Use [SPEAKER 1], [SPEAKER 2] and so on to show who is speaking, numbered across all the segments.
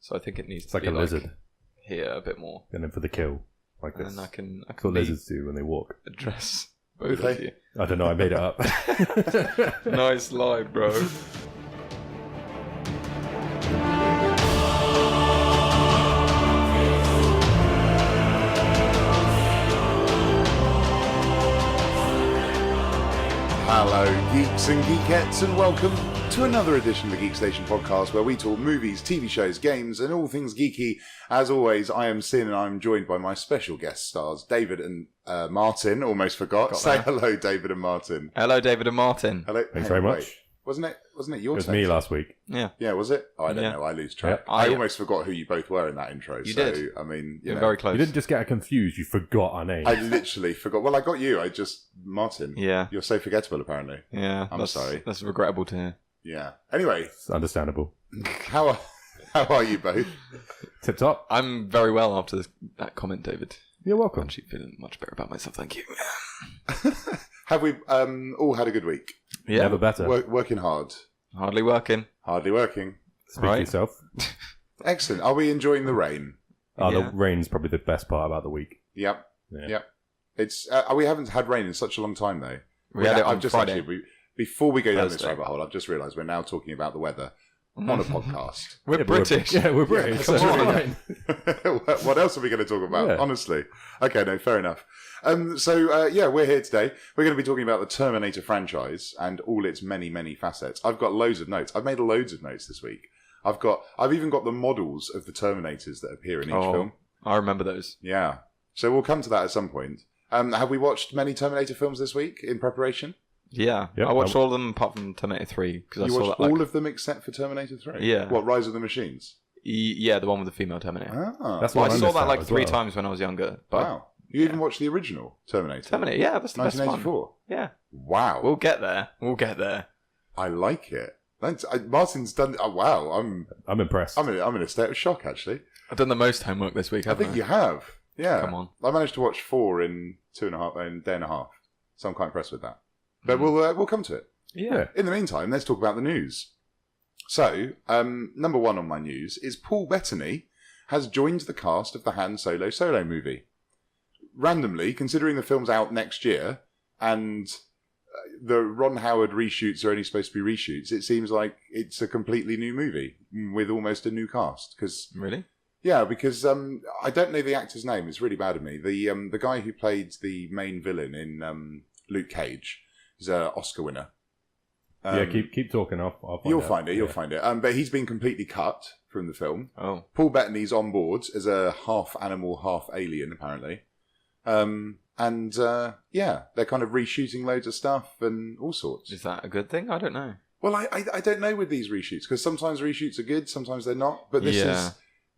[SPEAKER 1] So I think it needs
[SPEAKER 2] It's
[SPEAKER 1] to
[SPEAKER 2] like
[SPEAKER 1] be
[SPEAKER 2] a lizard.
[SPEAKER 1] here a bit more.
[SPEAKER 2] And then for the kill, like
[SPEAKER 1] And
[SPEAKER 2] this.
[SPEAKER 1] then I can
[SPEAKER 2] That's what lizards do when they walk.
[SPEAKER 1] address both
[SPEAKER 3] Okay.
[SPEAKER 1] of you.
[SPEAKER 2] I don't know, I made it up.
[SPEAKER 1] Nice lie, bro.
[SPEAKER 3] Hello, geeks and geekettes, and welcome to another edition of the Geekstation podcast, where we talk movies, TV shows, games, and all things geeky. As always, I am Sin, and I'm joined by my special guest stars, David and Martin. Almost forgot. Say hello, David and Martin.
[SPEAKER 1] Hello, David and Martin.
[SPEAKER 3] Hello.
[SPEAKER 2] Thanks very much.
[SPEAKER 3] Wasn't it your
[SPEAKER 2] It was
[SPEAKER 3] turn?
[SPEAKER 2] me last week.
[SPEAKER 1] Yeah.
[SPEAKER 3] Yeah, was it? Oh, I don't
[SPEAKER 1] Yeah.
[SPEAKER 3] know. I lose track.
[SPEAKER 2] Yeah.
[SPEAKER 3] I almost forgot who you both were in that intro.
[SPEAKER 1] You
[SPEAKER 3] so,
[SPEAKER 1] did.
[SPEAKER 3] I mean, you
[SPEAKER 1] You're
[SPEAKER 3] know,
[SPEAKER 1] very close.
[SPEAKER 2] You didn't just get confused, you forgot our names.
[SPEAKER 3] I literally forgot. Well, I got you. Martin.
[SPEAKER 1] Yeah.
[SPEAKER 3] You're so forgettable, apparently.
[SPEAKER 1] Yeah.
[SPEAKER 3] I'm sorry.
[SPEAKER 1] That's regrettable to hear.
[SPEAKER 3] Yeah. Anyway,
[SPEAKER 2] It's understandable.
[SPEAKER 3] how are you both?
[SPEAKER 2] Tip top.
[SPEAKER 1] I'm very well after that comment, David.
[SPEAKER 2] You're
[SPEAKER 1] I'm
[SPEAKER 2] welcome.
[SPEAKER 1] actually feeling much better about myself, thank you.
[SPEAKER 3] Have we all had a good week?
[SPEAKER 1] Yeah.
[SPEAKER 2] Never better.
[SPEAKER 3] Working hard.
[SPEAKER 1] Hardly working.
[SPEAKER 3] Hardly working.
[SPEAKER 2] Speak
[SPEAKER 1] Right.
[SPEAKER 2] for yourself.
[SPEAKER 3] Excellent. Are we enjoying the rain?
[SPEAKER 2] Oh,
[SPEAKER 1] Yeah.
[SPEAKER 2] the rain's probably the best part about the week.
[SPEAKER 3] Yep.
[SPEAKER 2] Yeah.
[SPEAKER 3] Yep. It's we haven't had rain in such a long time though.
[SPEAKER 1] We had it on
[SPEAKER 3] I've just
[SPEAKER 1] Friday.
[SPEAKER 3] actually before we go down this
[SPEAKER 1] Thursday.
[SPEAKER 3] rabbit hole, I've just realised we're now talking about the weather on a podcast.
[SPEAKER 1] We're
[SPEAKER 2] Yeah, but
[SPEAKER 1] British.
[SPEAKER 2] We're British.
[SPEAKER 3] come
[SPEAKER 2] so
[SPEAKER 3] on.
[SPEAKER 2] it's fine.
[SPEAKER 3] What else are we going to talk about?
[SPEAKER 2] Yeah.
[SPEAKER 3] Honestly. Okay, no, fair enough. We're here today. We're going to be talking about the Terminator franchise and all its many, many facets. I've got loads of notes. I've made loads of notes this week. I've even got the models of the Terminators that appear in each film.
[SPEAKER 1] I remember those.
[SPEAKER 3] Yeah. So we'll come to that at some point. Have we watched many Terminator films this week in preparation?
[SPEAKER 1] Yeah.
[SPEAKER 2] Yep.
[SPEAKER 1] I watched all of them apart from Terminator 3. Because I
[SPEAKER 3] You
[SPEAKER 1] saw
[SPEAKER 3] watched
[SPEAKER 1] that,
[SPEAKER 3] all of them except for Terminator 3?
[SPEAKER 1] Yeah.
[SPEAKER 3] What, Rise of the Machines?
[SPEAKER 1] Yeah, the one with the female Terminator.
[SPEAKER 3] Ah.
[SPEAKER 2] That's
[SPEAKER 1] Well,
[SPEAKER 2] what
[SPEAKER 1] I saw
[SPEAKER 2] missed
[SPEAKER 1] that
[SPEAKER 2] out
[SPEAKER 1] like
[SPEAKER 2] as
[SPEAKER 1] 3
[SPEAKER 2] well.
[SPEAKER 1] times when I was younger. But
[SPEAKER 3] Wow. You even watched the original Terminator?
[SPEAKER 1] Terminator, yeah, that's the best one.
[SPEAKER 3] 1984?
[SPEAKER 1] Yeah.
[SPEAKER 3] Wow.
[SPEAKER 1] We'll get there.
[SPEAKER 3] I like it. Martin's done... Oh, wow.
[SPEAKER 2] I'm impressed.
[SPEAKER 3] I'm in a state of shock, actually.
[SPEAKER 1] I've done the most homework this week,
[SPEAKER 3] I
[SPEAKER 1] haven't
[SPEAKER 3] think you have. Yeah.
[SPEAKER 1] Come on.
[SPEAKER 3] I managed to watch 4 in a day and a half. So I'm quite impressed with that. But we'll come to it.
[SPEAKER 1] Yeah.
[SPEAKER 3] In the meantime, let's talk about the news. So, number one on my news is Paul Bettany has joined the cast of the Han Solo movie. Randomly, considering the film's out next year, and the Ron Howard reshoots are only supposed to be reshoots, it seems like it's a completely new movie with almost a new cast.
[SPEAKER 1] Really?
[SPEAKER 3] Yeah, because I don't know the actor's name. It's really bad of me. The guy who played the main villain in Luke Cage is an Oscar winner.
[SPEAKER 2] Yeah, keep talking. I'll find
[SPEAKER 3] You'll
[SPEAKER 2] out.
[SPEAKER 3] find it. You'll
[SPEAKER 2] Yeah.
[SPEAKER 3] find it. But he's been completely cut from the film.
[SPEAKER 1] Oh.
[SPEAKER 3] Paul Bettany's on board as a half animal, half alien, apparently. They're kind of reshooting loads of stuff and all sorts.
[SPEAKER 1] Is that a good thing? I don't know.
[SPEAKER 3] Well, I don't know with these reshoots, because sometimes reshoots are good, sometimes they're not. But
[SPEAKER 1] Yeah.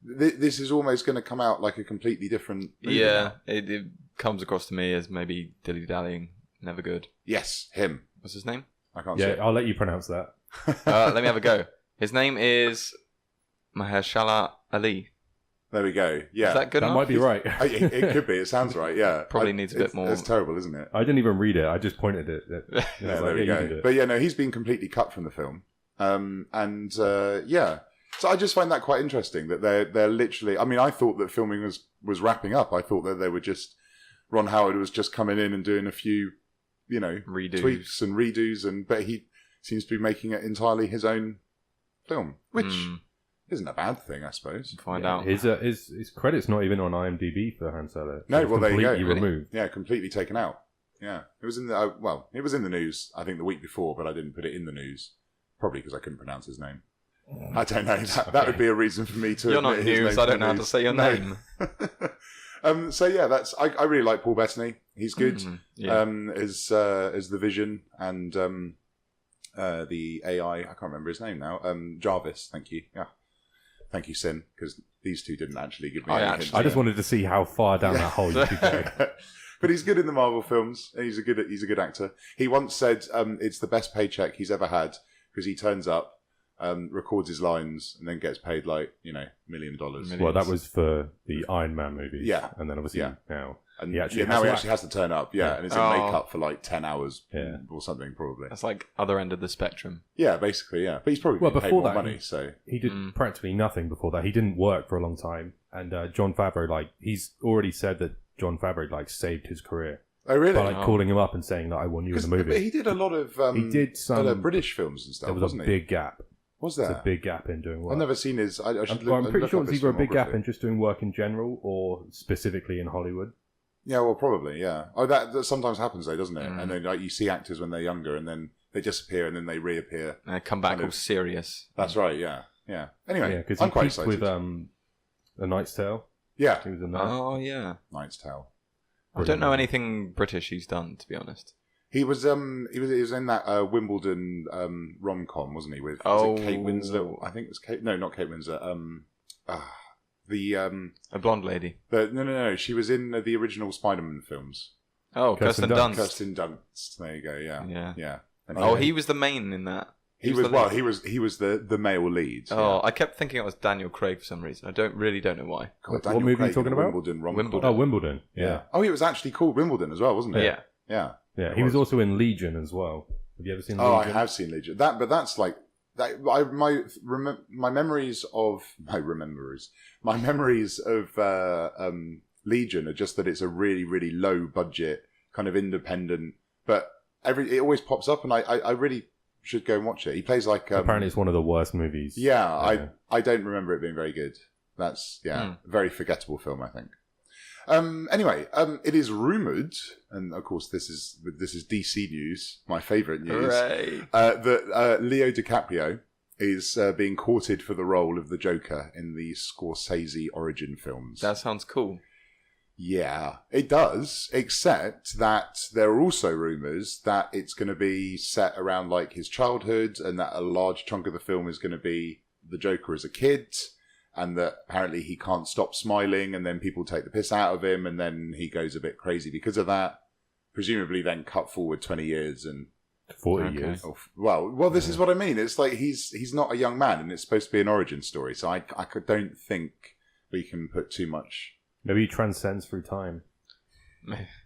[SPEAKER 3] this is almost going to come out like a completely different movie
[SPEAKER 1] Yeah.
[SPEAKER 3] now.
[SPEAKER 1] It comes across to me as maybe dilly-dallying. Never good.
[SPEAKER 3] Yes, him.
[SPEAKER 1] What's his name?
[SPEAKER 3] I can't
[SPEAKER 2] Yeah,
[SPEAKER 3] say it.
[SPEAKER 2] I'll let you pronounce that.
[SPEAKER 1] Let me have a go. His name is Mahershala Ali.
[SPEAKER 3] There we go. Yeah.
[SPEAKER 1] Is that good
[SPEAKER 2] That
[SPEAKER 1] enough?
[SPEAKER 2] might be right.
[SPEAKER 3] It could be. It sounds right. Yeah.
[SPEAKER 1] Probably needs a bit more.
[SPEAKER 3] It's terrible, isn't it?
[SPEAKER 2] I didn't even read it. I just pointed it. It was
[SPEAKER 3] Yeah,
[SPEAKER 2] like,
[SPEAKER 3] there we
[SPEAKER 2] yeah, you can do
[SPEAKER 3] go.
[SPEAKER 2] it.
[SPEAKER 3] But yeah, no, he's been completely cut from the film. So I just find that quite interesting that they're literally. I mean, I thought that filming was wrapping up. I thought that they were just Ron Howard was just coming in and doing a few,
[SPEAKER 1] Redos.
[SPEAKER 3] tweaks and redos, but he seems to be making it entirely his own film, which isn't a bad thing, I suppose.
[SPEAKER 1] Find
[SPEAKER 2] Yeah,
[SPEAKER 1] out.
[SPEAKER 2] His credit's not even on IMDb for Han Solo.
[SPEAKER 3] No,
[SPEAKER 2] It's
[SPEAKER 3] well, there you go.
[SPEAKER 2] completely
[SPEAKER 1] Really?
[SPEAKER 2] removed.
[SPEAKER 3] Yeah, completely taken out. Yeah, it was in the it was in the news. I think the week before, but I didn't put it in the news, probably because I couldn't pronounce his name. I don't know. That would be a reason for me to.
[SPEAKER 1] You're not
[SPEAKER 3] admit his
[SPEAKER 1] news.
[SPEAKER 3] name
[SPEAKER 1] I
[SPEAKER 3] to
[SPEAKER 1] don't
[SPEAKER 3] the
[SPEAKER 1] know how to
[SPEAKER 3] news.
[SPEAKER 1] say your
[SPEAKER 3] No.
[SPEAKER 1] name.
[SPEAKER 3] So yeah, I really like Paul Bettany. He's good.
[SPEAKER 1] Yeah.
[SPEAKER 3] As the Vision and the AI. I can't remember his name now. Jarvis. Thank you. Yeah. Thank you, Sin, because these two didn't actually give me any hints.
[SPEAKER 2] I just wanted to see how far down that hole you could go.
[SPEAKER 3] But he's good in the Marvel films, and he's a good actor. He once said it's the best paycheck he's ever had, because he turns up, records his lines, and then gets paid $1 million.
[SPEAKER 1] Million.
[SPEAKER 2] Well, that was for the Iron Man movie.
[SPEAKER 3] Yeah.
[SPEAKER 2] And then obviously
[SPEAKER 3] Yeah.
[SPEAKER 2] now.
[SPEAKER 3] And
[SPEAKER 2] He actually
[SPEAKER 3] now
[SPEAKER 2] has
[SPEAKER 3] he
[SPEAKER 2] to
[SPEAKER 3] actually has to turn up, and it's in makeup for like 10 hours or something, probably.
[SPEAKER 1] That's like other end of the spectrum.
[SPEAKER 3] Yeah, basically, yeah. But he's probably been paid
[SPEAKER 2] before
[SPEAKER 3] more
[SPEAKER 2] that,
[SPEAKER 3] money, so...
[SPEAKER 2] He did practically nothing before that. He didn't work for a long time. And Jon Favreau, he's already said that Jon Favreau, saved his career.
[SPEAKER 3] Oh, really?
[SPEAKER 2] By, calling him up and saying that I want you in the movie.
[SPEAKER 3] But he did a lot of
[SPEAKER 2] he did some
[SPEAKER 3] British films and stuff,
[SPEAKER 2] There was
[SPEAKER 3] wasn't
[SPEAKER 2] a
[SPEAKER 3] he?
[SPEAKER 2] big gap.
[SPEAKER 3] Was
[SPEAKER 2] There's
[SPEAKER 3] there?
[SPEAKER 2] a big gap in doing work.
[SPEAKER 3] I've never seen his... I should
[SPEAKER 2] I'm pretty
[SPEAKER 3] look
[SPEAKER 2] sure
[SPEAKER 3] up
[SPEAKER 2] it's
[SPEAKER 3] his
[SPEAKER 2] either a big gap
[SPEAKER 3] filmography.
[SPEAKER 2] in just doing work in general or specifically in Hollywood.
[SPEAKER 3] Yeah, well, probably, yeah. Oh, that sometimes happens, though, doesn't it? And then you see actors when they're younger, and then they disappear, and then they reappear.
[SPEAKER 1] And they come back all serious.
[SPEAKER 3] That's right, yeah. Anyway,
[SPEAKER 2] because
[SPEAKER 3] I'm
[SPEAKER 2] he
[SPEAKER 3] quite
[SPEAKER 2] peaked
[SPEAKER 3] excited.
[SPEAKER 2] with A Knight's Tale.
[SPEAKER 3] Yeah.
[SPEAKER 2] He was in that.
[SPEAKER 1] Oh, yeah.
[SPEAKER 3] Knight's Tale.
[SPEAKER 1] I don't know anything British he's done, to be honest.
[SPEAKER 3] He was in that Wimbledon rom-com, wasn't he? With was it Kate Winslet? I think it was Kate. No, not Kate Winslet.
[SPEAKER 1] A blonde lady.
[SPEAKER 3] No. She was in the original Spider-Man films.
[SPEAKER 1] Oh, Kirsten Dunst.
[SPEAKER 3] Kirsten Dunst. There you go. Yeah. And
[SPEAKER 1] he was the main in that.
[SPEAKER 3] He was the male lead.
[SPEAKER 1] Oh, I kept thinking it was Daniel Craig for some reason. I don't know why.
[SPEAKER 3] God,
[SPEAKER 2] what movie are you talking about?
[SPEAKER 3] Wimbledon rom-com.
[SPEAKER 1] Wimbledon.
[SPEAKER 2] Oh, Wimbledon. Yeah.
[SPEAKER 3] Oh, he was actually called Wimbledon as well, wasn't he?
[SPEAKER 1] Yeah.
[SPEAKER 3] Yeah.
[SPEAKER 2] He was also in Legion as well. Have you ever seen Legion?
[SPEAKER 3] Oh, I have seen Legion. That's like that. My memories of Legion are just that it's a really, really low budget kind of independent, but it always pops up, and I really should go and watch it. He plays like
[SPEAKER 2] apparently it's one of the worst movies.
[SPEAKER 3] Yeah, I don't remember it being very good. That's a very forgettable film, I think. Anyway, it is rumoured, and of course this is DC news, my favourite news, that Leo DiCaprio is being courted for the role of the Joker in the Scorsese origin films.
[SPEAKER 1] That sounds cool.
[SPEAKER 3] Yeah, it does, except that there are also rumours that it's going to be set around like his childhood, and that a large chunk of the film is going to be the Joker as a kid, and that apparently he can't stop smiling, and then people take the piss out of him, and then he goes a bit crazy because of that. Presumably then cut forward 20 years and
[SPEAKER 2] 40 years.
[SPEAKER 3] Well, this is what I mean. It's like he's not a young man, and it's supposed to be an origin story, so I don't think we can put too much...
[SPEAKER 2] Maybe he transcends through time.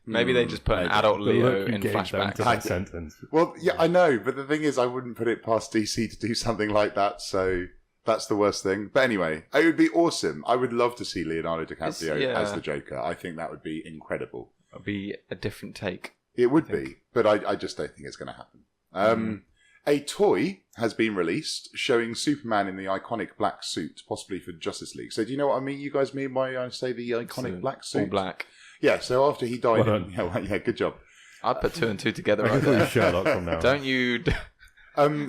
[SPEAKER 1] Maybe they just put an adult Leo in flashback.
[SPEAKER 2] That sentence.
[SPEAKER 3] Well, yeah, I know, but the thing is, I wouldn't put it past DC to do something like that, so that's the worst thing. But anyway, it would be awesome. I would love to see Leonardo DiCaprio as the Joker. I think that would be incredible.
[SPEAKER 1] It would be a different take.
[SPEAKER 3] It would be, but I just don't think it's going to happen. A toy has been released showing Superman in the iconic black suit, possibly for Justice League. So do you know what I mean? You guys mean by I say the iconic black suit?
[SPEAKER 1] All black.
[SPEAKER 3] Yeah, so after he died...
[SPEAKER 2] Well
[SPEAKER 3] yeah, good job.
[SPEAKER 1] I'd put 2 and 2 together.
[SPEAKER 2] I can call you Sherlock from now.
[SPEAKER 1] Don't you...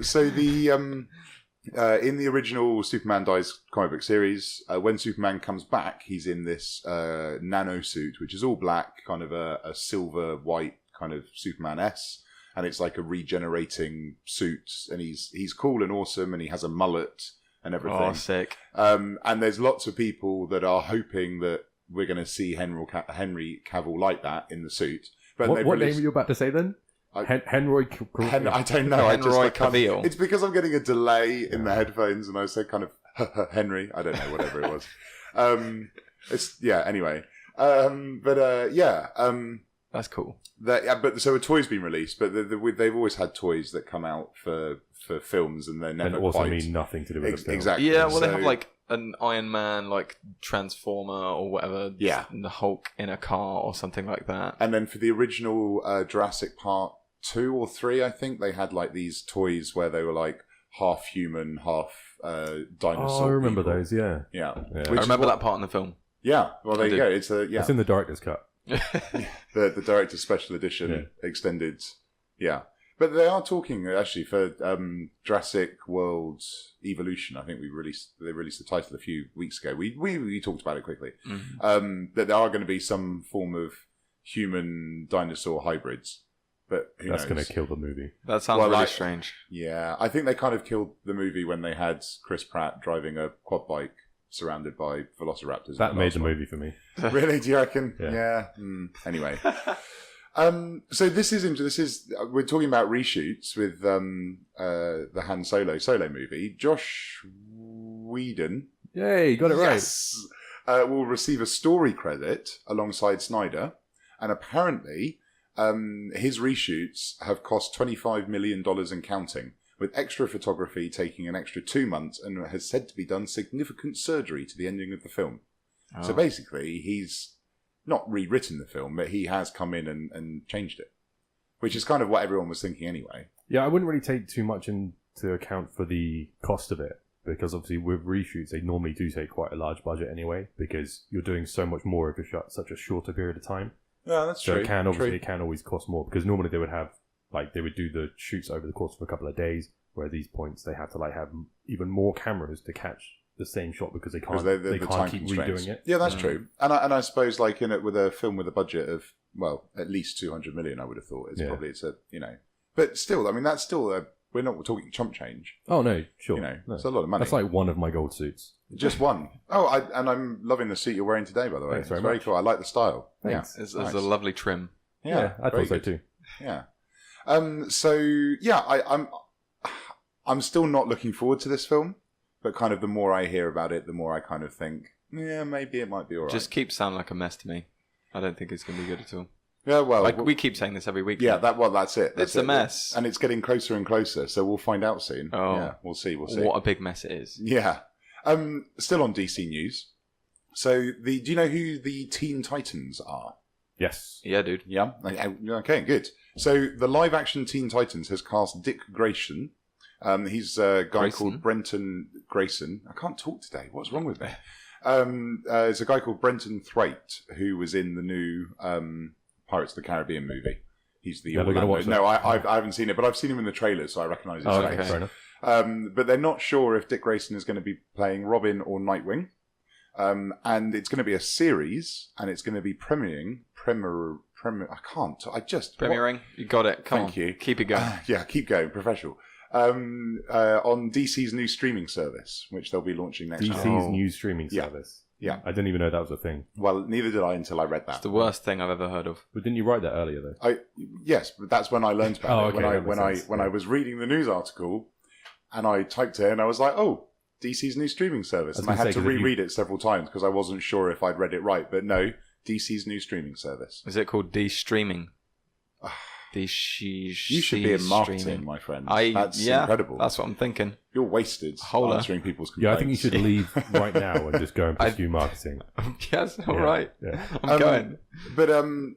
[SPEAKER 3] So the... in the original Superman Dies comic book series, when Superman comes back, he's in this nano suit, which is all black, kind of a silver white kind of Superman S, and it's like a regenerating suit, and he's cool and awesome, and he has a mullet and everything.
[SPEAKER 1] Oh, sick.
[SPEAKER 3] And there's lots of people that are hoping that we're going to see Henry Cavill like that in the suit. But
[SPEAKER 2] what name were you about to say then? Henry Cavill.
[SPEAKER 3] I don't know.
[SPEAKER 1] Henry Cavill.
[SPEAKER 3] It's because I'm getting a delay in the headphones, and I say kind of Henry. I don't know, whatever it was. Anyway.
[SPEAKER 1] That's cool.
[SPEAKER 3] But so a toy's been released, but they've always had toys that come out for films, and they're never
[SPEAKER 2] and also
[SPEAKER 3] quite...
[SPEAKER 2] mean nothing to do with the film.
[SPEAKER 3] Exactly.
[SPEAKER 1] Yeah, well, they have like an Iron Man, like Transformer or whatever.
[SPEAKER 3] Yeah.
[SPEAKER 1] The Hulk in a car or something like that.
[SPEAKER 3] And then for the original Jurassic Park 2 or 3, I think, they had like these toys where they were like half human, half dinosaur.
[SPEAKER 2] Oh, I remember
[SPEAKER 3] people.
[SPEAKER 2] those, yeah.
[SPEAKER 3] Yeah.
[SPEAKER 1] I remember that part in the film.
[SPEAKER 3] Yeah, well, there you go. It's
[SPEAKER 2] It's in the director's cut.
[SPEAKER 3] the director's special edition extended. Yeah. But they are talking actually for Jurassic World Evolution. I think they released the title a few weeks ago. We talked about it quickly. That there are going to be some form of human dinosaur hybrids. But
[SPEAKER 2] that's going to kill the movie.
[SPEAKER 1] That sounds really strange.
[SPEAKER 3] Yeah, I think they kind of killed the movie when they had Chris Pratt driving a quad bike surrounded by velociraptors.
[SPEAKER 2] That made the movie for me.
[SPEAKER 3] Really? Do you reckon?
[SPEAKER 2] Yeah.
[SPEAKER 3] Anyway. So this is we're talking about reshoots with the Han Solo movie. Josh Whedon,
[SPEAKER 2] Yay, you got it right.
[SPEAKER 3] Yes, will receive a story credit alongside Snyder, And apparently, his reshoots have cost $25 million and counting, with extra photography taking an extra 2 months, and has said to be done significant surgery to the ending of the film.
[SPEAKER 1] Oh.
[SPEAKER 3] So basically, he's not rewritten the film, but he has come in and changed it, which is kind of what everyone was thinking anyway.
[SPEAKER 2] Yeah, I wouldn't really take too much into account for the cost of it, because obviously with reshoots, they normally do take quite a large budget anyway, because you're doing so much more over such a shorter period of time.
[SPEAKER 3] Yeah, that's
[SPEAKER 2] so
[SPEAKER 3] true.
[SPEAKER 2] It can always cost more, because normally they would have, they would do the shoots over the course of a couple of days, where at these points they have to have even more cameras to catch the same shot, because they can't
[SPEAKER 3] the
[SPEAKER 2] can't keep redoing it.
[SPEAKER 3] Yeah, that's true. And I suppose in it with a film with a budget of at least 200 million, I would have thought probably but still, I mean that's still we're not talking chump change.
[SPEAKER 2] Oh no, sure,
[SPEAKER 3] no. It's a lot of money.
[SPEAKER 2] That's like one of my gold suits.
[SPEAKER 3] Just one. Oh, and I'm loving the suit you're wearing today, by the way.
[SPEAKER 2] Thanks
[SPEAKER 3] it's very cool. I like the style.
[SPEAKER 2] Thanks.
[SPEAKER 3] Yeah,
[SPEAKER 1] It's a lovely trim.
[SPEAKER 2] Yeah, I thought so too.
[SPEAKER 3] Yeah. I'm still not looking forward to this film, but kind of the more I hear about it, the more I kind of think, yeah, maybe it might be alright.
[SPEAKER 1] Just keeps sounding like a mess to me. I don't think it's going to be good at all.
[SPEAKER 3] Yeah, well,
[SPEAKER 1] we keep saying this every week.
[SPEAKER 3] Yeah, that's it.
[SPEAKER 1] It's a mess,
[SPEAKER 3] and it's getting closer and closer. So we'll find out soon.
[SPEAKER 1] Oh,
[SPEAKER 3] yeah, we'll see.
[SPEAKER 1] What a big mess it is.
[SPEAKER 3] Yeah. Still on DC news. So do you know who the Teen Titans are?
[SPEAKER 2] Yes.
[SPEAKER 1] Yeah, dude.
[SPEAKER 3] Yeah. Okay, good. So the live action Teen Titans has cast Dick Grayson. He's a guy called Brenton Grayson. I can't talk today. What's wrong with me? It's a guy called Brenton Thwaites who was in the new Pirates of the Caribbean movie. He's the Orlando. No, I haven't seen it, but I've seen him in the trailers, so I recognise his face.
[SPEAKER 2] Okay. Fair enough.
[SPEAKER 3] But they're not sure if Dick Grayson is going to be playing Robin or Nightwing. And it's going to be a series, and it's going to be premiering.
[SPEAKER 1] Premiering? You got it. Thank
[SPEAKER 3] you.
[SPEAKER 1] Keep it going.
[SPEAKER 3] Yeah, keep going. Professional. On DC's new streaming service, which they'll be launching next year.
[SPEAKER 2] DC's new streaming service.
[SPEAKER 3] Yeah.
[SPEAKER 2] I didn't even know that was a thing.
[SPEAKER 3] Well, neither did I until I read that.
[SPEAKER 1] It's the worst thing I've ever heard of.
[SPEAKER 2] But didn't you write that earlier, though?
[SPEAKER 3] Yes, but that's when I learned about it.
[SPEAKER 2] Okay,
[SPEAKER 3] When I was reading the news article, and I typed it, and I was like, oh, DC's new streaming service. And I had to reread it several times because I wasn't sure if I'd read it right. But no, DC's new streaming service.
[SPEAKER 1] Is it called de-streaming?
[SPEAKER 3] You should be in marketing, my friend. That's incredible.
[SPEAKER 1] That's what I'm thinking.
[SPEAKER 3] You're wasted answering people's complaints.
[SPEAKER 2] Yeah, I think you should leave right now and just go and pursue marketing.
[SPEAKER 1] Yes, all right.
[SPEAKER 2] Yeah.
[SPEAKER 1] I'm going.
[SPEAKER 3] But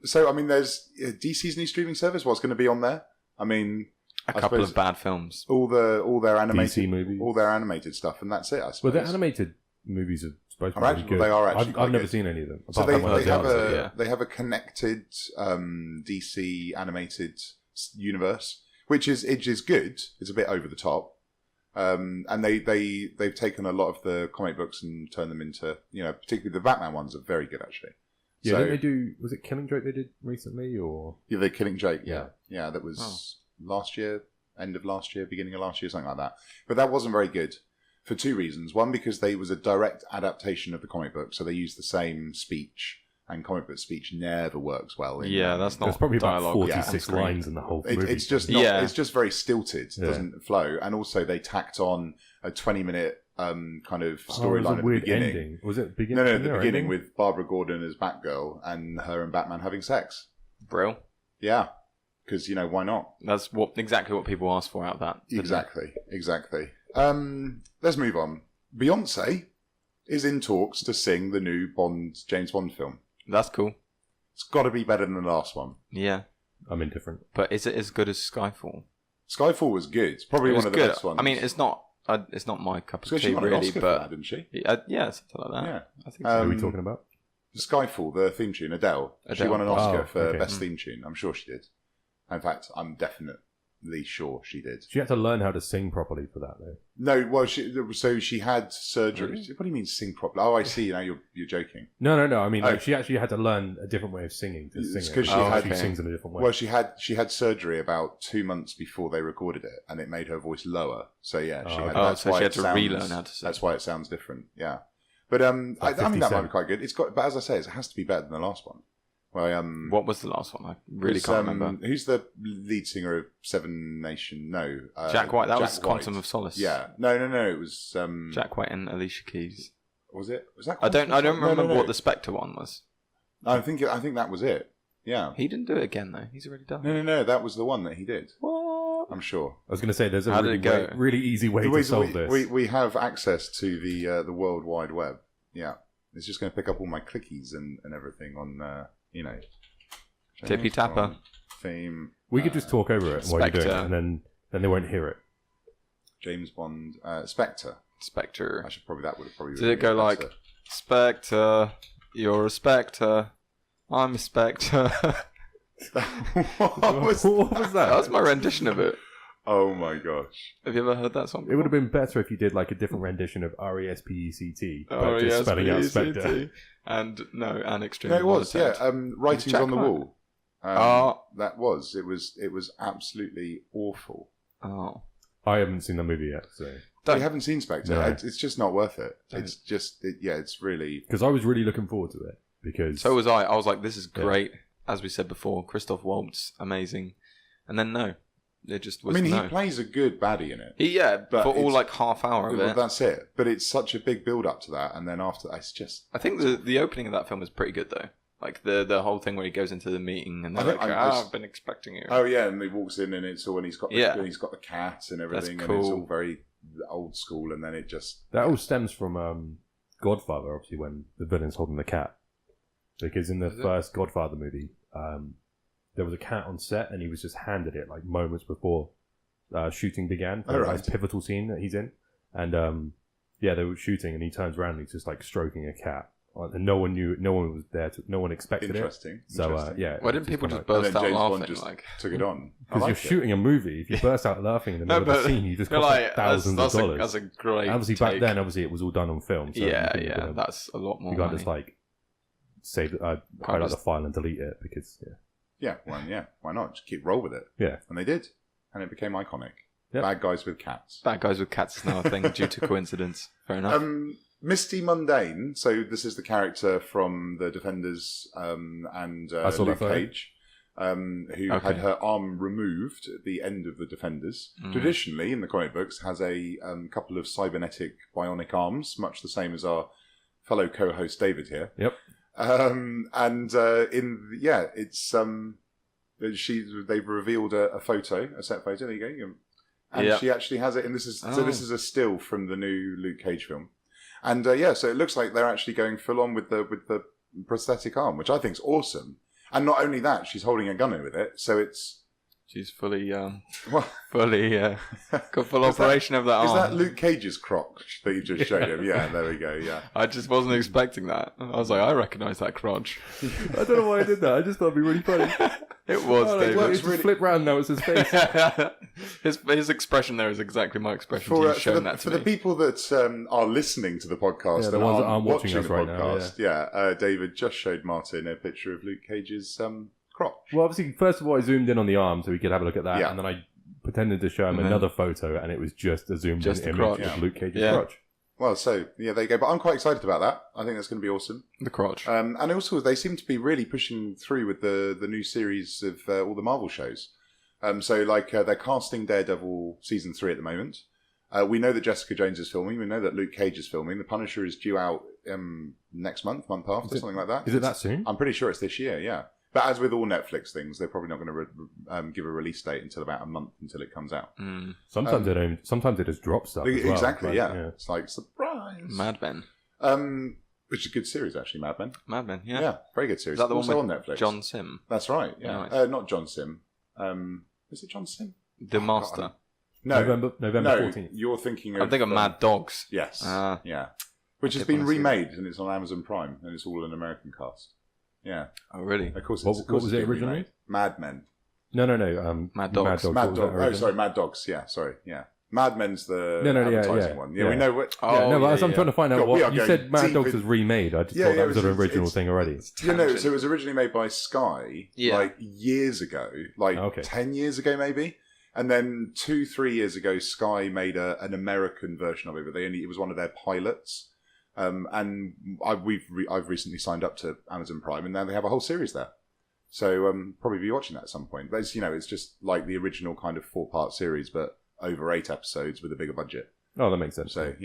[SPEAKER 3] so I mean, there's DC's new streaming service. What's going to be on there? I mean,
[SPEAKER 1] a couple of bad films.
[SPEAKER 3] All their animated
[SPEAKER 2] DC movies,
[SPEAKER 3] all their animated stuff, and that's it. I suppose.
[SPEAKER 2] Well, the animated movies are supposed to be really good.
[SPEAKER 3] They are actually.
[SPEAKER 2] I've never seen any of them.
[SPEAKER 3] So they have a connected DC animated universe, which is good. It's a bit over the top, and they've taken a lot of the comic books and turned them into, particularly the Batman ones are very good actually.
[SPEAKER 2] Yeah, didn't they do? Was it Killing Joke they did recently, or
[SPEAKER 3] they're Killing Joke?
[SPEAKER 2] Yeah,
[SPEAKER 3] that was last year, end of last year, beginning of last year, something like that. But that wasn't very good for two reasons. One, because they was a direct adaptation of the comic book, so they used the same speech. And comic book speech never works well.
[SPEAKER 1] That's not.
[SPEAKER 2] There's probably
[SPEAKER 1] dialogue.
[SPEAKER 2] about 46 lines in the whole movie.
[SPEAKER 3] It's just not. It's just very stilted. It doesn't flow. And also, they tacked on a 20-minute kind of storyline at the beginning.
[SPEAKER 2] Ending. Was it beginning?
[SPEAKER 3] No, at the beginning with Barbara Gordon as Batgirl and her and Batman having sex.
[SPEAKER 1] Brill.
[SPEAKER 3] Yeah, because why not?
[SPEAKER 1] That's exactly what people asked for out of that.
[SPEAKER 3] Exactly. Let's move on. Beyonce is in talks to sing the new James Bond film.
[SPEAKER 1] That's cool.
[SPEAKER 3] It's got to be better than the last one.
[SPEAKER 1] Yeah.
[SPEAKER 2] I'm indifferent.
[SPEAKER 1] But is it as good as Skyfall?
[SPEAKER 3] Skyfall was good. It's probably one of the best ones.
[SPEAKER 1] I mean, it's not my cup of tea,
[SPEAKER 3] she won an
[SPEAKER 1] really,
[SPEAKER 3] Oscar
[SPEAKER 1] but
[SPEAKER 3] for that, didn't she?
[SPEAKER 1] Yeah, something like that.
[SPEAKER 3] Yeah.
[SPEAKER 1] I think so.
[SPEAKER 2] What are we talking about?
[SPEAKER 3] Skyfall, the theme tune, Adele. She won an Oscar for best theme tune. I'm sure she did. In fact, I'm definitely sure she did.
[SPEAKER 2] She had to learn how to sing properly for that, though.
[SPEAKER 3] No, well, she had surgery. Really? What do you mean sing properly? Oh, I see. Now you're joking.
[SPEAKER 2] No. I mean, she actually had to learn a different way of singing to sing it.
[SPEAKER 3] Because
[SPEAKER 2] she sings in a different way.
[SPEAKER 3] Well, she had surgery about 2 months before they recorded it, and it made her voice lower. So yeah, she had to
[SPEAKER 1] relearn how to sing.
[SPEAKER 3] That's why it sounds different. Yeah, but I mean that might be quite good. But as I say, it has to be better than the last one. Well,
[SPEAKER 1] what was the last one? I really can't remember.
[SPEAKER 3] Who's the lead singer of Seven Nation? No,
[SPEAKER 1] Jack White. That
[SPEAKER 3] Jack
[SPEAKER 1] was
[SPEAKER 3] White.
[SPEAKER 1] Quantum of Solace.
[SPEAKER 3] Yeah, no. It was
[SPEAKER 1] Jack White and Alicia Keys.
[SPEAKER 3] Was it? Was that?
[SPEAKER 1] I don't remember what the Spectre one was.
[SPEAKER 3] I think that was it. Yeah.
[SPEAKER 1] He didn't do it again though. He's already done.
[SPEAKER 3] No. That was the one that he did.
[SPEAKER 1] What?
[SPEAKER 3] I'm sure.
[SPEAKER 2] I was going to say there's a
[SPEAKER 1] How did it go?
[SPEAKER 2] really easy way to solve this.
[SPEAKER 3] We have access to the World Wide Web. Yeah. It's just going to pick up all my clickies and everything on,
[SPEAKER 1] Tippy Tapper.
[SPEAKER 3] Theme.
[SPEAKER 2] We could just talk over it while you're doing it,
[SPEAKER 1] Spectre.
[SPEAKER 2] and then they won't hear it.
[SPEAKER 3] James Bond. Spectre.
[SPEAKER 1] Spectre.
[SPEAKER 3] That would have probably
[SPEAKER 1] Did it go like,
[SPEAKER 3] better.
[SPEAKER 1] Spectre, you're a Spectre, I'm a Spectre?
[SPEAKER 3] What was
[SPEAKER 2] What was that?
[SPEAKER 1] That's my rendition of it.
[SPEAKER 3] Oh my gosh.
[SPEAKER 1] Have you ever heard that song?
[SPEAKER 2] It would have been better if you did like a different rendition of RESPECT, but just spelling out Spectre.
[SPEAKER 1] R-E-S-P-E-C-T. And extreme.
[SPEAKER 3] No, it was. Yeah. Writings
[SPEAKER 1] Jack
[SPEAKER 3] on the
[SPEAKER 1] White?
[SPEAKER 3] Wall. That was. It was absolutely awful.
[SPEAKER 1] Oh.
[SPEAKER 2] I haven't seen the movie yet, so
[SPEAKER 3] You haven't seen Spectre.
[SPEAKER 2] No.
[SPEAKER 3] It's just not worth it.
[SPEAKER 1] Don't.
[SPEAKER 3] It's just, it's really.
[SPEAKER 2] because I was really looking forward to it because
[SPEAKER 1] So was I. I was like, this is
[SPEAKER 2] Yeah.
[SPEAKER 1] great. As we said before, Christoph Waltz, amazing. And then no. It just was
[SPEAKER 3] I mean,
[SPEAKER 1] no.
[SPEAKER 3] he plays a good baddie in it.
[SPEAKER 1] But for all
[SPEAKER 3] it's-
[SPEAKER 1] like half hour of
[SPEAKER 3] Well,
[SPEAKER 1] it.
[SPEAKER 3] that's it. But it's such a big build up to that, and then after that, it's just.
[SPEAKER 1] I think the opening of that film is pretty good though. Like the whole thing where he goes into the meeting and they're
[SPEAKER 3] I think
[SPEAKER 1] like, I've been expecting you.
[SPEAKER 3] Oh yeah, and he walks in and it's all, and he's got
[SPEAKER 1] Yeah.
[SPEAKER 3] he's got the cat and everything,
[SPEAKER 1] That's
[SPEAKER 3] and it's
[SPEAKER 1] cool.
[SPEAKER 3] all very old school, and then it just.
[SPEAKER 2] that all stems from Godfather, obviously, when the villain's holding the cat. Because in the
[SPEAKER 1] Is it?
[SPEAKER 2] first Godfather movie, there was a cat on set, and he was just handed it like moments before shooting began. For
[SPEAKER 3] Oh,
[SPEAKER 2] a
[SPEAKER 3] right.
[SPEAKER 2] nice pivotal scene that he's in, and they were shooting, and he turns around and he's just like stroking a cat, and no one knew, no one was there, no one expected it.
[SPEAKER 3] Interesting.
[SPEAKER 2] So
[SPEAKER 3] Interesting.
[SPEAKER 2] yeah,
[SPEAKER 1] Why didn't people just
[SPEAKER 3] And
[SPEAKER 1] burst
[SPEAKER 3] then
[SPEAKER 1] out
[SPEAKER 3] James Bond
[SPEAKER 1] laughing?
[SPEAKER 3] just
[SPEAKER 1] Like,
[SPEAKER 3] took it on. I
[SPEAKER 2] because
[SPEAKER 3] like
[SPEAKER 2] you're
[SPEAKER 3] it.
[SPEAKER 2] shooting a movie. If you burst out laughing in the
[SPEAKER 1] no,
[SPEAKER 2] middle of
[SPEAKER 1] but
[SPEAKER 2] the scene, you just
[SPEAKER 1] you're
[SPEAKER 2] cost
[SPEAKER 1] like,
[SPEAKER 2] like thousands
[SPEAKER 1] that's
[SPEAKER 2] of dollars.
[SPEAKER 1] that's a great.
[SPEAKER 2] And obviously
[SPEAKER 1] take.
[SPEAKER 2] back then, obviously it was all done on film. So
[SPEAKER 1] Yeah,
[SPEAKER 2] you couldn't-
[SPEAKER 1] that's a lot more.
[SPEAKER 2] You can't
[SPEAKER 1] money.
[SPEAKER 2] just like save highlight
[SPEAKER 1] just-
[SPEAKER 2] the file and delete it because
[SPEAKER 3] Why not? Just keep roll with it.
[SPEAKER 2] yeah.
[SPEAKER 3] And they did, and it became iconic.
[SPEAKER 2] Yep.
[SPEAKER 3] Bad guys with cats.
[SPEAKER 1] Bad Guys with Cats is now a thing due to coincidence. Fair enough.
[SPEAKER 3] Misty Mundane. So this is the character from the Defenders and
[SPEAKER 2] I saw
[SPEAKER 3] Luke
[SPEAKER 2] that photo.
[SPEAKER 3] Cage, who
[SPEAKER 1] Okay.
[SPEAKER 3] had her arm removed at the end of the Defenders.
[SPEAKER 1] Mm.
[SPEAKER 3] Traditionally, in the comic books, has a couple of cybernetic bionic arms, much the same as our fellow co-host David here.
[SPEAKER 2] Yep.
[SPEAKER 3] They've revealed a photo, a set photo. There you go. And
[SPEAKER 1] Yep.
[SPEAKER 3] she actually has it, and this is
[SPEAKER 1] Oh.
[SPEAKER 3] this is a still from the new Luke Cage film. And so it looks like they're actually going full on with the prosthetic arm, which I think is awesome. And not only that, she's holding a gun with it, so it's
[SPEAKER 1] She's fully,
[SPEAKER 3] well,
[SPEAKER 1] got full
[SPEAKER 3] Is that-
[SPEAKER 1] operation of that
[SPEAKER 3] is
[SPEAKER 1] arm.
[SPEAKER 3] that Luke Cage's crotch that you just showed him? Yeah, there we go. Yeah.
[SPEAKER 1] I just wasn't expecting that. I was like, I recognise that crotch.
[SPEAKER 2] I don't know why I did that. I just thought it'd be really funny.
[SPEAKER 1] It was,
[SPEAKER 2] Oh,
[SPEAKER 1] David.
[SPEAKER 2] like,
[SPEAKER 3] works
[SPEAKER 2] just
[SPEAKER 3] really-
[SPEAKER 2] flip round now. It's his face.
[SPEAKER 1] his expression there is exactly my expression.
[SPEAKER 3] For,
[SPEAKER 1] He's shown that to
[SPEAKER 3] for
[SPEAKER 1] me.
[SPEAKER 3] the people that are listening to the podcast,
[SPEAKER 2] Yeah, the
[SPEAKER 3] and
[SPEAKER 2] ones that
[SPEAKER 3] aren't
[SPEAKER 2] aren't watching us
[SPEAKER 3] the
[SPEAKER 2] right now,
[SPEAKER 3] podcast, David just showed Martin a picture of Luke Cage's crotch.
[SPEAKER 2] Well, obviously, first of all, I zoomed in on the arm so we could have a look at that,
[SPEAKER 3] Yeah.
[SPEAKER 2] and then I pretended to show him
[SPEAKER 1] And then-
[SPEAKER 2] another photo, and it was just a zoomed
[SPEAKER 1] Just
[SPEAKER 2] in
[SPEAKER 1] the
[SPEAKER 2] image
[SPEAKER 1] crotch.
[SPEAKER 2] of
[SPEAKER 3] Yeah.
[SPEAKER 2] Luke Cage's
[SPEAKER 1] Yeah.
[SPEAKER 2] crotch.
[SPEAKER 3] Well, so yeah, there you go. But I'm quite excited about that. I think that's going to be awesome.
[SPEAKER 1] The crotch.
[SPEAKER 3] And also, they seem to be really pushing through with the new series of all the Marvel shows. So, they're casting Daredevil season 3 at the moment. We know that Jessica Jones is filming. We know that Luke Cage is filming. The Punisher is due out next month after, something like that.
[SPEAKER 2] Is it that soon?
[SPEAKER 3] I'm pretty sure it's this year, yeah. But as with all Netflix things, they're probably not going to give a release date until about a month until it comes out.
[SPEAKER 1] Mm.
[SPEAKER 2] Sometimes they don't. Sometimes they just drop stuff. As well.
[SPEAKER 3] Exactly,
[SPEAKER 2] Like,
[SPEAKER 3] yeah. It's like, surprise.
[SPEAKER 1] Mad Men.
[SPEAKER 3] Which is a good series, actually, Mad Men.
[SPEAKER 1] Mad Men, yeah.
[SPEAKER 3] Yeah, very good series.
[SPEAKER 1] Is that the
[SPEAKER 3] also
[SPEAKER 1] one
[SPEAKER 3] on
[SPEAKER 1] with
[SPEAKER 3] Netflix.
[SPEAKER 1] John Sim?
[SPEAKER 3] That's right, yeah.
[SPEAKER 1] Nice.
[SPEAKER 3] Not John Sim. Is it John Sim?
[SPEAKER 1] The
[SPEAKER 3] Oh,
[SPEAKER 1] Master.
[SPEAKER 3] God, No,
[SPEAKER 2] November
[SPEAKER 3] no,
[SPEAKER 2] 14th.
[SPEAKER 3] you're thinking of...
[SPEAKER 1] I'm thinking of Mad Dogs.
[SPEAKER 3] Yes,
[SPEAKER 1] Ah.
[SPEAKER 3] yeah. Which has
[SPEAKER 1] did
[SPEAKER 3] been
[SPEAKER 1] wanna see that.
[SPEAKER 3] remade, and it's on Amazon Prime, and it's all an American cast. Yeah,
[SPEAKER 1] Oh, really?
[SPEAKER 3] of course.
[SPEAKER 2] What-
[SPEAKER 3] Of course
[SPEAKER 2] what was
[SPEAKER 3] it's
[SPEAKER 2] it
[SPEAKER 3] been
[SPEAKER 2] originally?
[SPEAKER 3] remade. Mad Men.
[SPEAKER 2] No.
[SPEAKER 1] Mad Dogs.
[SPEAKER 3] Mad
[SPEAKER 2] What was that
[SPEAKER 3] Dog. Oh,
[SPEAKER 2] originally?
[SPEAKER 3] sorry, Mad Dogs. Yeah, sorry. Yeah, Mad Men's the
[SPEAKER 2] No, yeah,
[SPEAKER 3] advertising
[SPEAKER 2] yeah,
[SPEAKER 3] one.
[SPEAKER 2] yeah.
[SPEAKER 3] We know what.
[SPEAKER 1] Oh,
[SPEAKER 2] Yeah, no, but as I'm
[SPEAKER 1] yeah.
[SPEAKER 2] trying to find out
[SPEAKER 3] God, we are
[SPEAKER 2] what you
[SPEAKER 3] going
[SPEAKER 2] said. Mad
[SPEAKER 3] deep
[SPEAKER 2] Dogs
[SPEAKER 3] in-
[SPEAKER 2] was remade. I just
[SPEAKER 3] Yeah,
[SPEAKER 2] thought
[SPEAKER 3] yeah,
[SPEAKER 2] that was an
[SPEAKER 3] it's-
[SPEAKER 2] original
[SPEAKER 3] it's-
[SPEAKER 2] thing already.
[SPEAKER 3] You know,
[SPEAKER 1] Tangent.
[SPEAKER 3] so it was originally made by Sky,
[SPEAKER 1] Yeah.
[SPEAKER 3] like years ago, like
[SPEAKER 2] Okay.
[SPEAKER 3] 10 years ago maybe. And then 2-3 years ago, Sky made an American version of it, but it was one of their pilots. And I've recently signed up to Amazon Prime, and now they have a whole series there. So probably be watching that at some point. But it's just like the original kind of 4-part series, but over 8 episodes with a bigger budget.
[SPEAKER 2] Oh, that makes sense.
[SPEAKER 3] So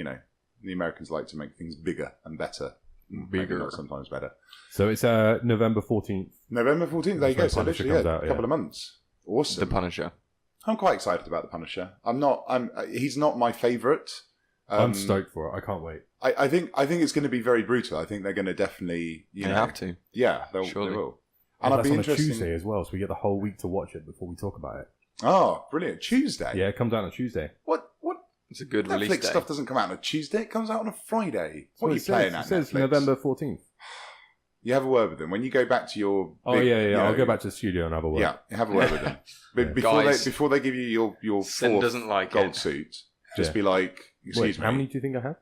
[SPEAKER 3] the Americans like to make things bigger and better. maybe not sometimes better.
[SPEAKER 2] So it's November 14th.
[SPEAKER 3] November 14th, there you go.
[SPEAKER 2] That's
[SPEAKER 3] So
[SPEAKER 2] when Punisher
[SPEAKER 3] literally,
[SPEAKER 2] comes out,
[SPEAKER 3] a couple of months. Awesome.
[SPEAKER 1] The Punisher.
[SPEAKER 3] I'm quite excited about The Punisher. He's not my favourite.
[SPEAKER 2] I'm stoked for it. I can't wait.
[SPEAKER 3] I think it's going to be very brutal. I think they're going to definitely,
[SPEAKER 1] They have to.
[SPEAKER 3] Yeah, they
[SPEAKER 1] Surely.
[SPEAKER 3] will.
[SPEAKER 2] And
[SPEAKER 3] I'd
[SPEAKER 2] that's
[SPEAKER 3] be
[SPEAKER 2] on a
[SPEAKER 3] interested.
[SPEAKER 2] Tuesday as well, so we get the whole week to watch it before we talk about it.
[SPEAKER 3] Oh, brilliant! Tuesday.
[SPEAKER 2] Yeah, it comes out on a Tuesday.
[SPEAKER 3] What?
[SPEAKER 1] It's a good release
[SPEAKER 3] Netflix
[SPEAKER 1] day.
[SPEAKER 3] stuff doesn't come out on a Tuesday. It comes out on a Friday. What
[SPEAKER 2] So
[SPEAKER 3] are you
[SPEAKER 2] it
[SPEAKER 3] playing
[SPEAKER 2] says,
[SPEAKER 3] at?
[SPEAKER 2] It says
[SPEAKER 3] Netflix?
[SPEAKER 2] November 14th.
[SPEAKER 3] You have a word with them when you go back to your.
[SPEAKER 2] Oh yeah. I'll go back to the studio and have a word.
[SPEAKER 3] Yeah, have a word with them. But
[SPEAKER 1] Guys,
[SPEAKER 3] before they give you your
[SPEAKER 1] Sin
[SPEAKER 3] fourth
[SPEAKER 1] doesn't like
[SPEAKER 3] gold
[SPEAKER 1] it.
[SPEAKER 3] suit, just
[SPEAKER 2] Yeah.
[SPEAKER 3] be like, excuse
[SPEAKER 2] Wait,
[SPEAKER 3] me.
[SPEAKER 2] how many do you think I have?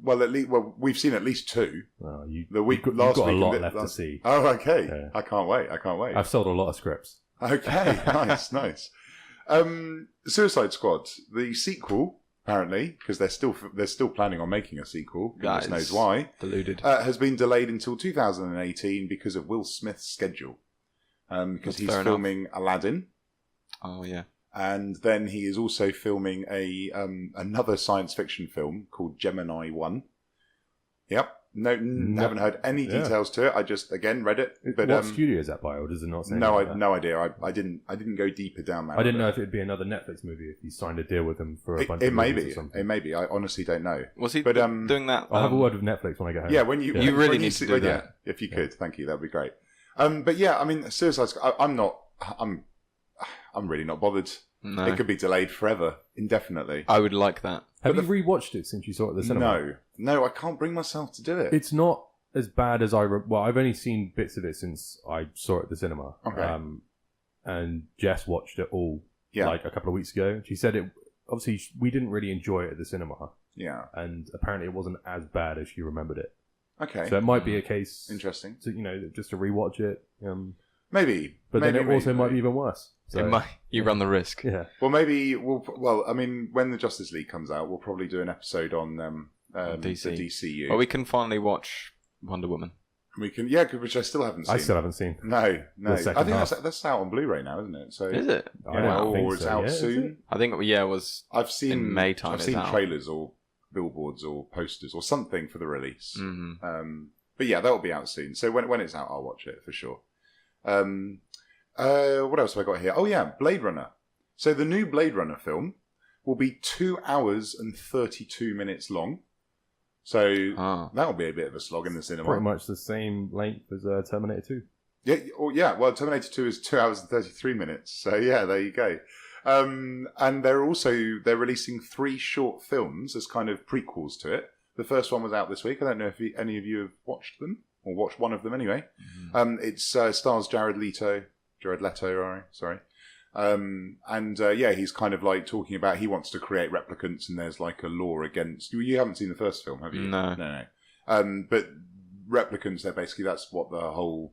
[SPEAKER 3] Well, we've seen at least two.
[SPEAKER 2] Oh,
[SPEAKER 3] Last
[SPEAKER 2] you've got
[SPEAKER 3] week
[SPEAKER 2] a
[SPEAKER 3] and
[SPEAKER 2] lot
[SPEAKER 3] the-
[SPEAKER 2] left to
[SPEAKER 3] last-
[SPEAKER 2] see.
[SPEAKER 3] Oh, okay.
[SPEAKER 2] Yeah.
[SPEAKER 3] I can't wait.
[SPEAKER 2] I've sold a lot of scripts.
[SPEAKER 3] Okay, nice. Suicide Squad, the sequel, apparently, because they're still planning on making a sequel. Goodness
[SPEAKER 1] Guys.
[SPEAKER 3] knows why.
[SPEAKER 1] Deluded.
[SPEAKER 3] Has been delayed until 2018 because of Will Smith's schedule. Because
[SPEAKER 1] That's
[SPEAKER 3] he's
[SPEAKER 1] fair enough.
[SPEAKER 3] filming Aladdin,
[SPEAKER 1] Oh, yeah.
[SPEAKER 3] and then he is also filming another science fiction film called Gemini 1. Yep. No, haven't heard any
[SPEAKER 2] Yeah.
[SPEAKER 3] details to it. I just again read it, but
[SPEAKER 2] What studio is that by, or does it not say?
[SPEAKER 3] no,
[SPEAKER 2] anything about
[SPEAKER 3] no idea. I didn't go deeper down that.
[SPEAKER 2] that? I didn't
[SPEAKER 3] road.
[SPEAKER 2] know if it'd be another Netflix movie if you signed a deal with them for a bunch
[SPEAKER 3] It
[SPEAKER 2] of
[SPEAKER 3] may
[SPEAKER 2] movies
[SPEAKER 3] be.
[SPEAKER 2] or something.
[SPEAKER 3] It may be. I honestly don't know.
[SPEAKER 1] Was he
[SPEAKER 3] But,
[SPEAKER 1] doing that?
[SPEAKER 2] I'll have a word with Netflix when I get home.
[SPEAKER 3] Yeah, when you
[SPEAKER 1] You really
[SPEAKER 3] when
[SPEAKER 1] need to do
[SPEAKER 3] yeah,
[SPEAKER 1] that.
[SPEAKER 3] if you could, thank you. That'd be great. But yeah, I mean, Suicide Squad. I'm really not bothered.
[SPEAKER 1] No.
[SPEAKER 3] It could be delayed forever, indefinitely.
[SPEAKER 1] I would like that.
[SPEAKER 2] Have
[SPEAKER 3] but
[SPEAKER 2] you rewatched it since you saw it at the cinema?
[SPEAKER 3] No, I can't bring myself to do it.
[SPEAKER 2] It's not as bad as well, I've only seen bits of it since I saw it at the cinema.
[SPEAKER 3] Okay.
[SPEAKER 2] And Jess watched it all like a couple of weeks ago. She said it. Obviously, we didn't really enjoy it at the cinema,
[SPEAKER 3] yeah.
[SPEAKER 2] and apparently it wasn't as bad as she remembered it.
[SPEAKER 3] Okay.
[SPEAKER 2] So it might be a case,
[SPEAKER 3] Interesting.
[SPEAKER 2] to just to rewatch it.
[SPEAKER 3] Maybe.
[SPEAKER 2] But
[SPEAKER 3] maybe,
[SPEAKER 2] then it also
[SPEAKER 3] maybe.
[SPEAKER 2] might be even worse. So,
[SPEAKER 1] You run the risk.
[SPEAKER 2] Yeah.
[SPEAKER 3] Well, maybe Well, I mean, when the Justice League comes out, we'll probably do an episode on
[SPEAKER 1] DC.
[SPEAKER 3] the DCU.
[SPEAKER 1] Well, we can finally watch Wonder Woman.
[SPEAKER 3] We can, which I still haven't seen.
[SPEAKER 2] I still haven't seen.
[SPEAKER 3] No.
[SPEAKER 2] The
[SPEAKER 3] I
[SPEAKER 2] second
[SPEAKER 3] think
[SPEAKER 2] half.
[SPEAKER 3] that's out on Blu-ray now, isn't it? So
[SPEAKER 1] Is it?
[SPEAKER 2] I don't think
[SPEAKER 3] or it's
[SPEAKER 2] so.
[SPEAKER 3] out
[SPEAKER 2] Yeah, is
[SPEAKER 3] soon.
[SPEAKER 2] it?
[SPEAKER 1] I think, it was...
[SPEAKER 3] I've seen
[SPEAKER 1] In May time
[SPEAKER 3] I've
[SPEAKER 1] it's
[SPEAKER 3] seen
[SPEAKER 1] out.
[SPEAKER 3] trailers or billboards or posters or something for the release.
[SPEAKER 1] Mhm.
[SPEAKER 3] But yeah, that'll be out soon. So when it's out, I'll watch it for sure. What else have I got here? Oh yeah, Blade Runner. So the new Blade Runner film will be 2 hours and 32 minutes long. So
[SPEAKER 1] Ah.
[SPEAKER 3] that'll be a bit of a slog in the cinema.
[SPEAKER 2] Pretty much the same length as Terminator 2.
[SPEAKER 3] Yeah. Well, Terminator 2 is 2 hours and 33 minutes. So yeah, there you go. And they're releasing 3 short films as kind of prequels to it. The first one was out this week. I don't know if any of you have watched them or watched one of them anyway. It stars Jared Leto. Sorry. He's kind of like talking about he wants to create replicants, and there's like a law against. You haven't seen the first film, have you?
[SPEAKER 1] No.
[SPEAKER 3] But replicants, that's what the whole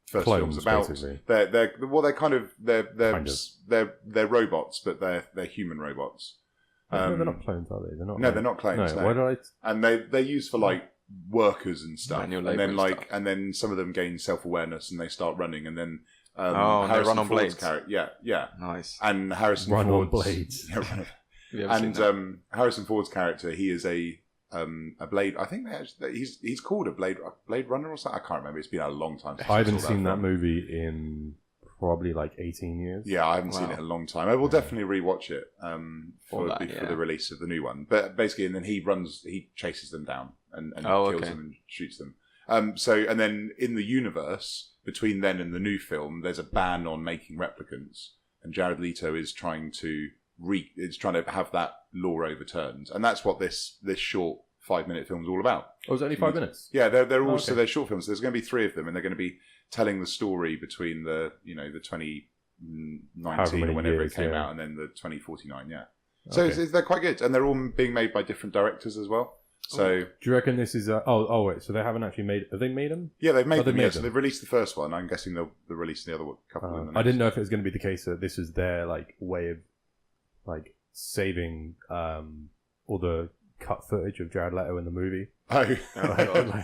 [SPEAKER 3] first
[SPEAKER 2] Clones,
[SPEAKER 3] film's about.
[SPEAKER 2] basically.
[SPEAKER 3] They're
[SPEAKER 2] Kind of.
[SPEAKER 3] they're robots, but they're human robots.
[SPEAKER 2] No, they're not clones, are they? They're not.
[SPEAKER 3] No, they're not clones.
[SPEAKER 2] No,
[SPEAKER 3] No.
[SPEAKER 2] why did I?
[SPEAKER 3] And they're used for like workers and stuff,
[SPEAKER 1] Manual
[SPEAKER 3] and
[SPEAKER 1] labour
[SPEAKER 3] then
[SPEAKER 1] and
[SPEAKER 3] like,
[SPEAKER 1] stuff.
[SPEAKER 3] and then some of them gain self-awareness and they start running, and then
[SPEAKER 1] and they
[SPEAKER 3] Harrison
[SPEAKER 1] run on
[SPEAKER 3] Ford's
[SPEAKER 1] blades.
[SPEAKER 3] character, yeah,
[SPEAKER 1] Nice.
[SPEAKER 3] and Harrison
[SPEAKER 2] Run on
[SPEAKER 3] Ford's
[SPEAKER 2] blades.
[SPEAKER 3] Yeah, run on-
[SPEAKER 1] Have you ever seen
[SPEAKER 3] and
[SPEAKER 1] that?
[SPEAKER 3] Harrison Ford's character, he is a blade. I think he's called a blade runner or something. I can't remember. It's been a long time. Since
[SPEAKER 2] I haven't
[SPEAKER 3] saw
[SPEAKER 2] seen that
[SPEAKER 3] film.
[SPEAKER 2] movie in probably like 18 years.
[SPEAKER 3] Yeah, I haven't seen
[SPEAKER 1] Wow.
[SPEAKER 3] it in a long time. I will definitely rewatch it
[SPEAKER 1] For that,
[SPEAKER 3] for
[SPEAKER 1] yeah.
[SPEAKER 3] the release of the new one. But basically, and then he chases them down and
[SPEAKER 1] Oh,
[SPEAKER 3] kills
[SPEAKER 1] okay.
[SPEAKER 3] them and shoots them. And then in the universe between then and the new film, there's a ban on making replicants, and Jared Leto is trying to have that law overturned, and that's what this short 5-minute film is all about.
[SPEAKER 2] Oh, was it only 5 minutes?
[SPEAKER 3] Yeah, they're also
[SPEAKER 2] okay.
[SPEAKER 3] they're short films. There's going to be 3 of them, and they're going to be telling the story between the 2019
[SPEAKER 2] However many
[SPEAKER 3] or whenever
[SPEAKER 2] years,
[SPEAKER 3] it came
[SPEAKER 2] yeah.
[SPEAKER 3] out, and then the 2049. Yeah, so
[SPEAKER 2] Okay.
[SPEAKER 3] they're quite good, and they're all being made by different directors as well. So
[SPEAKER 2] Do you reckon this is? Wait. So they haven't actually made? Have they made them?
[SPEAKER 3] yeah, they've made
[SPEAKER 2] Oh, they've
[SPEAKER 3] them.
[SPEAKER 2] made
[SPEAKER 3] Yeah, so
[SPEAKER 2] them.
[SPEAKER 3] they've released the first one. I'm guessing they'll release the other couple. in the
[SPEAKER 2] I didn't
[SPEAKER 3] next.
[SPEAKER 2] know if it was going to be the case that this is their like way of like saving all the cut footage of Jared Leto in the movie.
[SPEAKER 3] Oh,
[SPEAKER 2] Like,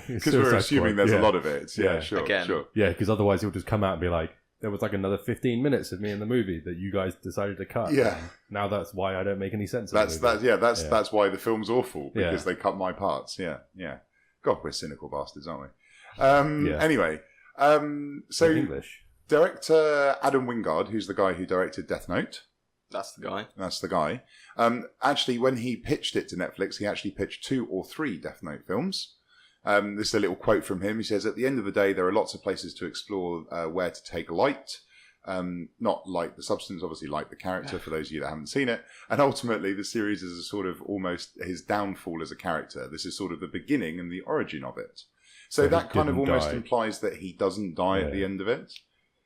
[SPEAKER 3] because we're
[SPEAKER 2] Suicide
[SPEAKER 3] assuming
[SPEAKER 2] Squad,
[SPEAKER 3] there's
[SPEAKER 2] yeah.
[SPEAKER 3] a lot of it. Yeah,
[SPEAKER 2] Yeah.
[SPEAKER 3] sure,
[SPEAKER 1] Again.
[SPEAKER 3] sure.
[SPEAKER 2] Yeah, because otherwise he'll just come out and be like, there was like another 15 minutes of me in the movie that you guys decided to cut.
[SPEAKER 3] Yeah.
[SPEAKER 2] And now that's why I don't make any sense. in the movie.
[SPEAKER 3] That's why the film's awful, because
[SPEAKER 2] Yeah.
[SPEAKER 3] they cut my parts. Yeah. God, we're cynical bastards, aren't we?
[SPEAKER 2] Yeah.
[SPEAKER 3] Anyway,
[SPEAKER 2] In
[SPEAKER 3] so
[SPEAKER 2] English.
[SPEAKER 3] director Adam Wingard, who's the guy who directed Death Note,
[SPEAKER 1] That's the guy.
[SPEAKER 3] that's the guy. Actually, when he pitched it to Netflix, he actually pitched 2 or 3 Death Note films. This is a little quote from him. He says, "At the end of the day, there are lots of places to explore where to take light. Not like the substance, obviously like the character, for those of you that haven't seen it. And ultimately, the series is a sort of almost his downfall as a character. This is sort of the beginning and the origin of it. So
[SPEAKER 2] So
[SPEAKER 3] that
[SPEAKER 2] he
[SPEAKER 3] kind of
[SPEAKER 2] didn't
[SPEAKER 3] almost
[SPEAKER 2] die.
[SPEAKER 3] implies that he doesn't die at
[SPEAKER 2] Yeah.
[SPEAKER 3] the end of it.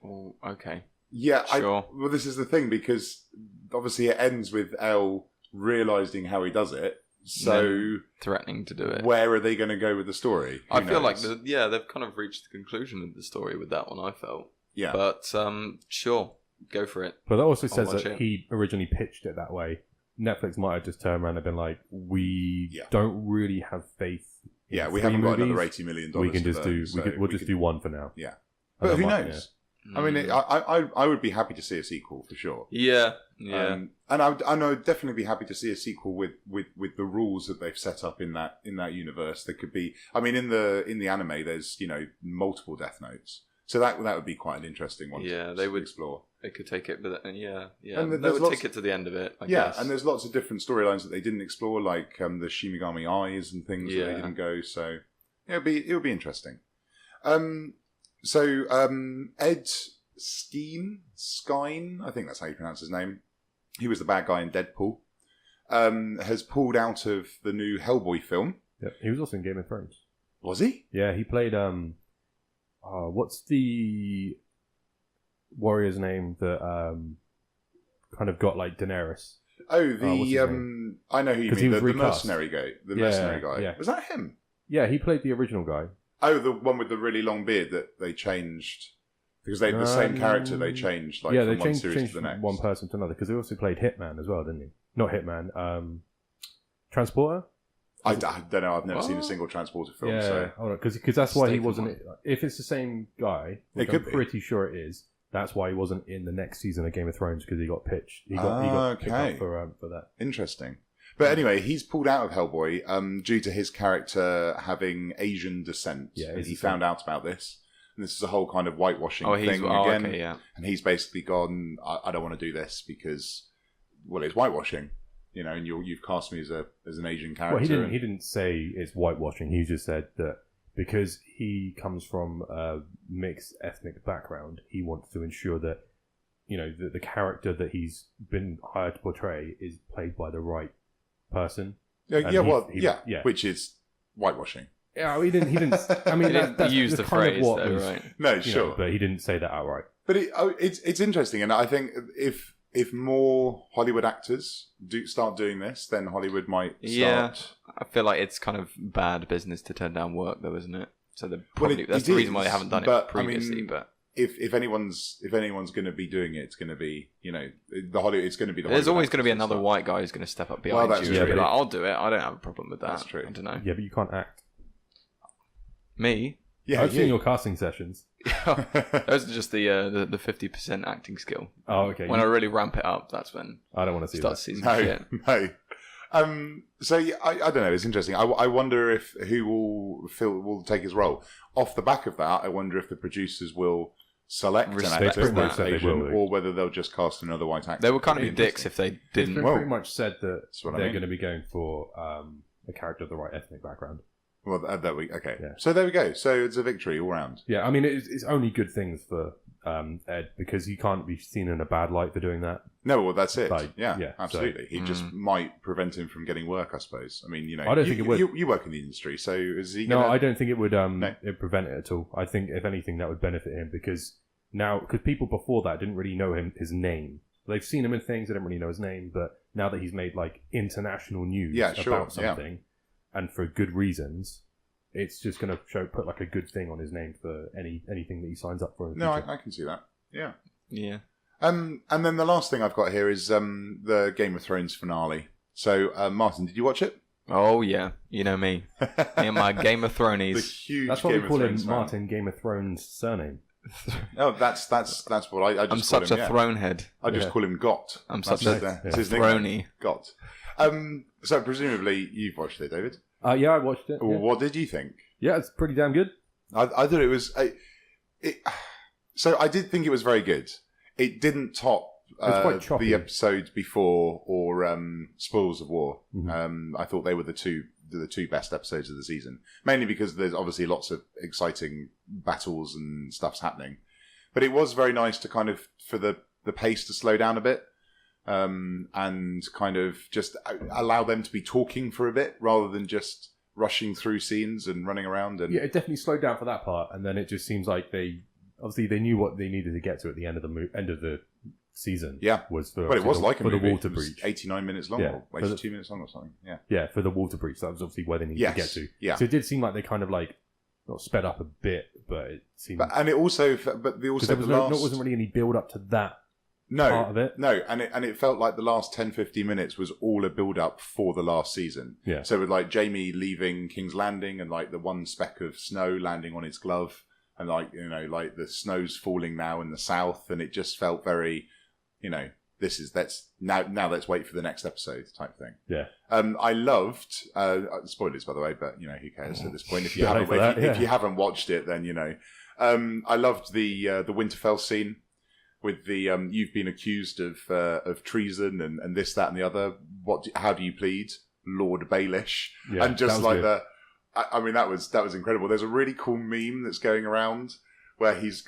[SPEAKER 1] Oh, okay.
[SPEAKER 3] Yeah,
[SPEAKER 1] Sure.
[SPEAKER 3] well, this is the thing, because obviously it ends with Elle realising how he does it. So
[SPEAKER 1] Threatening to do it.
[SPEAKER 3] where are they going to go with the story?
[SPEAKER 1] I
[SPEAKER 3] Who
[SPEAKER 1] feel like,
[SPEAKER 3] knows?
[SPEAKER 1] they've kind of reached the conclusion of the story with that one, I felt.
[SPEAKER 3] Yeah.
[SPEAKER 1] But, sure, go for it.
[SPEAKER 2] But that also
[SPEAKER 1] I'll
[SPEAKER 2] says
[SPEAKER 1] watch
[SPEAKER 2] that
[SPEAKER 1] it.
[SPEAKER 2] he originally pitched it that way. Netflix might have just turned around and been like, we
[SPEAKER 3] Yeah.
[SPEAKER 2] don't really have faith. in
[SPEAKER 3] Yeah, we
[SPEAKER 2] 3
[SPEAKER 3] haven't got
[SPEAKER 2] movies.
[SPEAKER 3] another $80 million.
[SPEAKER 2] We can
[SPEAKER 3] to
[SPEAKER 2] just
[SPEAKER 3] burn,
[SPEAKER 2] do.
[SPEAKER 3] so
[SPEAKER 2] We'll just do one for now.
[SPEAKER 3] Yeah.
[SPEAKER 2] And
[SPEAKER 3] But who
[SPEAKER 2] might-
[SPEAKER 3] knows? I mean, I would be happy to see a sequel for sure.
[SPEAKER 1] Yeah.
[SPEAKER 3] And I'd definitely be happy to see a sequel with the rules that they've set up in that universe. There could be, I mean, in the anime, there's multiple Death Notes, so that would be quite an interesting one.
[SPEAKER 1] Yeah,
[SPEAKER 3] to
[SPEAKER 1] they would
[SPEAKER 3] explore.
[SPEAKER 1] They could take it, but yeah.
[SPEAKER 3] And
[SPEAKER 1] They
[SPEAKER 3] there's
[SPEAKER 1] would
[SPEAKER 3] lots-
[SPEAKER 1] take it to the end of it, I
[SPEAKER 3] Yeah,
[SPEAKER 1] guess.
[SPEAKER 3] and there's lots of different storylines that they didn't explore, like the Shimigami eyes and things that they
[SPEAKER 1] Yeah.
[SPEAKER 3] didn't go. So it would be interesting. Ed Skine, I think that's how you pronounce his name. He was the bad guy in Deadpool. Has pulled out of the new Hellboy film.
[SPEAKER 2] Yeah, he was also in Game of Thrones.
[SPEAKER 3] Was he?
[SPEAKER 2] Yeah, he played. What's the warrior's name that kind of got like Daenerys?
[SPEAKER 3] Oh,
[SPEAKER 2] what's his name?
[SPEAKER 3] I know who you
[SPEAKER 2] 'Cause he
[SPEAKER 3] mean.
[SPEAKER 2] was
[SPEAKER 3] The
[SPEAKER 2] recast.
[SPEAKER 3] mercenary guy. The
[SPEAKER 2] Yeah,
[SPEAKER 3] mercenary guy.
[SPEAKER 2] yeah.
[SPEAKER 3] Was that him?
[SPEAKER 2] Yeah, he played the original guy.
[SPEAKER 3] Oh, the one with the really long beard that they changed because the same character they changed
[SPEAKER 2] yeah, they
[SPEAKER 3] from one
[SPEAKER 2] changed,
[SPEAKER 3] series
[SPEAKER 2] changed
[SPEAKER 3] to the next.
[SPEAKER 2] one person to another because they also played Hitman as well, didn't he? Not Hitman. Transporter.
[SPEAKER 3] I don't know. I've never seen a
[SPEAKER 1] What?
[SPEAKER 3] single Transporter film.
[SPEAKER 2] Yeah,
[SPEAKER 3] So
[SPEAKER 2] because that's why he
[SPEAKER 1] Mistaken
[SPEAKER 2] wasn't. If it's the same guy, which
[SPEAKER 3] It could
[SPEAKER 2] I'm
[SPEAKER 3] be.
[SPEAKER 2] pretty sure it is. That's why he wasn't in the next season of Game of Thrones because he got pitched. He got picked
[SPEAKER 3] Okay.
[SPEAKER 2] up for that.
[SPEAKER 3] interesting. But anyway, he's pulled out of Hellboy due to his character having Asian descent.
[SPEAKER 2] Yeah,
[SPEAKER 3] and
[SPEAKER 2] his
[SPEAKER 3] he
[SPEAKER 2] descent.
[SPEAKER 3] found out about this. And this is a whole kind of whitewashing
[SPEAKER 1] he's
[SPEAKER 3] thing again.
[SPEAKER 1] okay, yeah.
[SPEAKER 3] And he's basically gone, I don't want to do this because, well, it's whitewashing. And you've cast me as an Asian character.
[SPEAKER 2] Well, he didn't.
[SPEAKER 3] and-
[SPEAKER 2] He didn't say it's whitewashing. He just said that because he comes from a mixed ethnic background, he wants to ensure that the character that he's been hired to portray is played by the right person.
[SPEAKER 3] Yeah,
[SPEAKER 2] And
[SPEAKER 3] yeah, which is whitewashing.
[SPEAKER 2] Yeah, he didn't. He didn't. I mean,
[SPEAKER 1] He didn't
[SPEAKER 2] that's
[SPEAKER 1] use the
[SPEAKER 2] kind of
[SPEAKER 1] phrase,
[SPEAKER 2] what
[SPEAKER 1] though,
[SPEAKER 2] was,
[SPEAKER 1] right?
[SPEAKER 3] No, sure.
[SPEAKER 2] but he didn't say that outright.
[SPEAKER 3] But it's interesting, and I think if more Hollywood actors start doing this, then Hollywood might
[SPEAKER 1] Yeah.
[SPEAKER 3] start.
[SPEAKER 1] I feel like it's kind of bad business to turn down work, though, isn't it? So
[SPEAKER 3] it
[SPEAKER 1] that's the reason why
[SPEAKER 3] is,
[SPEAKER 1] they haven't done
[SPEAKER 3] but,
[SPEAKER 1] it previously. But
[SPEAKER 3] If anyone's going to be doing it, it's going to be the Hollywood. It's going to be the.
[SPEAKER 1] there's
[SPEAKER 3] Hollywood
[SPEAKER 1] always going to be
[SPEAKER 3] actors
[SPEAKER 1] another
[SPEAKER 3] and
[SPEAKER 1] white guy who's going to step up
[SPEAKER 3] Well,
[SPEAKER 1] behind
[SPEAKER 3] that's
[SPEAKER 1] you.
[SPEAKER 3] true.
[SPEAKER 1] And be
[SPEAKER 2] Yeah,
[SPEAKER 1] like,
[SPEAKER 2] but
[SPEAKER 1] I'll do it. I don't have a problem with that.
[SPEAKER 3] That's true.
[SPEAKER 1] I don't know.
[SPEAKER 2] Yeah, but you can't act.
[SPEAKER 1] Me?
[SPEAKER 3] Yeah,
[SPEAKER 2] I've seen your casting sessions.
[SPEAKER 1] Those are just the 50% acting skill.
[SPEAKER 2] Oh, okay.
[SPEAKER 1] When I really ramp it up, that's when
[SPEAKER 2] I don't want to see
[SPEAKER 1] start
[SPEAKER 2] that.
[SPEAKER 1] seeing
[SPEAKER 3] no,
[SPEAKER 1] shit.
[SPEAKER 3] no. So yeah, I don't know. It's interesting. I wonder if who will take his role. Off the back of that, I wonder if the producers will select
[SPEAKER 1] Respect
[SPEAKER 3] an actor
[SPEAKER 1] that.
[SPEAKER 3] that's
[SPEAKER 2] They
[SPEAKER 3] Asian,
[SPEAKER 2] will.
[SPEAKER 3] or whether they'll just cast another white actor.
[SPEAKER 1] They would kind of be
[SPEAKER 3] It'd be
[SPEAKER 1] dicks if they
[SPEAKER 2] It's
[SPEAKER 1] didn't.
[SPEAKER 2] been
[SPEAKER 3] Well,
[SPEAKER 2] pretty much said that
[SPEAKER 3] that's what I
[SPEAKER 2] they're
[SPEAKER 3] mean.
[SPEAKER 2] going to be going for a character of the right ethnic background.
[SPEAKER 3] Well, okay.
[SPEAKER 2] Yeah.
[SPEAKER 3] So there we go. So it's a victory all round.
[SPEAKER 2] Yeah, I mean, it's only good things for Ed because he can't be seen in a bad light for doing that.
[SPEAKER 3] No, well, that's it.
[SPEAKER 2] Like,
[SPEAKER 3] yeah,
[SPEAKER 2] yeah,
[SPEAKER 3] absolutely. He just might prevent him from getting work, I suppose. I mean,
[SPEAKER 2] I don't think it would.
[SPEAKER 3] You work in the industry, so is he?
[SPEAKER 2] No,
[SPEAKER 3] Gonna...
[SPEAKER 2] I don't think it would
[SPEAKER 3] No.
[SPEAKER 2] it prevent it at all. I think, if anything, that would benefit him because people before that didn't really know his name. They've seen him in things, they didn't really know his name, but now that he's made like international news
[SPEAKER 3] Yeah, sure,
[SPEAKER 2] about something, and for good reasons, it's just going to put like a good thing on his name for anything that he signs up for. In the
[SPEAKER 3] No,
[SPEAKER 2] future.
[SPEAKER 3] I can see that. Yeah.
[SPEAKER 1] Yeah.
[SPEAKER 3] And then the last thing I've got here is the Game of Thrones finale. So, Martin, did you watch it?
[SPEAKER 1] Oh yeah, you know me. Me and my Game of
[SPEAKER 3] The
[SPEAKER 1] Thrones.
[SPEAKER 3] huge.
[SPEAKER 2] That's why
[SPEAKER 3] Game
[SPEAKER 2] we
[SPEAKER 3] of
[SPEAKER 2] call him
[SPEAKER 3] Thrones fan.
[SPEAKER 2] Martin Game of Thrones surname.
[SPEAKER 3] Oh, that's what I just
[SPEAKER 1] I'm
[SPEAKER 3] call
[SPEAKER 1] such
[SPEAKER 3] him,
[SPEAKER 1] a
[SPEAKER 3] yeah.
[SPEAKER 1] throne head.
[SPEAKER 3] I just
[SPEAKER 2] Yeah.
[SPEAKER 3] call him Got.
[SPEAKER 1] I'm
[SPEAKER 3] That's
[SPEAKER 1] such
[SPEAKER 3] his,
[SPEAKER 1] a
[SPEAKER 3] that's his nickname.
[SPEAKER 1] throny.
[SPEAKER 3] Got. So presumably you've watched it, David.
[SPEAKER 2] Yeah, I watched it.
[SPEAKER 3] Well,
[SPEAKER 2] yeah.
[SPEAKER 3] what did you think?
[SPEAKER 2] Yeah, it's pretty damn good.
[SPEAKER 3] I thought it was. So I did think it was very good. It didn't top
[SPEAKER 2] It's quite choppy.
[SPEAKER 3] the episodes before or Spoils of War.
[SPEAKER 2] Mhm.
[SPEAKER 3] I thought they were the two best episodes of the season, mainly because there's obviously lots of exciting battles and stuff's happening. But it was very nice to kind of for the pace to slow down a bit. And kind of just allow them to be talking for a bit rather than just rushing through scenes and running around. And
[SPEAKER 2] Yeah, it definitely slowed down for that part, and then it just seems like they knew what they needed to get to at the end of the season.
[SPEAKER 3] Yeah.
[SPEAKER 2] Was for
[SPEAKER 3] Well, it was like a
[SPEAKER 2] for
[SPEAKER 3] movie.
[SPEAKER 2] the water
[SPEAKER 3] It was
[SPEAKER 2] breach.
[SPEAKER 3] 89 minutes long,
[SPEAKER 2] Yeah.
[SPEAKER 3] or 82 minutes long or something. Yeah.
[SPEAKER 2] Yeah, for the water breach. That was obviously where they needed to get to.
[SPEAKER 3] Yeah.
[SPEAKER 2] So it did seem like they kind of like not sped up a bit, but it seemed.
[SPEAKER 3] And it also,
[SPEAKER 2] because there wasn't really any build up to that part of it.
[SPEAKER 3] No, and it felt like the last 10-15 minutes was all a build up for the last season.
[SPEAKER 2] Yeah.
[SPEAKER 3] So with like Jamie leaving King's Landing and like the one speck of snow landing on his glove, and like like the snow's falling now in the south, and it just felt very, now let's wait for the next episode type thing.
[SPEAKER 2] Yeah.
[SPEAKER 3] I loved spoilers by the way, but who cares at this point? If you
[SPEAKER 2] Yeah,
[SPEAKER 3] haven't
[SPEAKER 2] for that,
[SPEAKER 3] if you haven't watched it, then I loved the Winterfell scene with the you've been accused of treason and this, that, and the other. How do you plead, Lord Baelish?
[SPEAKER 2] Yeah,
[SPEAKER 3] And just
[SPEAKER 2] that was
[SPEAKER 3] like
[SPEAKER 2] good.
[SPEAKER 3] I mean that was incredible. There's a really cool meme that's going around where there's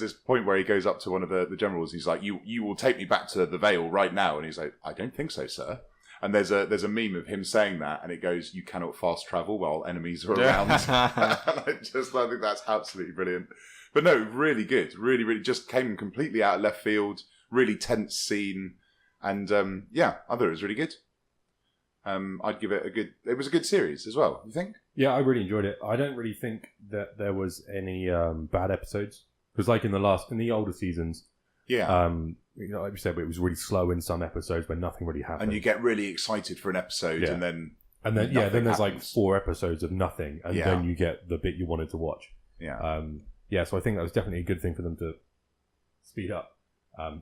[SPEAKER 3] this point where he goes up to one of the generals. He's like, "You will take me back to the Vale right now," and he's like, "I don't think so, sir." And there's a meme of him saying that, and it goes, "You cannot fast travel while enemies are around." And I think that's absolutely brilliant. But no, really good, really, really just came completely out of left field. Really tense scene, and I thought it was really good. I'd give it it was a good series as well. You think?
[SPEAKER 2] Yeah, I really enjoyed it. I don't really think that there was any bad episodes because, like in the older seasons,
[SPEAKER 3] Yeah.
[SPEAKER 2] like we said, it was really slow in some episodes where nothing really happened.
[SPEAKER 3] And you get really excited for an episode,
[SPEAKER 2] Yeah.
[SPEAKER 3] and then
[SPEAKER 2] then
[SPEAKER 3] nothing
[SPEAKER 2] there's like
[SPEAKER 3] happens.
[SPEAKER 2] 4 episodes of nothing, and
[SPEAKER 3] Yeah.
[SPEAKER 2] then you get the bit you wanted to watch.
[SPEAKER 3] yeah.
[SPEAKER 2] So I think that was definitely a good thing for them to speed up.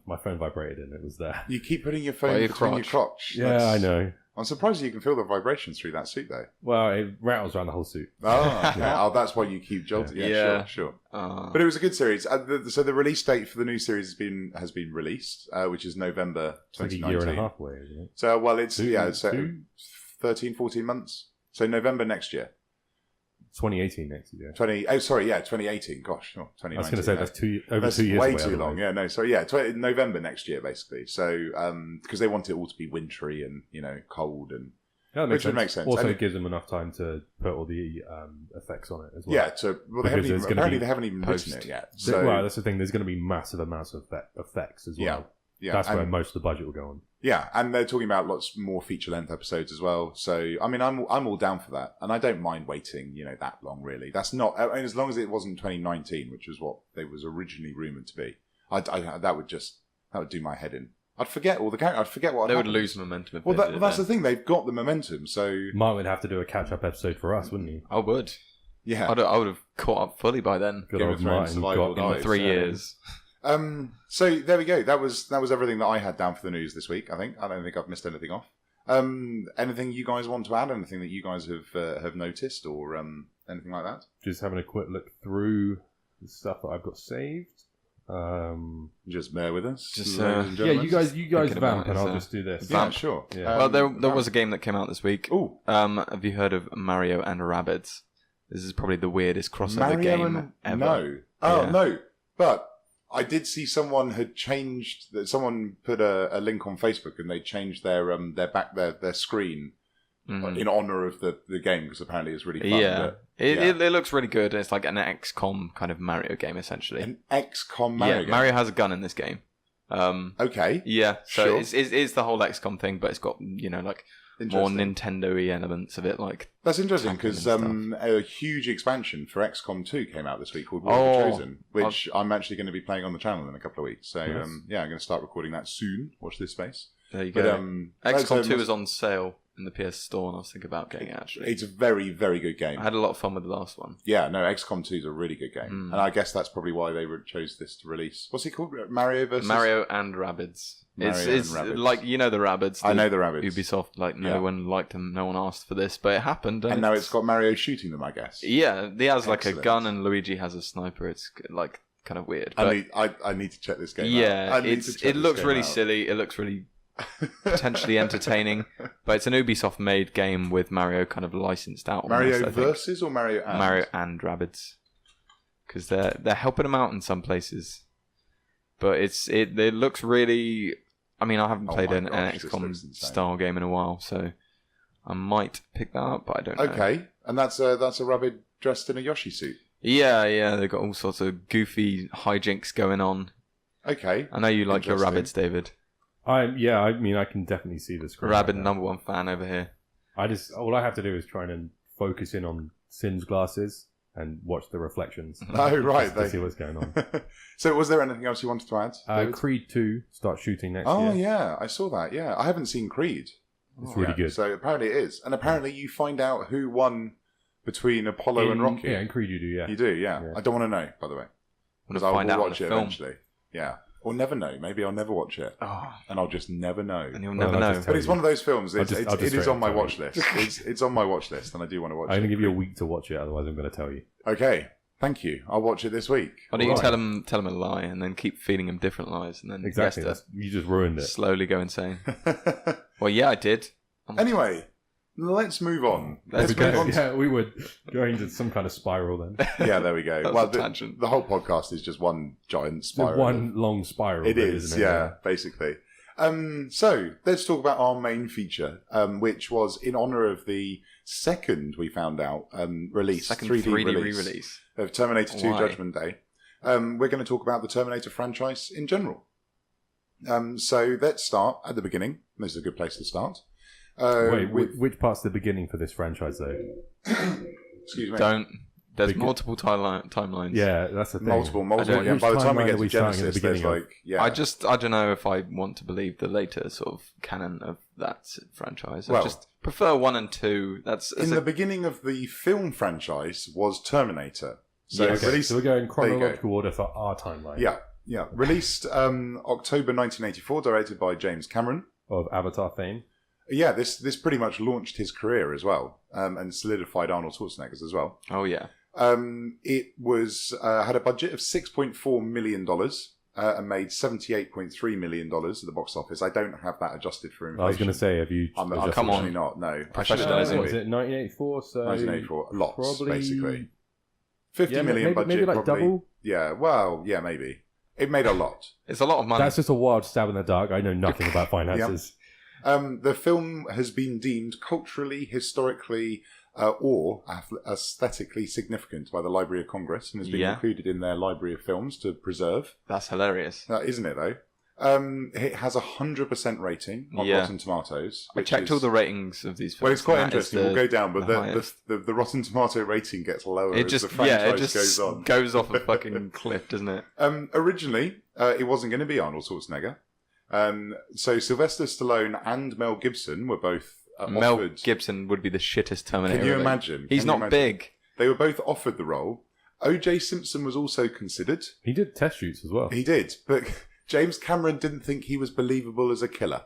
[SPEAKER 2] My phone vibrated and it was there.
[SPEAKER 3] You keep putting your
[SPEAKER 1] By
[SPEAKER 3] phone
[SPEAKER 1] your
[SPEAKER 3] between your crotch.
[SPEAKER 2] Yeah,
[SPEAKER 3] That's-
[SPEAKER 2] I know.
[SPEAKER 3] I'm surprised you can feel the vibrations through that suit, though.
[SPEAKER 2] Well, it rattles around the whole suit.
[SPEAKER 3] Oh, okay. That's why you keep jolting. Yeah,
[SPEAKER 1] Yeah.
[SPEAKER 3] sure. But it was a good series. So the release date for the new series has been released, which is November
[SPEAKER 2] It's like a
[SPEAKER 3] 2019.
[SPEAKER 2] year and a half away, isn't it?
[SPEAKER 3] So, well, it's, so
[SPEAKER 2] Two?
[SPEAKER 3] 13, 14 months. So November next year.
[SPEAKER 2] 2018 next year.
[SPEAKER 3] 2018. Gosh, 2019.
[SPEAKER 2] I was going to say that's over
[SPEAKER 3] That's
[SPEAKER 2] 2 years
[SPEAKER 3] way
[SPEAKER 2] away,
[SPEAKER 3] too
[SPEAKER 2] otherwise.
[SPEAKER 3] long. Yeah, no. So yeah, November next year, basically. So because they want it all to be wintry and cold and
[SPEAKER 2] Yeah, that
[SPEAKER 3] which would make sense.
[SPEAKER 2] Also,
[SPEAKER 3] And
[SPEAKER 2] it gives them enough time to put all the effects on it as well.
[SPEAKER 3] yeah. So well,
[SPEAKER 2] Because there's gonna
[SPEAKER 3] apparently
[SPEAKER 2] be
[SPEAKER 3] they haven't even
[SPEAKER 1] post.
[SPEAKER 3] written it yet.
[SPEAKER 2] So,
[SPEAKER 3] So
[SPEAKER 2] well, that's the thing. There's going to be massive amounts of effects as well.
[SPEAKER 3] yeah,
[SPEAKER 2] That's
[SPEAKER 3] and,
[SPEAKER 2] where most of the budget will go on.
[SPEAKER 3] yeah, and they're talking about lots more feature length episodes as well. So I mean, I'm all down for that, and I don't mind waiting that long. Really, that's not. I mean, as long as it wasn't 2019, which was what they was originally rumored to be. That would do my head in. I'd forget all the characters. I'd forget what
[SPEAKER 1] They would
[SPEAKER 3] happened.
[SPEAKER 1] lose momentum if
[SPEAKER 3] Well,
[SPEAKER 1] they did
[SPEAKER 3] that's
[SPEAKER 1] it
[SPEAKER 3] the thing. They've got the momentum. So
[SPEAKER 2] Mark would have to do a catch-up episode for us, wouldn't he?
[SPEAKER 1] I would.
[SPEAKER 3] yeah.
[SPEAKER 1] I would have caught up fully by then.
[SPEAKER 2] Good
[SPEAKER 3] Game
[SPEAKER 2] old
[SPEAKER 3] of Thrones
[SPEAKER 2] Martin
[SPEAKER 3] survival
[SPEAKER 2] got
[SPEAKER 1] In
[SPEAKER 3] Nice,
[SPEAKER 1] 3
[SPEAKER 3] yeah.
[SPEAKER 1] years.
[SPEAKER 3] So there we go. That was everything that I had down for the news this week. I don't think I've missed anything off. Anything you guys want to add? Anything that you guys have noticed or anything like that?
[SPEAKER 2] Just having a quick look through the stuff that I've got saved.
[SPEAKER 3] Just bear with us.
[SPEAKER 1] Just,
[SPEAKER 3] ladies and
[SPEAKER 2] Yeah,
[SPEAKER 3] gentlemen.
[SPEAKER 2] you guys
[SPEAKER 1] thinking about
[SPEAKER 2] vamp, and
[SPEAKER 1] is,
[SPEAKER 2] I'll just do this.
[SPEAKER 3] Yeah,
[SPEAKER 1] Vamp.
[SPEAKER 3] sure.
[SPEAKER 2] Yeah.
[SPEAKER 1] Well, there was a game that came out this week.
[SPEAKER 3] Oh,
[SPEAKER 1] Have you heard of Mario and Rabbids? This is probably the weirdest crossover
[SPEAKER 3] Mario
[SPEAKER 1] game
[SPEAKER 3] and
[SPEAKER 1] ever.
[SPEAKER 3] No. Oh
[SPEAKER 1] Yeah.
[SPEAKER 3] no. But I did see someone had changed. Someone put a link on Facebook, and they changed their screen
[SPEAKER 1] Mhm.
[SPEAKER 3] in honor of the game because apparently it's really fun.
[SPEAKER 1] Yeah.
[SPEAKER 3] but-
[SPEAKER 1] It looks really good. It's like an XCOM kind of Mario game, essentially.
[SPEAKER 3] An XCOM Mario.
[SPEAKER 1] Yeah,
[SPEAKER 3] game.
[SPEAKER 1] Mario has a gun in this game.
[SPEAKER 3] Okay.
[SPEAKER 1] Yeah, so
[SPEAKER 3] Sure.
[SPEAKER 1] it's the whole XCOM thing, but it's got like more
[SPEAKER 3] Interesting.
[SPEAKER 1] Nintendo-y elements of it. Like
[SPEAKER 3] That's interesting
[SPEAKER 1] Tackling
[SPEAKER 3] because
[SPEAKER 1] and
[SPEAKER 3] a huge expansion for XCOM 2 came out this week called War of
[SPEAKER 1] Oh,
[SPEAKER 3] the Chosen, which I'm actually going to be playing on the channel in a couple of weeks. So
[SPEAKER 2] Nice.
[SPEAKER 3] I'm going to start recording that soon. Watch this space.
[SPEAKER 1] there you
[SPEAKER 3] But
[SPEAKER 1] go. XCOM 2 is on sale in the PS Store, and I was thinking about getting it, actually.
[SPEAKER 3] It's a very, very good game.
[SPEAKER 1] I had a lot of fun with the last one.
[SPEAKER 3] Yeah, no, XCOM 2 is a really good game. And I guess that's probably why they chose this to release. What's it called? Mario versus...
[SPEAKER 1] Mario and Rabbids.
[SPEAKER 3] Mario
[SPEAKER 1] It's
[SPEAKER 3] and Rabbids.
[SPEAKER 1] like, you know the Rabbids.
[SPEAKER 3] I know the Rabbids.
[SPEAKER 1] Ubisoft, like, no one liked them, no one asked for this, but it happened.
[SPEAKER 3] And now it's got Mario shooting them, I guess.
[SPEAKER 1] Yeah, he has like a
[SPEAKER 3] Excellent.
[SPEAKER 1] gun and Luigi has a sniper. It's like kind of weird.
[SPEAKER 3] I
[SPEAKER 1] But
[SPEAKER 3] need to check this game out.
[SPEAKER 1] yeah,
[SPEAKER 3] I need to check
[SPEAKER 1] it
[SPEAKER 3] this
[SPEAKER 1] looks
[SPEAKER 3] game
[SPEAKER 1] really
[SPEAKER 3] out.
[SPEAKER 1] silly. It looks really potentially entertaining, but it's an Ubisoft made game with Mario kind of licensed out.
[SPEAKER 3] Mario
[SPEAKER 1] almost, I think.
[SPEAKER 3] versus or Mario and?
[SPEAKER 1] Mario and Rabbids, because they're helping them out in some places, but it looks really. I mean, I haven't
[SPEAKER 3] Oh
[SPEAKER 1] played
[SPEAKER 3] my
[SPEAKER 1] an
[SPEAKER 3] gosh, this
[SPEAKER 1] XCOM
[SPEAKER 3] looks insane.
[SPEAKER 1] style game in a while, so I might pick that up, but I don't know.
[SPEAKER 3] Okay, and that's a rabbit dressed in a Yoshi suit.
[SPEAKER 1] Yeah, they've got all sorts of goofy hijinks going on.
[SPEAKER 3] Okay.
[SPEAKER 1] I know you like your
[SPEAKER 3] Interesting.
[SPEAKER 1] rabbits, David.
[SPEAKER 2] I mean, I can definitely see the screen.
[SPEAKER 1] Rabbit
[SPEAKER 2] right now.
[SPEAKER 1] #1 fan over here.
[SPEAKER 2] All I have to do is try and focus in on Sin's glasses and watch the reflections.
[SPEAKER 3] Oh, right.
[SPEAKER 2] Just to see what's going on.
[SPEAKER 3] So was there anything else you wanted to add, David?
[SPEAKER 2] Creed 2 starts shooting next
[SPEAKER 3] Oh,
[SPEAKER 2] year.
[SPEAKER 3] yeah. I saw that. Yeah. I haven't seen Creed.
[SPEAKER 2] It's really
[SPEAKER 3] yet,
[SPEAKER 2] good.
[SPEAKER 3] So apparently it is. And apparently you find out who won between Apollo and Rocky.
[SPEAKER 2] Yeah, in Creed you do, yeah.
[SPEAKER 3] You do, yeah.
[SPEAKER 2] Yeah.
[SPEAKER 3] I don't want to know, by the way.
[SPEAKER 1] We'll
[SPEAKER 3] Because I
[SPEAKER 1] find
[SPEAKER 3] will
[SPEAKER 1] out in
[SPEAKER 3] watch
[SPEAKER 1] the
[SPEAKER 3] it
[SPEAKER 1] film.
[SPEAKER 3] eventually. Yeah. Or never know. Maybe I'll never watch it.
[SPEAKER 1] Oh,
[SPEAKER 3] And I'll just never know.
[SPEAKER 1] and you'll
[SPEAKER 2] Well,
[SPEAKER 1] never
[SPEAKER 2] I'll
[SPEAKER 1] know.
[SPEAKER 2] just
[SPEAKER 3] But it's one of those films.
[SPEAKER 2] I'll
[SPEAKER 3] It
[SPEAKER 2] just
[SPEAKER 3] is
[SPEAKER 2] straight
[SPEAKER 3] on my
[SPEAKER 2] tell you.
[SPEAKER 3] watch list. It's on my watch list, and I do want to watch
[SPEAKER 2] I'm going to
[SPEAKER 3] it.
[SPEAKER 2] give you a week to watch it, otherwise I'm going to tell you.
[SPEAKER 3] Okay, thank you. I'll watch it this week.
[SPEAKER 1] Why don't you
[SPEAKER 2] Right.
[SPEAKER 1] tell him a lie and then keep feeding him different lies, and then
[SPEAKER 2] Exactly.
[SPEAKER 1] he has
[SPEAKER 2] You just ruined
[SPEAKER 1] to
[SPEAKER 2] it.
[SPEAKER 1] slowly go insane. Well, yeah, I did.
[SPEAKER 3] Anyway, let's move on.
[SPEAKER 1] Let's
[SPEAKER 3] move
[SPEAKER 1] go.
[SPEAKER 3] on.
[SPEAKER 2] Yeah, we were going to some kind of spiral then.
[SPEAKER 3] Yeah, there we go.
[SPEAKER 1] That was
[SPEAKER 3] Well,
[SPEAKER 1] a tangent.
[SPEAKER 3] the whole podcast is just one giant
[SPEAKER 2] It's
[SPEAKER 3] spiral.
[SPEAKER 2] one long spiral.
[SPEAKER 3] It
[SPEAKER 2] really,
[SPEAKER 3] is,
[SPEAKER 2] isn't it?
[SPEAKER 3] yeah, basically. So let's talk about our main feature, which was in honor of the second, we found out, release,
[SPEAKER 1] Second
[SPEAKER 3] 3D,
[SPEAKER 1] 3D
[SPEAKER 3] release
[SPEAKER 1] re-release.
[SPEAKER 3] of Terminator 2
[SPEAKER 1] Why?
[SPEAKER 3] Judgment Day. We're going to talk about the Terminator franchise in general. So let's start at the beginning. This is a good place to start.
[SPEAKER 2] Wait,
[SPEAKER 3] with,
[SPEAKER 2] which part's the beginning for this franchise, though?
[SPEAKER 3] excuse me.
[SPEAKER 1] Don't. There's
[SPEAKER 2] Because-
[SPEAKER 1] multiple timelines.
[SPEAKER 2] Yeah, that's the thing.
[SPEAKER 3] Multiple.
[SPEAKER 1] I don't-
[SPEAKER 3] Yeah, by the time we
[SPEAKER 2] Which timeline
[SPEAKER 3] get
[SPEAKER 2] are
[SPEAKER 3] to
[SPEAKER 2] we starting at the
[SPEAKER 3] Genesis, there's
[SPEAKER 2] beginning of?
[SPEAKER 3] like, yeah.
[SPEAKER 1] I don't know if I want to believe the later sort of canon of that franchise. I
[SPEAKER 3] Well-
[SPEAKER 1] just prefer 1 and 2. That's
[SPEAKER 3] in the beginning of the film franchise was Terminator. So
[SPEAKER 1] Yes.
[SPEAKER 2] Okay,
[SPEAKER 3] released,
[SPEAKER 2] so we're going
[SPEAKER 3] you go.
[SPEAKER 2] chronological order for our timeline.
[SPEAKER 3] yeah. Released October 1984, directed by James Cameron.
[SPEAKER 2] Of Avatar fame.
[SPEAKER 3] Yeah, this pretty much launched his career as well, and solidified Arnold Schwarzenegger's as well.
[SPEAKER 1] Oh yeah.
[SPEAKER 3] It was had a budget of $6.4 million and made $78.3 million at the box office. I don't have that adjusted for inflation.
[SPEAKER 2] I was going to say, have you?
[SPEAKER 3] I'm
[SPEAKER 2] adjusted
[SPEAKER 1] come on.
[SPEAKER 3] unfortunately not. No, I should
[SPEAKER 1] Professionalism.
[SPEAKER 3] have
[SPEAKER 2] What was
[SPEAKER 3] maybe.
[SPEAKER 2] it 1984? So
[SPEAKER 3] 1984, lots
[SPEAKER 2] probably
[SPEAKER 3] basically. 50
[SPEAKER 2] yeah,
[SPEAKER 3] million
[SPEAKER 2] maybe,
[SPEAKER 3] budget,
[SPEAKER 2] maybe like
[SPEAKER 3] probably.
[SPEAKER 2] double.
[SPEAKER 3] Yeah, well, yeah, maybe. It made a lot.
[SPEAKER 1] It's a lot of money.
[SPEAKER 2] That's just a wild stab in the dark. I know nothing about finances.
[SPEAKER 3] The film has been deemed culturally, historically, or aesthetically significant by the Library of Congress and has been
[SPEAKER 1] Yeah.
[SPEAKER 3] included in their Library of Films to preserve.
[SPEAKER 1] That's hilarious.
[SPEAKER 3] Isn't it, though? It has a 100% rating on
[SPEAKER 1] Yeah.
[SPEAKER 3] Rotten Tomatoes.
[SPEAKER 1] I
[SPEAKER 3] which
[SPEAKER 1] checked
[SPEAKER 3] is-
[SPEAKER 1] all the ratings of these films.
[SPEAKER 3] Well, it's quite
[SPEAKER 1] and that is
[SPEAKER 3] interesting. We'll go down, but
[SPEAKER 1] the
[SPEAKER 3] the
[SPEAKER 1] highest.
[SPEAKER 3] Rotten Tomato rating gets lower
[SPEAKER 1] It
[SPEAKER 3] as
[SPEAKER 1] just
[SPEAKER 3] the franchise
[SPEAKER 1] it just
[SPEAKER 3] goes on.
[SPEAKER 1] goes off a fucking cliff, doesn't it?
[SPEAKER 3] Originally, it wasn't going to be Arnold Schwarzenegger. So Sylvester Stallone and Mel Gibson were both
[SPEAKER 1] Mel
[SPEAKER 3] offered.
[SPEAKER 1] Gibson would be the shittest Terminator.
[SPEAKER 3] Can you
[SPEAKER 1] ever.
[SPEAKER 3] imagine?
[SPEAKER 1] He's
[SPEAKER 3] Can you
[SPEAKER 1] not
[SPEAKER 3] imagine?
[SPEAKER 1] big.
[SPEAKER 3] They were both offered the role. O.J. Simpson was also considered.
[SPEAKER 2] He did test shoots as well.
[SPEAKER 3] He did, but James Cameron didn't think he was believable as a killer.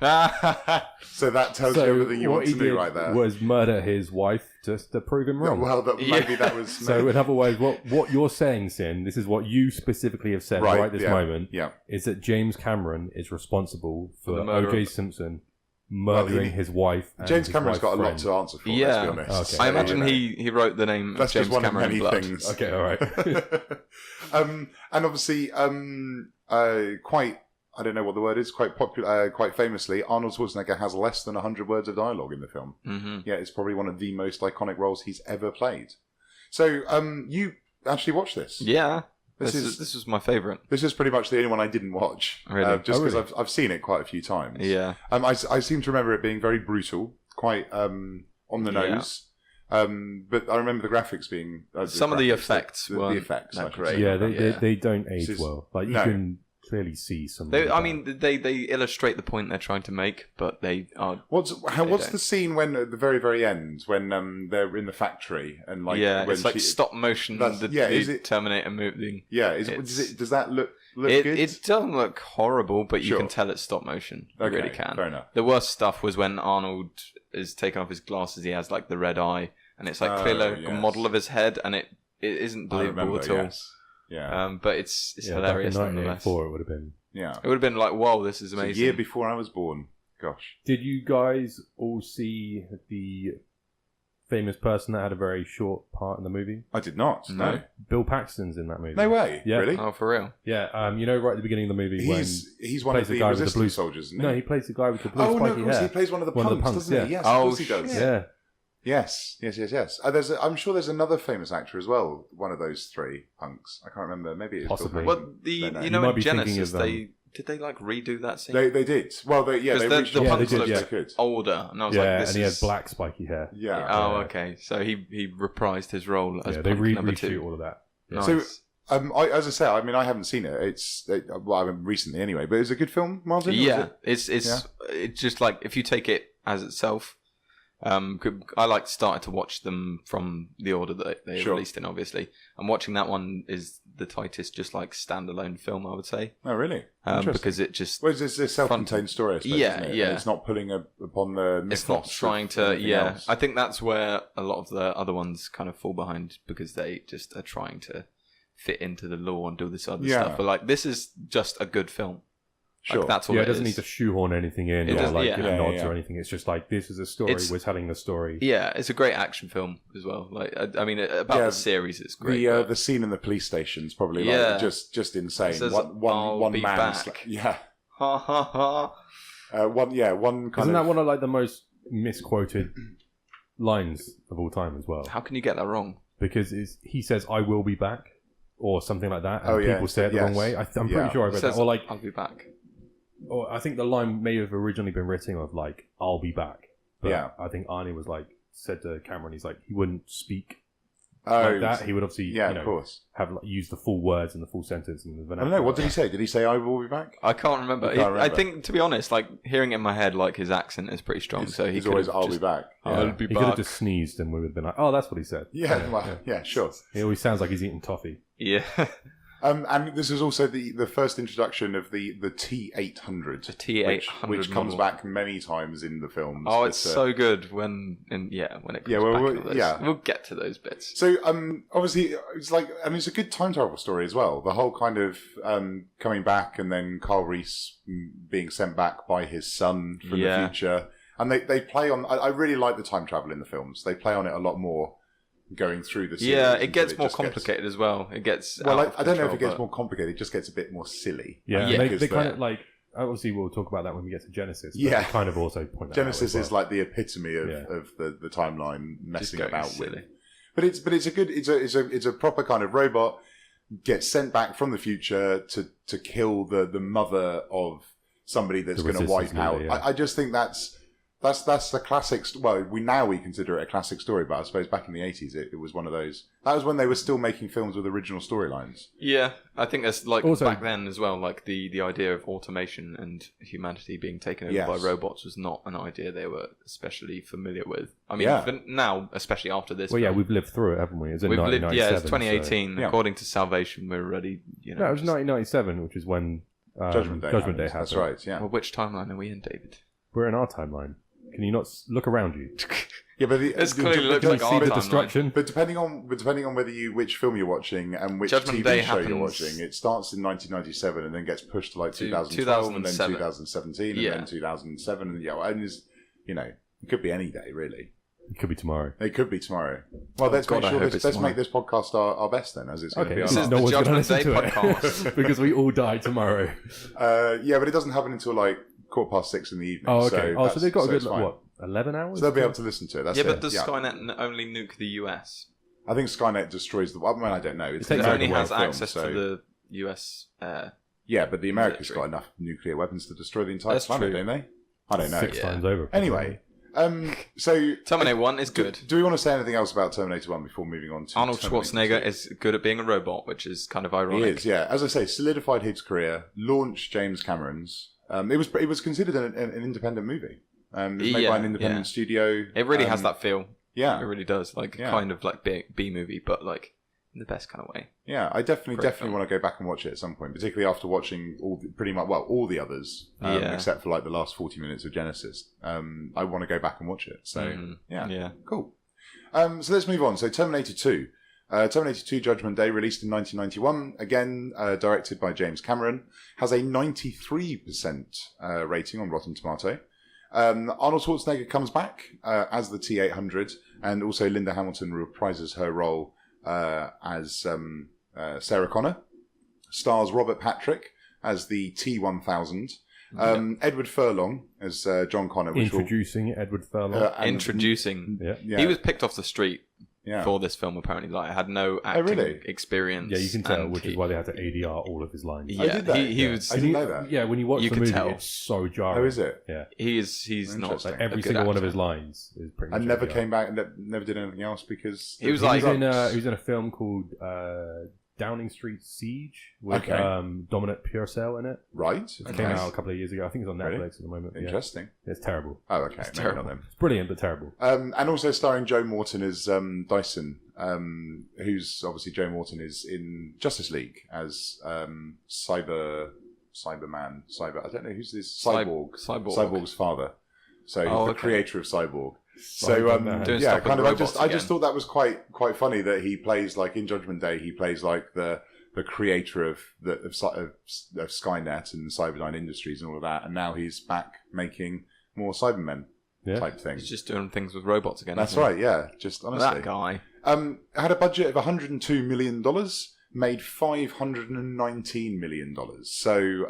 [SPEAKER 3] So that tells you everything you
[SPEAKER 2] what
[SPEAKER 3] want to
[SPEAKER 2] he
[SPEAKER 3] do
[SPEAKER 2] did
[SPEAKER 3] right there.
[SPEAKER 2] was murder his wife just to prove him wrong.
[SPEAKER 3] Well, maybe that was
[SPEAKER 2] So, in other words, what you're saying, Sin, this is what you specifically have said right, this
[SPEAKER 3] yeah,
[SPEAKER 2] moment,
[SPEAKER 3] Yeah.
[SPEAKER 2] is that James Cameron is responsible
[SPEAKER 1] For
[SPEAKER 2] for
[SPEAKER 1] the murder
[SPEAKER 2] O.J.
[SPEAKER 1] of-
[SPEAKER 2] Simpson murdering
[SPEAKER 3] he-
[SPEAKER 2] his wife. And
[SPEAKER 3] James
[SPEAKER 2] his
[SPEAKER 3] Cameron's
[SPEAKER 2] wife's
[SPEAKER 3] got a lot
[SPEAKER 2] friend.
[SPEAKER 3] to answer for,
[SPEAKER 1] Yeah.
[SPEAKER 3] let's be honest.
[SPEAKER 2] Okay.
[SPEAKER 1] I imagine
[SPEAKER 3] you know.
[SPEAKER 1] he wrote the name
[SPEAKER 3] That's
[SPEAKER 1] James
[SPEAKER 3] just one
[SPEAKER 1] Cameron
[SPEAKER 3] of
[SPEAKER 1] in
[SPEAKER 3] many
[SPEAKER 1] blood.
[SPEAKER 3] things.
[SPEAKER 2] Okay, all right.
[SPEAKER 3] And obviously, quite, I don't know what the word is, quite popular, quite famously, Arnold Schwarzenegger has less than 100 words of dialogue in the film.
[SPEAKER 1] Mm-hmm.
[SPEAKER 3] Yeah, it's probably one of the most iconic roles he's ever played. So, you actually watched this.
[SPEAKER 1] Yeah,
[SPEAKER 3] This
[SPEAKER 1] this
[SPEAKER 3] is-
[SPEAKER 1] this was my favourite.
[SPEAKER 3] This is pretty much the only one I didn't watch.
[SPEAKER 1] Really?
[SPEAKER 3] Just
[SPEAKER 2] Oh,
[SPEAKER 3] because
[SPEAKER 2] really?
[SPEAKER 3] I've seen it quite a few times.
[SPEAKER 1] Yeah,
[SPEAKER 3] I seem to remember it being very brutal, quite on the
[SPEAKER 1] Yeah.
[SPEAKER 3] nose. But I remember the graphics being...
[SPEAKER 1] Some of the
[SPEAKER 3] graphics,
[SPEAKER 1] effects
[SPEAKER 3] the
[SPEAKER 1] weren't
[SPEAKER 3] effects,
[SPEAKER 1] that
[SPEAKER 3] I should
[SPEAKER 1] great.
[SPEAKER 3] say.
[SPEAKER 2] Yeah,
[SPEAKER 1] Yeah.
[SPEAKER 2] they don't age
[SPEAKER 3] This is-
[SPEAKER 2] well. Like you
[SPEAKER 3] no.
[SPEAKER 2] can clearly see some.
[SPEAKER 1] I mean, they illustrate the point they're trying to make, but they are.
[SPEAKER 3] What's
[SPEAKER 1] don't.
[SPEAKER 3] the scene when at the very very end when they're in the factory and like
[SPEAKER 1] yeah,
[SPEAKER 3] when
[SPEAKER 1] it's like stop motion.
[SPEAKER 3] Is it
[SPEAKER 1] Terminator moving?
[SPEAKER 3] Yeah, does that look good?
[SPEAKER 1] It doesn't look horrible, but you
[SPEAKER 3] Sure.
[SPEAKER 1] can tell it's stop motion. You
[SPEAKER 3] Okay,
[SPEAKER 1] really can.
[SPEAKER 3] fair enough.
[SPEAKER 1] The worst stuff was when Arnold is taking off his glasses. He has like the red eye, and it's like clearly like a
[SPEAKER 3] yes.
[SPEAKER 1] model of his head, and it isn't
[SPEAKER 3] I
[SPEAKER 1] believable
[SPEAKER 3] remember,
[SPEAKER 1] at all.
[SPEAKER 3] yes. Yeah,
[SPEAKER 1] But it's
[SPEAKER 2] yeah,
[SPEAKER 1] hilarious
[SPEAKER 2] back in
[SPEAKER 1] nonetheless.
[SPEAKER 2] 1984, it would have been.
[SPEAKER 3] yeah.
[SPEAKER 1] It would have been like, whoa, this is
[SPEAKER 3] It's
[SPEAKER 1] amazing.
[SPEAKER 3] a year before I was born. Gosh.
[SPEAKER 2] Did you guys all see the famous person that had a very short part in the movie?
[SPEAKER 3] I did not. No.
[SPEAKER 2] Bill Paxton's in that movie.
[SPEAKER 3] No way.
[SPEAKER 2] Yeah.
[SPEAKER 3] Really?
[SPEAKER 1] Oh, for real?
[SPEAKER 2] Yeah, you know, right at the beginning of the movie when
[SPEAKER 3] He's one of
[SPEAKER 2] plays the
[SPEAKER 3] the
[SPEAKER 2] guy with the
[SPEAKER 3] resistance
[SPEAKER 2] blue
[SPEAKER 3] soldiers, isn't he?
[SPEAKER 2] no, he plays the guy with the blue
[SPEAKER 3] Oh no,
[SPEAKER 2] spiky
[SPEAKER 3] of course
[SPEAKER 2] hair.
[SPEAKER 3] he plays one of the
[SPEAKER 2] One of the
[SPEAKER 3] punks,
[SPEAKER 2] punks,
[SPEAKER 3] doesn't
[SPEAKER 2] yeah.
[SPEAKER 3] he? Yes,
[SPEAKER 1] Oh,
[SPEAKER 3] of course he does.
[SPEAKER 2] Yeah.
[SPEAKER 3] Yes. I'm sure there's another famous actor as well. One of those three punks. I can't remember. Maybe it's
[SPEAKER 2] Possibly.
[SPEAKER 1] Well,
[SPEAKER 3] No.
[SPEAKER 1] you
[SPEAKER 2] You
[SPEAKER 1] know,
[SPEAKER 2] might
[SPEAKER 1] in
[SPEAKER 2] be thinking
[SPEAKER 1] Genesis,
[SPEAKER 2] of,
[SPEAKER 1] did they like redo that scene?
[SPEAKER 3] They did. Well, they
[SPEAKER 1] Because
[SPEAKER 3] reached
[SPEAKER 1] the
[SPEAKER 2] Yeah,
[SPEAKER 1] punks
[SPEAKER 2] they did,
[SPEAKER 1] looked
[SPEAKER 2] yeah.
[SPEAKER 3] they could.
[SPEAKER 1] older, and I was
[SPEAKER 2] Yeah,
[SPEAKER 1] like, this
[SPEAKER 2] and he
[SPEAKER 1] is...
[SPEAKER 2] had black spiky hair.
[SPEAKER 3] Yeah.
[SPEAKER 1] Oh,
[SPEAKER 2] Yeah.
[SPEAKER 1] okay. So he reprised his role as
[SPEAKER 2] Yeah, they
[SPEAKER 1] punk number
[SPEAKER 2] reshoot
[SPEAKER 1] 2.
[SPEAKER 2] all of that.
[SPEAKER 1] Nice.
[SPEAKER 3] So, as I say, I mean, I haven't seen it. Well, I haven't recently anyway. But it's a good film, Martin.
[SPEAKER 1] yeah,
[SPEAKER 3] Was it?
[SPEAKER 1] it's just like if you take it as itself. I like started to watch them from the order that they
[SPEAKER 3] Sure.
[SPEAKER 1] released in, obviously. And watching that one is the tightest, just like standalone film, I would say,
[SPEAKER 3] Oh, really? Interesting.
[SPEAKER 1] because it just
[SPEAKER 3] Well, it's a self-contained story, I suppose,
[SPEAKER 1] Yeah,
[SPEAKER 3] isn't it?
[SPEAKER 1] yeah.
[SPEAKER 3] And it's not pulling upon the mythos.
[SPEAKER 1] it's not trying
[SPEAKER 3] of
[SPEAKER 1] to.
[SPEAKER 3] anything
[SPEAKER 1] Yeah,
[SPEAKER 3] else.
[SPEAKER 1] I think that's where a lot of the other ones kind of fall behind because they just are trying to fit into the law and do this other
[SPEAKER 3] Yeah.
[SPEAKER 1] stuff. But like, this is just a good film.
[SPEAKER 3] Sure.
[SPEAKER 1] Like, that's all
[SPEAKER 2] Yeah,
[SPEAKER 1] it
[SPEAKER 2] it doesn't
[SPEAKER 1] is.
[SPEAKER 2] need to shoehorn anything in
[SPEAKER 1] It
[SPEAKER 2] or
[SPEAKER 1] doesn't-
[SPEAKER 2] like
[SPEAKER 1] yeah.
[SPEAKER 2] give
[SPEAKER 3] Yeah,
[SPEAKER 2] nods
[SPEAKER 3] yeah.
[SPEAKER 2] or anything. It's just like, this is a story,
[SPEAKER 1] It's-
[SPEAKER 2] we're telling the story.
[SPEAKER 1] Yeah, it's a great action film as well. Like, I mean, about
[SPEAKER 3] Yeah,
[SPEAKER 1] the series, it's great. but-
[SPEAKER 3] The scene in the police station is probably
[SPEAKER 1] Yeah.
[SPEAKER 3] like just insane.
[SPEAKER 1] It says,
[SPEAKER 3] One
[SPEAKER 1] "I'll be
[SPEAKER 3] man,
[SPEAKER 1] back."
[SPEAKER 3] yeah,
[SPEAKER 1] Ha ha ha.
[SPEAKER 3] one kind
[SPEAKER 2] Isn't
[SPEAKER 3] of.
[SPEAKER 2] that one of like the most misquoted lines of all time as well?
[SPEAKER 1] How can you get that wrong?
[SPEAKER 2] Because he says, "I will be back," or something like that, and
[SPEAKER 3] Oh, yeah.
[SPEAKER 2] people say it the
[SPEAKER 3] Yes.
[SPEAKER 2] wrong way. I'm
[SPEAKER 3] Yeah.
[SPEAKER 2] pretty sure I
[SPEAKER 1] It
[SPEAKER 2] read
[SPEAKER 1] says,
[SPEAKER 2] that. Or like,
[SPEAKER 1] I'll be back.
[SPEAKER 2] or I think the line may have originally been written of like, "I'll be back." But
[SPEAKER 3] Yeah.
[SPEAKER 2] I think Arnie was like said to Cameron, he's like, he wouldn't speak
[SPEAKER 3] Oh,
[SPEAKER 2] like that. He would obviously,
[SPEAKER 3] yeah,
[SPEAKER 2] you know,
[SPEAKER 3] of course.
[SPEAKER 2] have like, use the full words and the full sentence and the
[SPEAKER 3] I
[SPEAKER 2] vernacular.
[SPEAKER 3] don't know. What did he say? Did he say, "I will be back"?
[SPEAKER 1] I can't remember.
[SPEAKER 3] You can't
[SPEAKER 1] I
[SPEAKER 3] remember.
[SPEAKER 1] think, to be honest, like hearing it in my head, like his accent is pretty strong. So
[SPEAKER 3] he's
[SPEAKER 1] could
[SPEAKER 3] always,
[SPEAKER 1] have
[SPEAKER 3] "I'll
[SPEAKER 1] just-
[SPEAKER 3] be back."
[SPEAKER 1] I'll
[SPEAKER 3] Yeah,
[SPEAKER 1] be
[SPEAKER 2] He could have
[SPEAKER 1] back.
[SPEAKER 2] just sneezed and we would have been like, "Oh, that's what he said."
[SPEAKER 3] yeah, sure.
[SPEAKER 2] He always sounds like he's eating toffee.
[SPEAKER 1] Yeah.
[SPEAKER 3] And this is also the first introduction of the T800.
[SPEAKER 1] The T800
[SPEAKER 3] which comes
[SPEAKER 1] model.
[SPEAKER 3] back many times in the films.
[SPEAKER 1] Oh, it's
[SPEAKER 3] but,
[SPEAKER 1] so good when it comes
[SPEAKER 3] Yeah, well,
[SPEAKER 1] back.
[SPEAKER 3] well,
[SPEAKER 1] to those.
[SPEAKER 3] yeah.
[SPEAKER 1] We'll get to those bits.
[SPEAKER 3] So, obviously, it's like, I mean, it's a good time travel story as well. The whole kind of coming back and then Carl Reese being sent back by his son from
[SPEAKER 1] Yeah.
[SPEAKER 3] the future. And they play on, I really like the time travel in the films. They play on it a lot more going through the series.
[SPEAKER 1] Yeah, it
[SPEAKER 3] until
[SPEAKER 1] gets more
[SPEAKER 3] just
[SPEAKER 1] complicated as well. It gets
[SPEAKER 3] Well,
[SPEAKER 1] out of
[SPEAKER 3] I don't know if
[SPEAKER 1] control,
[SPEAKER 3] it gets
[SPEAKER 1] but-
[SPEAKER 3] more complicated. It just gets a bit more silly.
[SPEAKER 2] Yeah,
[SPEAKER 1] Yeah.
[SPEAKER 2] they
[SPEAKER 3] Because
[SPEAKER 2] kind
[SPEAKER 3] the-
[SPEAKER 2] of like. Obviously, we'll talk about that when we get to Genesis. But
[SPEAKER 3] Yeah.
[SPEAKER 2] they kind of also point that
[SPEAKER 3] Genesis
[SPEAKER 2] out as
[SPEAKER 3] is
[SPEAKER 2] well.
[SPEAKER 3] like the epitome of,
[SPEAKER 2] Yeah.
[SPEAKER 3] of the timeline
[SPEAKER 1] Just
[SPEAKER 3] messing
[SPEAKER 1] going
[SPEAKER 3] about
[SPEAKER 1] silly.
[SPEAKER 3] with. But it's a good it's a proper kind of robot gets sent back from the future to kill the mother of somebody that's
[SPEAKER 2] The
[SPEAKER 3] going to wipe
[SPEAKER 2] resistance
[SPEAKER 3] out.
[SPEAKER 2] leader, yeah.
[SPEAKER 3] I just think that's the classic. Well, we consider it a classic story, but I suppose back in the 80s it was one of those. That was when they were still making films with original storylines.
[SPEAKER 1] Yeah, I think that's like
[SPEAKER 2] Also-
[SPEAKER 1] back then as well. Like the idea of automation and humanity being taken over
[SPEAKER 3] Yes.
[SPEAKER 1] by robots was not an idea they were especially familiar with. I mean,
[SPEAKER 3] Yeah.
[SPEAKER 1] for now, especially after this.
[SPEAKER 2] Well, yeah,
[SPEAKER 1] film,
[SPEAKER 2] we've lived through it, haven't we? It's in
[SPEAKER 1] we've lived. Yeah,
[SPEAKER 2] 1997,
[SPEAKER 1] it's 2018.
[SPEAKER 3] Yeah.
[SPEAKER 1] According to Salvation, we're already.
[SPEAKER 2] No, it was 1997, which is when
[SPEAKER 3] Judgment Day.
[SPEAKER 2] Judgment Day
[SPEAKER 3] happens.
[SPEAKER 2] happened.
[SPEAKER 3] That's right. Yeah.
[SPEAKER 1] Well, which timeline are we in, David?
[SPEAKER 2] We're in our timeline. Can you not look around you?
[SPEAKER 3] Yeah, but
[SPEAKER 1] This clearly looks
[SPEAKER 2] Can you
[SPEAKER 1] like
[SPEAKER 2] see
[SPEAKER 1] our
[SPEAKER 2] the
[SPEAKER 1] timeline.
[SPEAKER 2] destruction?
[SPEAKER 3] But depending on whether which film you're watching and which
[SPEAKER 1] Judgment
[SPEAKER 3] TV
[SPEAKER 1] Day
[SPEAKER 3] show you're
[SPEAKER 1] happens-
[SPEAKER 3] watching, it starts in 1997 and then gets pushed to like
[SPEAKER 1] To
[SPEAKER 3] 2012 and then
[SPEAKER 1] 2007.
[SPEAKER 3] 2017
[SPEAKER 1] Yeah.
[SPEAKER 3] and then 2007 and and it's, it could be any day really.
[SPEAKER 2] It could be tomorrow.
[SPEAKER 3] It could be tomorrow. Well, let's
[SPEAKER 1] God, I
[SPEAKER 3] make sure
[SPEAKER 1] hope it's
[SPEAKER 3] let's
[SPEAKER 1] tomorrow.
[SPEAKER 3] make this podcast our best then, as it's going to
[SPEAKER 2] Okay,
[SPEAKER 3] be.
[SPEAKER 1] This
[SPEAKER 3] our
[SPEAKER 1] is
[SPEAKER 3] last.
[SPEAKER 1] the
[SPEAKER 2] one's gonna
[SPEAKER 1] Judgment
[SPEAKER 2] listen
[SPEAKER 1] Day
[SPEAKER 2] to it.
[SPEAKER 1] podcast.
[SPEAKER 2] Because we all die tomorrow.
[SPEAKER 3] Yeah, but it doesn't happen until like 6:15 in the evening.
[SPEAKER 2] Oh, okay. So they've got a good,
[SPEAKER 3] it's fine.
[SPEAKER 2] 11 hours?
[SPEAKER 3] So they'll be able to listen to it. That's
[SPEAKER 1] Yeah,
[SPEAKER 3] it.
[SPEAKER 1] but does Skynet only nuke the US?
[SPEAKER 3] I think Skynet destroys the. I mean, I don't know. It's
[SPEAKER 2] It takes
[SPEAKER 1] It
[SPEAKER 3] an
[SPEAKER 1] only
[SPEAKER 3] American
[SPEAKER 1] has
[SPEAKER 3] film,
[SPEAKER 1] access
[SPEAKER 3] so-
[SPEAKER 1] to the US.
[SPEAKER 3] Yeah, but the Americans
[SPEAKER 1] Military.
[SPEAKER 3] got enough nuclear weapons to destroy the entire
[SPEAKER 1] That's
[SPEAKER 3] planet,
[SPEAKER 1] true.
[SPEAKER 3] don't they? I don't know.
[SPEAKER 2] 6
[SPEAKER 1] Yeah.
[SPEAKER 2] times over.
[SPEAKER 3] Anyway, So
[SPEAKER 1] Terminator 1 is good.
[SPEAKER 3] Do we want to say anything else about Terminator 1 before moving on to
[SPEAKER 1] Arnold
[SPEAKER 3] Terminator
[SPEAKER 1] Schwarzenegger
[SPEAKER 3] 2?
[SPEAKER 1] is good at being a robot, which is kind of ironic.
[SPEAKER 3] He is, yeah. As I say, solidified his career, launched James Cameron's. It was considered an independent movie. It was made by an independent studio.
[SPEAKER 1] It really has that feel.
[SPEAKER 3] Yeah,
[SPEAKER 1] it really does. Like kind of like B movie, but like in the best kind of way.
[SPEAKER 3] Yeah, I definitely want to go back and watch it at some point, particularly after watching all the others, except for like the last 40 minutes of Genesis. I want to go back and watch it. So yeah, cool. So let's move on. So Terminator 2. Terminator 2 Judgment Day, released in 1991, again directed by James Cameron, has a 93% rating on Rotten Tomato. Arnold Schwarzenegger comes back as the T-800, and also Linda Hamilton reprises her role as Sarah Connor. Stars Robert Patrick as the T-1000. Edward Furlong as John Connor.
[SPEAKER 2] Introducing Edward Furlong.
[SPEAKER 1] Introducing.
[SPEAKER 2] Yeah.
[SPEAKER 1] He was picked off the street for this film, apparently. Like, I had no acting experience.
[SPEAKER 2] Yeah, you can tell, which is why they had to ADR all of his lines.
[SPEAKER 1] Yeah, he was.
[SPEAKER 3] I didn't know that.
[SPEAKER 2] Yeah, when you watch the movie, it's so jarring.
[SPEAKER 3] Oh, is it?
[SPEAKER 2] Yeah.
[SPEAKER 1] He's not
[SPEAKER 2] like every single one of his lines is pretty much.
[SPEAKER 3] And never came back and never did anything else because
[SPEAKER 1] he was
[SPEAKER 2] in a film called Downing Street Siege with Dominic Purcell in it.
[SPEAKER 3] Right.
[SPEAKER 2] It came out a couple of years ago. I think it's on Netflix at the moment.
[SPEAKER 3] Interesting.
[SPEAKER 2] Yeah. It's terrible.
[SPEAKER 3] Oh, okay.
[SPEAKER 1] It's terrible.
[SPEAKER 2] It's brilliant, but terrible.
[SPEAKER 3] And also starring Joe Morton as Dyson, who's obviously Joe Morton is in Justice League as Cyberman. I don't know who's this. Cyborg's father. So the creator of Cyborg. So I just thought that was quite funny that he plays like in Judgment Day he plays like the creator of Skynet and Cyberdyne Industries and all of that, and now he's back making more Cybermen type things.
[SPEAKER 1] He's just doing things with robots again.
[SPEAKER 3] That's right. Yeah, just honestly,
[SPEAKER 1] that guy
[SPEAKER 3] had a budget of $102 million, made $519 million. So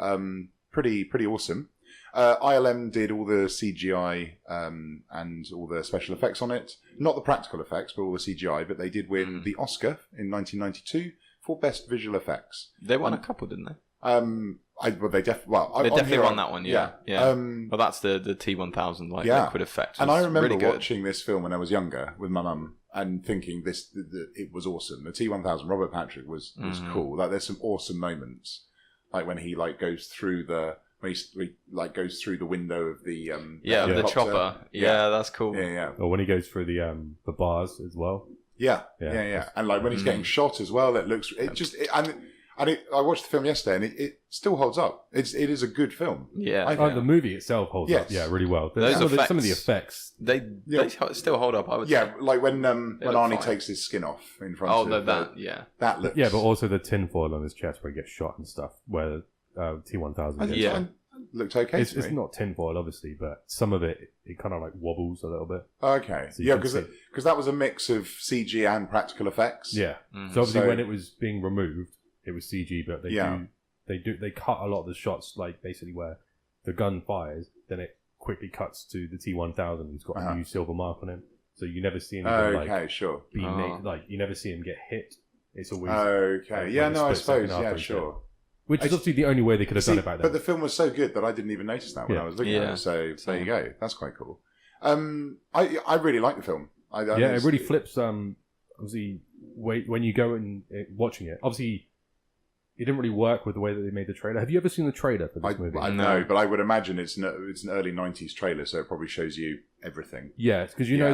[SPEAKER 3] pretty awesome. ILM did all the CGI and all the special effects on it. Not the practical effects, but all the CGI. But they did win the Oscar in 1992 for Best Visual Effects.
[SPEAKER 1] They won a couple, didn't they?
[SPEAKER 3] They
[SPEAKER 1] definitely won that one. Yeah. Well, that's the T-1000 liquid effect.
[SPEAKER 3] And I remember
[SPEAKER 1] really
[SPEAKER 3] watching this film when I was younger with my mum and thinking it was awesome. The T-1000, Robert Patrick was cool. Like there's some awesome moments, like when he goes through the. He goes through the window of the
[SPEAKER 1] the chopper. Yeah, that's cool.
[SPEAKER 3] Yeah.
[SPEAKER 2] Or when he goes through the bars as well.
[SPEAKER 3] Yeah. And like when he's getting shot as well, I watched the film yesterday, and it still holds up. It is a good film.
[SPEAKER 1] Yeah,
[SPEAKER 2] the movie itself holds up. Yeah, really well. Some of the effects
[SPEAKER 1] they still hold up. I would say.
[SPEAKER 3] Yeah, like when Arnie takes his skin off in front of that looks.
[SPEAKER 2] Yeah, but also the tinfoil on his chest where he gets shot and stuff. Where T-1000
[SPEAKER 3] looked okay.
[SPEAKER 2] It's not tinfoil, obviously, but some of it kind of like wobbles a little bit.
[SPEAKER 3] Okay,
[SPEAKER 2] so
[SPEAKER 3] because that was a mix of CG and practical effects.
[SPEAKER 2] Yeah, so obviously when it was being removed, it was CG, but they cut a lot of the shots, like basically where the gun fires, then it quickly cuts to the T-1000 who's got a new silver mark on him. So you never see him you never see him get hit. It's always
[SPEAKER 3] I suppose sure.
[SPEAKER 2] Which is obviously the only way they could have done it back then.
[SPEAKER 3] But the film was so good that I didn't even notice that when I was looking at it. So there you go. That's quite cool. I really like the film.
[SPEAKER 2] It really flips. Obviously, when you go and watching it, obviously, it didn't really work with the way that they made the trailer. Have you ever seen the trailer for this movie?
[SPEAKER 3] No, but I would imagine it's an early '90s trailer, so it probably shows you everything.
[SPEAKER 2] Yeah, because you know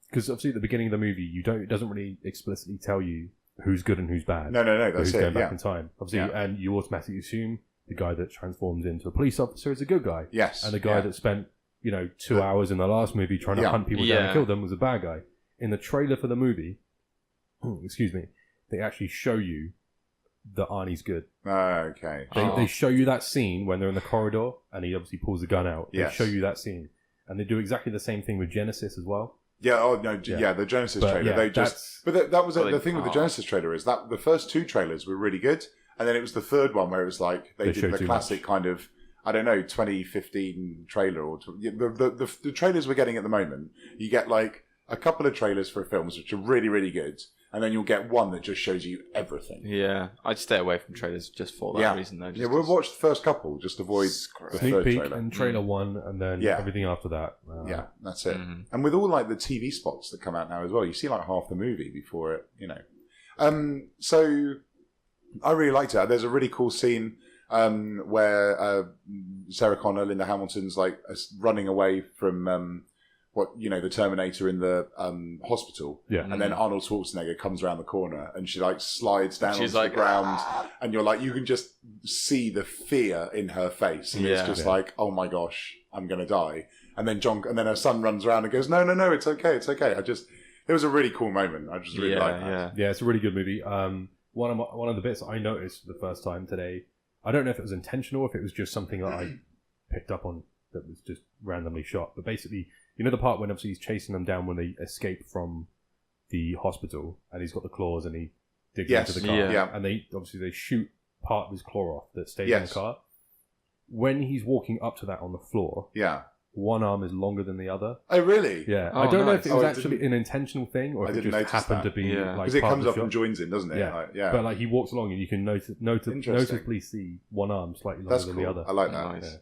[SPEAKER 2] because obviously at the beginning of the movie, it doesn't really explicitly tell you who's good and who's bad.
[SPEAKER 3] No, that's
[SPEAKER 2] who's going back in time. Obviously, and you automatically assume the guy that transforms into a police officer is a good guy.
[SPEAKER 3] Yes.
[SPEAKER 2] And the guy that spent, 2 hours in the last movie trying to hunt people down and kill them was a bad guy. In the trailer for the movie, they actually show you that Arnie's good.
[SPEAKER 3] Okay.
[SPEAKER 2] They show you that scene when they're in the corridor and he obviously pulls the gun out. They show you that scene. And they do exactly the same thing with Genesis as well.
[SPEAKER 3] Yeah, the Genesis trailer. That was the thing with the Genesis trailer is that the first two trailers were really good, and then it was the third one where it was like they did the classic kind of 2015 trailer or the trailers we're getting at the moment. You get like a couple of trailers for films which are really really good, and then you'll get one that just shows you everything.
[SPEAKER 1] Yeah, I'd stay away from trailers just for that reason, though.
[SPEAKER 3] We'll watch the first couple, just avoid the
[SPEAKER 2] Sneak
[SPEAKER 3] third
[SPEAKER 2] peek
[SPEAKER 3] trailer.
[SPEAKER 2] and trailer 1, and then everything after that.
[SPEAKER 3] Yeah, that's it.
[SPEAKER 1] Mhm.
[SPEAKER 3] And with all like the TV spots that come out now as well, you see like half the movie before it, you know. So I really liked it. There's a really cool scene where Sarah Connor, Linda Hamilton's like running away from the Terminator in the hospital.
[SPEAKER 2] Yeah.
[SPEAKER 3] And then Arnold Schwarzenegger comes around the corner and she like slides down
[SPEAKER 1] She's
[SPEAKER 3] onto
[SPEAKER 1] like,
[SPEAKER 3] the ground, and you're like, you can just see the fear in her face, and it's just like, oh my gosh, I'm gonna die. And then her son runs around and goes, no, it's okay. It was a really cool moment. I just really liked that.
[SPEAKER 2] Yeah, it's a really good movie. One of the bits I noticed for the first time today, I don't know if it was intentional or if it was just something that I picked up on that was just randomly shot. But basically, you know the part when obviously he's chasing them down when they escape from the hospital, and he's got the claws and he digs into the car, and they shoot part of his claw off that stays in the car. When he's walking up to that on the floor, one arm is longer than the other.
[SPEAKER 3] Oh, really?
[SPEAKER 2] Yeah.
[SPEAKER 1] Oh,
[SPEAKER 2] I don't know if
[SPEAKER 1] nice.
[SPEAKER 2] it was actually an intentional thing or if it just happened to be like
[SPEAKER 3] because it
[SPEAKER 2] part
[SPEAKER 3] comes
[SPEAKER 2] of
[SPEAKER 3] up
[SPEAKER 2] the
[SPEAKER 3] and
[SPEAKER 2] shot.
[SPEAKER 3] joins in, doesn't it?
[SPEAKER 2] Yeah. But like he walks along and you can noticeably see one arm slightly longer than the other.
[SPEAKER 3] I like that.
[SPEAKER 1] Nice.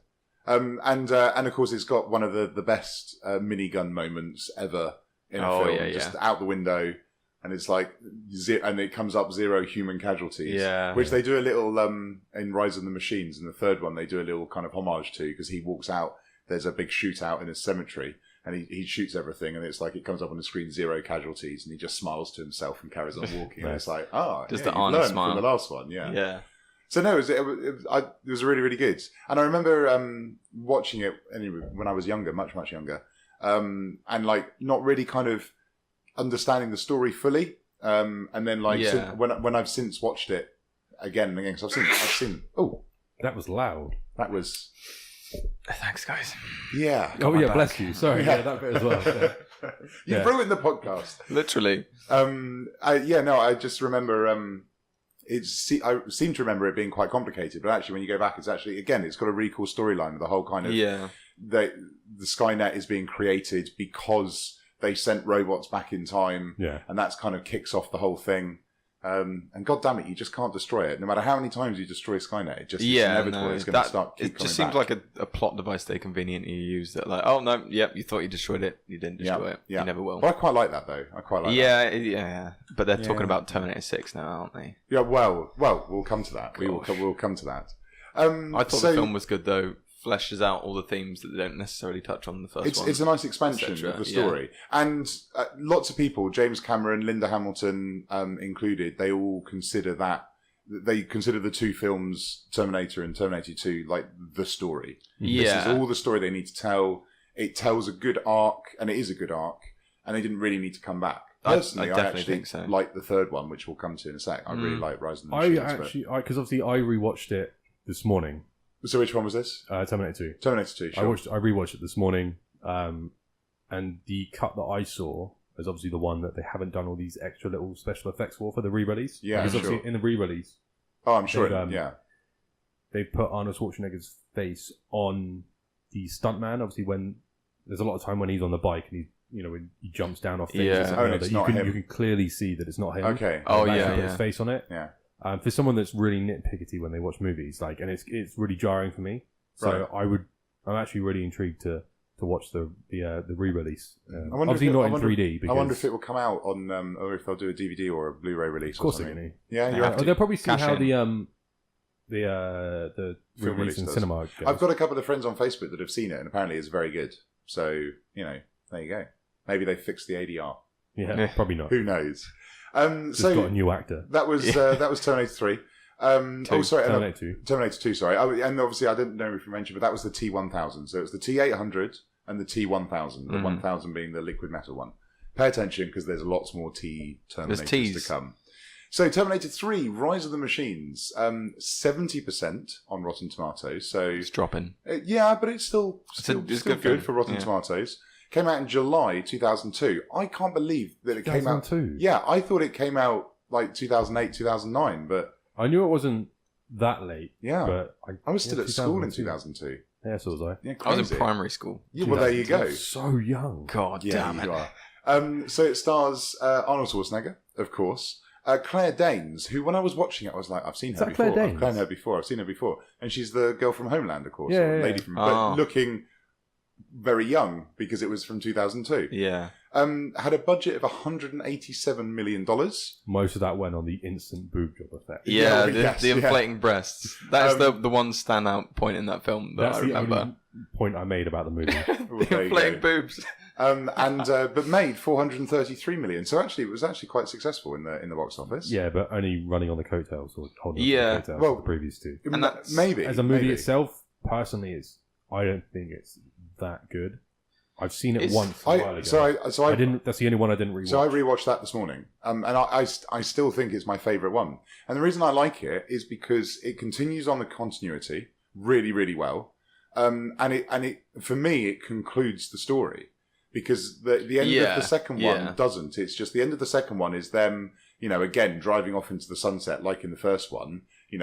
[SPEAKER 3] And of course it's got one of the best minigun moments ever in a film. Just out the window, and it's like and it comes up 0 human casualties.
[SPEAKER 1] Yeah.
[SPEAKER 3] Which they do a little in Rise of the Machines, in the third one they do a little kind of homage to, because he walks out. There's a big shootout in a cemetery, and he shoots everything, and it's like it comes up on the scrring 0 casualties, and he just smiles to himself and carries on walking. And it's like,
[SPEAKER 1] just the
[SPEAKER 3] you've
[SPEAKER 1] Arnie
[SPEAKER 3] learned
[SPEAKER 1] smile
[SPEAKER 3] from the last one,
[SPEAKER 1] yeah.
[SPEAKER 3] So no, it was really, really good. And I remember watching it anyway when I was younger, much younger, and like not really kind of understanding the story fully. And then when I've since watched it again and again, because I've seen. Oh,
[SPEAKER 2] that was loud.
[SPEAKER 3] That was.
[SPEAKER 1] Thanks, guys.
[SPEAKER 3] Yeah.
[SPEAKER 2] Oh yeah, bless you. Sorry, that bit as well. Yeah.
[SPEAKER 3] You ruined the podcast.
[SPEAKER 1] Literally.
[SPEAKER 3] I just remember. I seem to remember it being quite complicated, but actually, when you go back, it's got a really cool storyline with the whole kind of the Skynet is being created because they sent robots back in time, and that's kind of kicks off the whole thing. And God damn it, you just can't destroy it. No matter how many times you destroy Skynet, it's inevitable. It's going to start.
[SPEAKER 1] It just seems like a plot device they conveniently use. That like, oh no, you thought you destroyed it, you didn't destroy it. You never will.
[SPEAKER 3] But I quite like that though. I quite like that.
[SPEAKER 1] Yeah. But they're talking about Terminator 6 now, aren't they?
[SPEAKER 3] Yeah. Well, we'll come to that. We'll come to that.
[SPEAKER 1] I thought the film was good though. Fleshes out all the themes that they don't necessarily touch on in the first one.
[SPEAKER 3] It's a nice expansion of the story. And lots of people, James Cameron, Linda Hamilton included, they all consider the two films, Terminator and Terminator 2, like the story. This is all the story they need to tell. It tells a good arc, and it is a good arc, and they didn't really need to come back. Personally, I actually think so. Like the third one, which we'll come to in a sec. I really like Rise of the Machines.
[SPEAKER 2] Because obviously I rewatched it this morning.
[SPEAKER 3] So which one was this?
[SPEAKER 2] Terminator 2.
[SPEAKER 3] Terminator 2, sure.
[SPEAKER 2] I rewatched it this morning, and the cut that I saw is obviously the one that they haven't done all these extra little special effects for the re-release.
[SPEAKER 3] Yeah,
[SPEAKER 2] because
[SPEAKER 3] sure.
[SPEAKER 2] obviously in the re-release,
[SPEAKER 3] I'm sure.
[SPEAKER 2] They put Arnold Schwarzenegger's face on the stuntman. Obviously, when there's a lot of time when he's on the bike and when he jumps down off things, you can clearly see that it's not him.
[SPEAKER 3] Okay.
[SPEAKER 2] Put his face on it.
[SPEAKER 3] Yeah.
[SPEAKER 2] For someone that's really nitpicky when they watch movies, and it's really jarring for me. So I'm actually really intrigued to watch the re-release. Obviously not in 3D. Because
[SPEAKER 3] I wonder if it will come out on, or if they'll do a DVD or a Blu-ray release.
[SPEAKER 2] Of course
[SPEAKER 3] they're
[SPEAKER 2] going to.
[SPEAKER 3] Yeah, you have to.
[SPEAKER 2] They'll probably see how
[SPEAKER 1] in.
[SPEAKER 2] the
[SPEAKER 3] Film
[SPEAKER 2] release in
[SPEAKER 3] does.
[SPEAKER 2] cinema goes.
[SPEAKER 3] I've got a couple of friends on Facebook that have seen it, and apparently it's very good. So there you go. Maybe they fixed the ADR.
[SPEAKER 2] Yeah, probably not.
[SPEAKER 3] Who knows?
[SPEAKER 2] Just got a new actor.
[SPEAKER 3] That was Terminator 3.
[SPEAKER 2] Terminator 2.
[SPEAKER 3] Terminator 2, sorry. And obviously, I didn't know if you mentioned, but that was the T1000. So it was the T800 and the T1000. The 1000 being the liquid metal one. Pay attention because there's lots more Terminators to come. So Terminator 3, Rise of the Machines, 70% on Rotten Tomatoes. So
[SPEAKER 1] it's dropping.
[SPEAKER 3] But it's still good for Rotten Tomatoes. Came out in July 2002. I can't believe that it came out.
[SPEAKER 2] 2002?
[SPEAKER 3] Yeah, I thought it came out like 2008, 2009, but
[SPEAKER 2] I knew it wasn't that late.
[SPEAKER 3] Yeah,
[SPEAKER 2] but
[SPEAKER 3] I was still at school in 2002.
[SPEAKER 2] Yeah, so was I.
[SPEAKER 3] Yeah,
[SPEAKER 1] I was in primary school.
[SPEAKER 3] Yeah, well, there you go.
[SPEAKER 2] So young.
[SPEAKER 1] God damn it.
[SPEAKER 3] You are. So it stars Arnold Schwarzenegger, of course. Claire Danes, who when I was watching it, I was like, I've seen her before. I've seen her before. And she's the girl from Homeland, of course.
[SPEAKER 2] Yeah.
[SPEAKER 3] Lady from, but looking very young because it was from 2002.
[SPEAKER 1] Yeah.
[SPEAKER 3] Had a budget of $187 million.
[SPEAKER 2] Most of that went on the instant boob job effect.
[SPEAKER 1] Yeah, the inflating breasts. That's the one standout point in that film that
[SPEAKER 2] That's
[SPEAKER 1] I remember.
[SPEAKER 2] the only point I made about the movie.
[SPEAKER 1] The inflating boobs.
[SPEAKER 3] But made $433 million. So actually, it was actually quite successful in the box office.
[SPEAKER 2] Yeah, but only running on the coattails or holding on to the coattails of the previous two.
[SPEAKER 3] And that's, maybe
[SPEAKER 2] as a movie itself, personally, I don't think it's that good. I've seen it once a while ago. I didn't. That's the only one I didn't rewatch.
[SPEAKER 3] So I rewatched that this morning, and I still think it's my favourite one. And the reason I like it is because it continues on the continuity really, really well. And it for me it concludes the story because the end of the second one doesn't. It's just the end of the second one is them, again driving off into the sunset like in the first one.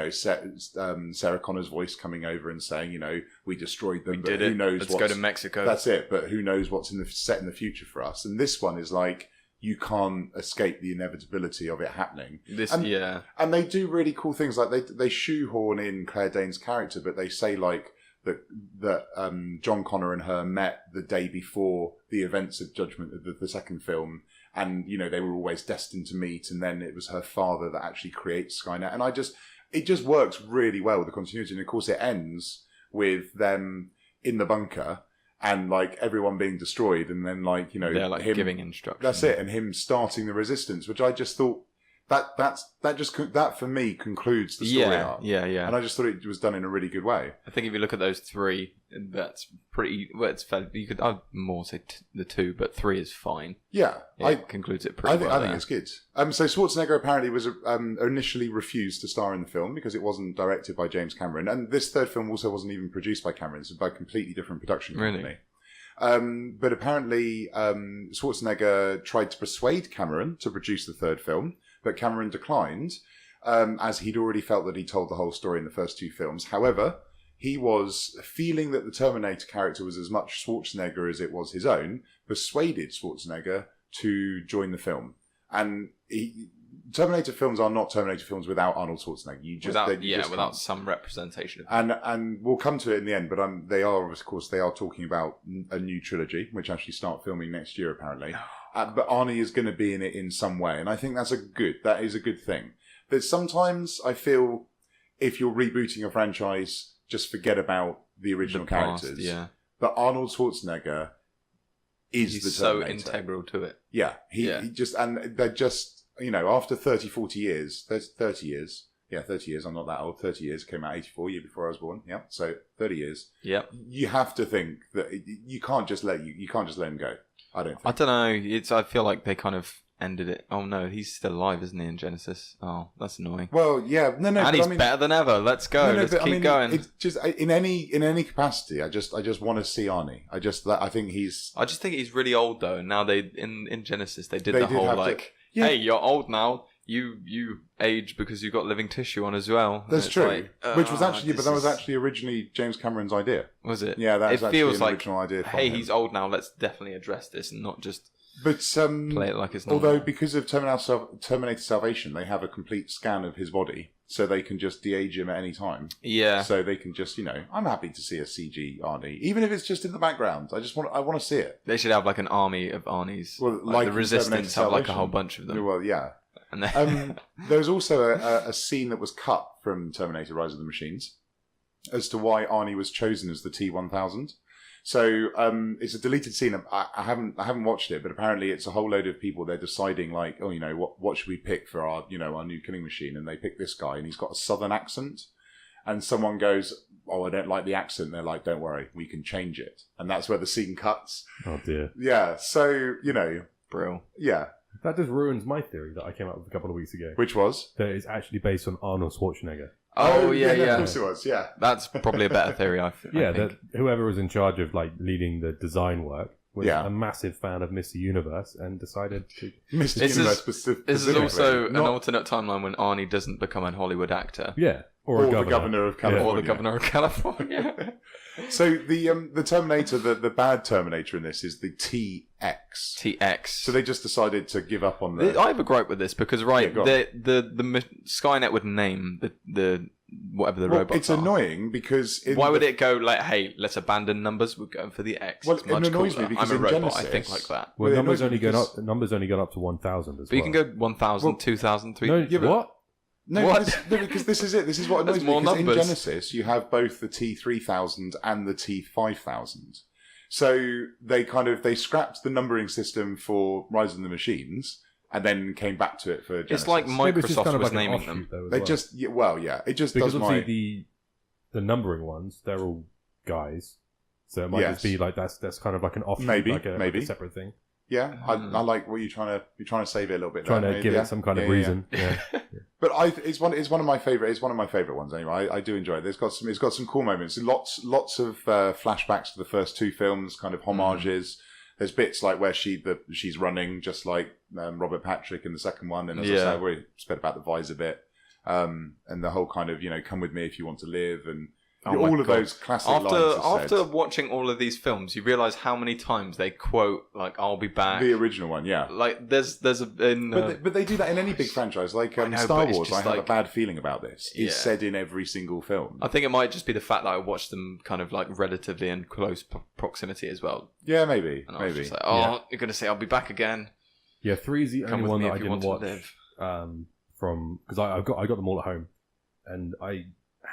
[SPEAKER 3] Sarah Connor's voice coming over and saying, we destroyed them, but who knows?
[SPEAKER 1] Let's go to Mexico.
[SPEAKER 3] That's it. But who knows what's set in the future for us? And this one is like you can't escape the inevitability of it happening. And they do really cool things like they shoehorn in Claire Danes' character, but they say like that John Connor and her met the day before the events of Judgment of the second film. And, they were always destined to meet. And then it was her father that actually creates Skynet. And it just works really well with the continuity. And of course it ends with them in the bunker and like everyone being destroyed. And then they're like him
[SPEAKER 1] giving instructions.
[SPEAKER 3] That's it. And him starting the resistance, which I just thought that for me concludes the story arc.
[SPEAKER 1] Yeah.
[SPEAKER 3] And I just thought it was done in a really good way.
[SPEAKER 1] I think if you look at those three, that's pretty. Well, it's fair. I'd more say the two, but three is fine.
[SPEAKER 3] Yeah,
[SPEAKER 1] it concludes it pretty well.
[SPEAKER 3] I think it's good. So Schwarzenegger apparently was initially refused to star in the film because it wasn't directed by James Cameron, and this third film also wasn't even produced by Cameron, so by a completely different production company.
[SPEAKER 1] Really?
[SPEAKER 3] But apparently Schwarzenegger tried to persuade Cameron to produce the third film, but Cameron declined, as he'd already felt that he told the whole story in the first two films. However, he was feeling that the Terminator character was as much Schwarzenegger as it was his own, persuaded Schwarzenegger to join the film. And Terminator films are not Terminator films without Arnold Schwarzenegger.
[SPEAKER 1] Without some representation.
[SPEAKER 3] And we'll come to it in the end, but they are talking about a new trilogy, which actually start filming next year apparently. But Arnie is going to be in it in some way, and I think that is a good thing. That sometimes I feel if you're rebooting a franchise, just forget about the original characters.
[SPEAKER 1] Yeah.
[SPEAKER 3] But Arnold Schwarzenegger is the Terminator.
[SPEAKER 1] So integral to it.
[SPEAKER 3] Yeah. He just, and they're just, after 30, 40 years, 30 years. Yeah, 30 years. I'm not that old. 30 years. Came out 84, year before I was born. Yeah. So 30 years.
[SPEAKER 1] Yeah.
[SPEAKER 3] You have to think that you can't just let him go. I don't think.
[SPEAKER 1] I don't know. I feel like they kind of ended it. Oh no, he's still alive, isn't he, in Genesis? Oh, that's annoying.
[SPEAKER 3] Well, yeah, no,
[SPEAKER 1] and he's better than ever. Let's go. Let's keep going.
[SPEAKER 3] It's just in any capacity. I just want to see Arnie. I just think he's
[SPEAKER 1] really old though. Now they in Genesis they did the whole hey, you're old now. You age because you got living tissue on as well.
[SPEAKER 3] That's true. Which was actually, but that was actually originally James Cameron's idea.
[SPEAKER 1] Was it?
[SPEAKER 3] Yeah, that was actually
[SPEAKER 1] feels
[SPEAKER 3] an
[SPEAKER 1] like,
[SPEAKER 3] original idea.
[SPEAKER 1] Hey, he's old now. Let's definitely address this and not just.
[SPEAKER 3] But
[SPEAKER 1] play it like it's not.
[SPEAKER 3] Although because of Terminator Salvation, they have a complete scan of his body, so they can just de-age him at any time.
[SPEAKER 1] Yeah.
[SPEAKER 3] So they can just, I'm happy to see a CG Arnie, even if it's just in the background. I want to see it.
[SPEAKER 1] They should have like an army of Arnies.
[SPEAKER 3] Well,
[SPEAKER 1] like the Resistance have like a whole bunch of them.
[SPEAKER 3] Well, yeah. And there was also a scene that was cut from Terminator: Rise of the Machines as to why Arnie was chosen as the T-1000. So it's a deleted scene. I haven't watched it, but apparently it's a whole load of people. They're deciding like, what should we pick for our new killing machine? And they pick this guy, and he's got a southern accent. And someone goes, "Oh, I don't like the accent." They're like, "Don't worry, we can change it." And that's where the scene cuts.
[SPEAKER 2] Oh dear.
[SPEAKER 3] Yeah. So
[SPEAKER 1] Brill.
[SPEAKER 3] Yeah.
[SPEAKER 2] That just ruins my theory that I came up with a couple of weeks ago.
[SPEAKER 3] Which was
[SPEAKER 2] that it's actually based on Arnold Schwarzenegger.
[SPEAKER 1] Oh yeah.
[SPEAKER 3] Of course it was. Yeah.
[SPEAKER 1] That's probably a better theory. I think.
[SPEAKER 2] That whoever was in charge of leading the design work was a massive fan of Mr. Universe and decided to.
[SPEAKER 3] Mr. Universe specifically.
[SPEAKER 1] This is also an alternate timeline when Arnie doesn't become a Hollywood actor.
[SPEAKER 2] Yeah.
[SPEAKER 3] or the governor of California.
[SPEAKER 1] Or the governor of California.
[SPEAKER 3] So the Terminator, the bad Terminator in this is the TX.
[SPEAKER 1] TX.
[SPEAKER 3] So they just decided to give up on the.
[SPEAKER 1] I have a gripe with this because the Skynet would name the whatever the robots
[SPEAKER 3] it's
[SPEAKER 1] are.
[SPEAKER 3] annoying because
[SPEAKER 1] why would it go like, hey, let's abandon numbers, we're going for the X?
[SPEAKER 3] Well,
[SPEAKER 1] it's much
[SPEAKER 3] it annoys
[SPEAKER 1] cooler.
[SPEAKER 3] me because
[SPEAKER 1] I'm a
[SPEAKER 3] in
[SPEAKER 1] robot,
[SPEAKER 3] Genesis,
[SPEAKER 1] I think like that.
[SPEAKER 2] Well,
[SPEAKER 3] Well,
[SPEAKER 2] numbers only
[SPEAKER 3] because-
[SPEAKER 2] gone up to 1,000 as
[SPEAKER 1] But
[SPEAKER 2] well.
[SPEAKER 1] you can go 1,000, 2,000, 3,000.
[SPEAKER 2] No, what?
[SPEAKER 3] No,
[SPEAKER 1] What?
[SPEAKER 3] because this is it. This is what annoys
[SPEAKER 1] There's
[SPEAKER 3] me.
[SPEAKER 1] more
[SPEAKER 3] Because in
[SPEAKER 1] numbers.
[SPEAKER 3] Genesis, you have both the T3000 and the T5000. So they scrapped the numbering system for Rise of the Machines and then came back to it for Genesis.
[SPEAKER 1] It's like
[SPEAKER 2] Maybe it's just
[SPEAKER 1] Microsoft
[SPEAKER 2] kind of
[SPEAKER 1] was
[SPEAKER 2] like an
[SPEAKER 1] naming
[SPEAKER 2] offshoot,
[SPEAKER 1] them.
[SPEAKER 2] though, as
[SPEAKER 3] They
[SPEAKER 2] well.
[SPEAKER 3] just it just
[SPEAKER 2] because
[SPEAKER 3] does
[SPEAKER 2] obviously the numbering ones, they're all guys, so it might just be like that's kind of like an offshoot,
[SPEAKER 3] Maybe,
[SPEAKER 2] like a
[SPEAKER 3] maybe.
[SPEAKER 2] separate thing.
[SPEAKER 3] Yeah, I like what you're trying to save it a little bit.
[SPEAKER 2] Trying
[SPEAKER 3] there,
[SPEAKER 2] to give
[SPEAKER 3] yeah.
[SPEAKER 2] it some kind of
[SPEAKER 3] Yeah, yeah,
[SPEAKER 2] reason. Yeah.
[SPEAKER 3] But it's one of my favorite ones anyway. I do enjoy it. It's got some cool moments. Lots of flashbacks to the first two films, kind of homages. There's bits like where she's running, just like Robert Patrick in the second one, and as I said, we spoke about the visor bit, and the whole kind of come with me if you want to live, and all of those classic lines.
[SPEAKER 1] After watching all of these films, you realise how many times they quote like "I'll be back."
[SPEAKER 3] The original one, yeah.
[SPEAKER 1] Like there's
[SPEAKER 3] But they do that in any big franchise, like
[SPEAKER 1] I know,
[SPEAKER 3] Star
[SPEAKER 1] but it's
[SPEAKER 3] Wars.
[SPEAKER 1] just
[SPEAKER 3] I have a
[SPEAKER 1] like-
[SPEAKER 3] bad feeling about this. It's
[SPEAKER 1] Yeah.
[SPEAKER 3] said in every single film.
[SPEAKER 1] I think it might just be the fact that I watched them kind of like relatively in close proximity as well.
[SPEAKER 3] Yeah, maybe,
[SPEAKER 1] And I was
[SPEAKER 3] maybe.
[SPEAKER 1] just like, oh, you're going to say I'll be back again.
[SPEAKER 2] Yeah, 3 is the
[SPEAKER 1] Come
[SPEAKER 2] only
[SPEAKER 1] with
[SPEAKER 2] one
[SPEAKER 1] me
[SPEAKER 2] that I
[SPEAKER 1] if you
[SPEAKER 2] didn't
[SPEAKER 1] want
[SPEAKER 2] watch
[SPEAKER 1] to live.
[SPEAKER 2] from because I got them all at home, and I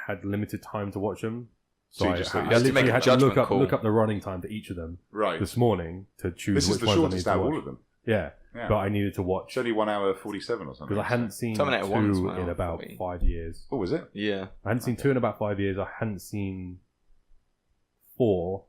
[SPEAKER 2] had limited time to watch them.
[SPEAKER 3] So
[SPEAKER 2] So
[SPEAKER 3] you
[SPEAKER 2] I
[SPEAKER 3] just-
[SPEAKER 2] I
[SPEAKER 3] you have to
[SPEAKER 2] literally
[SPEAKER 1] make a
[SPEAKER 2] had to look
[SPEAKER 1] judgment
[SPEAKER 2] up
[SPEAKER 1] call.
[SPEAKER 2] the running time to each of them
[SPEAKER 3] Right.
[SPEAKER 2] this morning to choose
[SPEAKER 3] This is
[SPEAKER 2] which
[SPEAKER 3] the
[SPEAKER 2] ones I
[SPEAKER 3] shortest
[SPEAKER 2] need
[SPEAKER 3] out
[SPEAKER 2] to
[SPEAKER 3] of
[SPEAKER 2] watch.
[SPEAKER 3] all of them.
[SPEAKER 2] Yeah,
[SPEAKER 3] Yeah.
[SPEAKER 2] but I needed to watch
[SPEAKER 3] It's only 1 hour 47 or something.
[SPEAKER 2] because I hadn't seen
[SPEAKER 1] Terminator 1 's
[SPEAKER 2] 2
[SPEAKER 1] 1
[SPEAKER 2] in
[SPEAKER 1] hour
[SPEAKER 2] about
[SPEAKER 1] 40.
[SPEAKER 2] 5 years.
[SPEAKER 3] Oh, was it?
[SPEAKER 1] Yeah.
[SPEAKER 2] I hadn't seen 2 in about 5 years. I hadn't seen 4.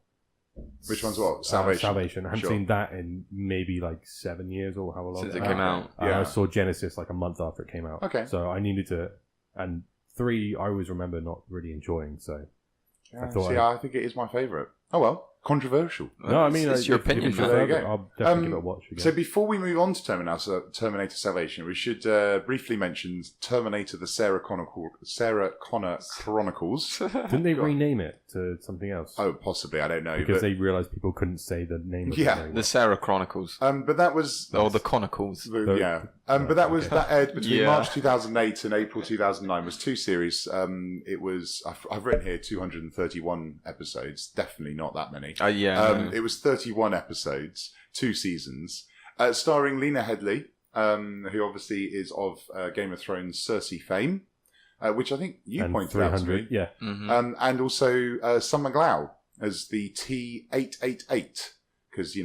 [SPEAKER 3] Which one's what? Salvation.
[SPEAKER 2] Salvation. I hadn't
[SPEAKER 3] Sure.
[SPEAKER 2] seen that in maybe like 7 years or however long
[SPEAKER 1] Since it came out.
[SPEAKER 2] And
[SPEAKER 3] Yeah.
[SPEAKER 2] I saw Genesis like a month after it came out.
[SPEAKER 3] Okay.
[SPEAKER 2] So I needed to, and 3 I always remember not really enjoying. So
[SPEAKER 3] Yeah,
[SPEAKER 2] I thought
[SPEAKER 3] see, I think it is my favourite. Oh well, controversial.
[SPEAKER 2] no, I mean
[SPEAKER 1] it's your
[SPEAKER 2] if
[SPEAKER 1] opinion.
[SPEAKER 2] you
[SPEAKER 1] Man.
[SPEAKER 3] There you
[SPEAKER 2] prefer it,
[SPEAKER 3] go.
[SPEAKER 2] I'll definitely give it a watch again.
[SPEAKER 3] So before we move on to Terminator Salvation, we should briefly mention Terminator: The Sarah Connor Chronicles.
[SPEAKER 2] Didn't they rename it to something else?
[SPEAKER 3] Oh, possibly. I don't know.
[SPEAKER 2] because
[SPEAKER 3] but,
[SPEAKER 2] they realised people couldn't say the name of
[SPEAKER 3] Yeah.
[SPEAKER 2] it very
[SPEAKER 1] The
[SPEAKER 2] well.
[SPEAKER 1] Sarah Chronicles.
[SPEAKER 3] but that was
[SPEAKER 1] Or the Chronicles.
[SPEAKER 3] yeah. But that was
[SPEAKER 2] okay.
[SPEAKER 3] that aired between
[SPEAKER 1] Yeah.
[SPEAKER 3] March 2008 and April 2009. Was 2 series. It was I've written here 231 episodes. Definitely not that many.
[SPEAKER 1] Yeah. no.
[SPEAKER 3] It was 31 episodes, 2 seasons, starring Lena Headey, who obviously is of Game of Thrones Cersei fame, which I think you
[SPEAKER 2] And
[SPEAKER 3] pointed out to
[SPEAKER 2] 300,
[SPEAKER 3] me.
[SPEAKER 2] yeah.
[SPEAKER 1] Mhm.
[SPEAKER 3] And also Summer Glau as the T888, because,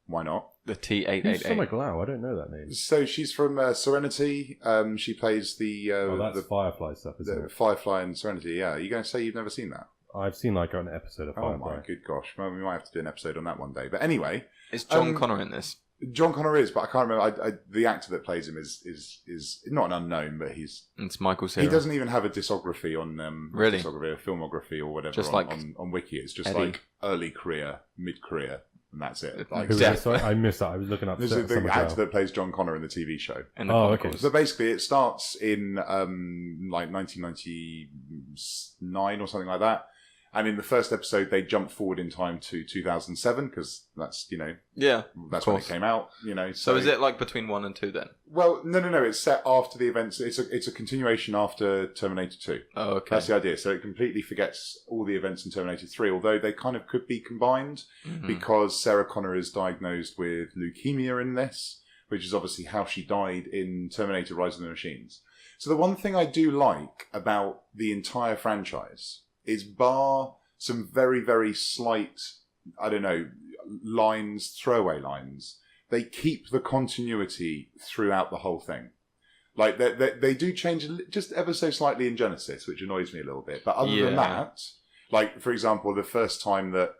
[SPEAKER 3] why not?
[SPEAKER 1] The
[SPEAKER 2] Who's
[SPEAKER 1] T888.
[SPEAKER 2] Summer Glau? I don't know that name.
[SPEAKER 3] So she's from Serenity. She plays the,
[SPEAKER 2] Oh, that's Firefly stuff, isn't
[SPEAKER 3] the
[SPEAKER 2] it?
[SPEAKER 3] Firefly in Serenity. Yeah, are you going to say you've never seen that?
[SPEAKER 2] I've seen like an episode of
[SPEAKER 3] Oh
[SPEAKER 2] Firefly.
[SPEAKER 3] my good gosh. Well, we might have to do an episode on that one day. But anyway,
[SPEAKER 1] Is John Connor in this?
[SPEAKER 3] John Connor is, but I can't remember. The actor that plays him is not an unknown, but
[SPEAKER 1] It's Michael Cera.
[SPEAKER 3] he doesn't even have a discography on
[SPEAKER 1] Really?
[SPEAKER 3] discography, a filmography or whatever.
[SPEAKER 1] Just
[SPEAKER 3] on,
[SPEAKER 1] like
[SPEAKER 3] on Wiki. It's just
[SPEAKER 1] Eddie.
[SPEAKER 3] like early career, mid career, and that's it. Like,
[SPEAKER 2] Who is
[SPEAKER 1] Yeah.
[SPEAKER 2] it? Sorry, I missed that. I was looking up
[SPEAKER 3] this is
[SPEAKER 2] Summer
[SPEAKER 3] the actor
[SPEAKER 2] Glau.
[SPEAKER 3] that plays John Connor in the TV show.
[SPEAKER 1] in the
[SPEAKER 2] Oh,
[SPEAKER 1] Chronicles.
[SPEAKER 2] okay.
[SPEAKER 3] So basically, it starts in like 1999 or something like that. And in the first episode, they jump forward in time to 2007 because that's
[SPEAKER 1] Yeah.
[SPEAKER 3] that's when it
[SPEAKER 1] course.
[SPEAKER 3] came out.
[SPEAKER 1] So is it like between 1 and 2 then?
[SPEAKER 3] Well, no. It's set after the events. It's a continuation after Terminator 2.
[SPEAKER 1] Oh, okay.
[SPEAKER 3] That's the idea. So it completely forgets all the events in Terminator 3, although they kind of could be combined
[SPEAKER 1] Mhm.
[SPEAKER 3] because Sarah Connor is diagnosed with leukemia in this, which is obviously how she died in Terminator Rise of the Machines. So the one thing I do like about the entire franchise is, bar some very, very slight, I don't know, throwaway lines, they keep the continuity throughout the whole thing. Like, they do change just ever so slightly in Genesis, which annoys me a little bit. But other than
[SPEAKER 1] Yeah.
[SPEAKER 3] that, like, for example, the first time that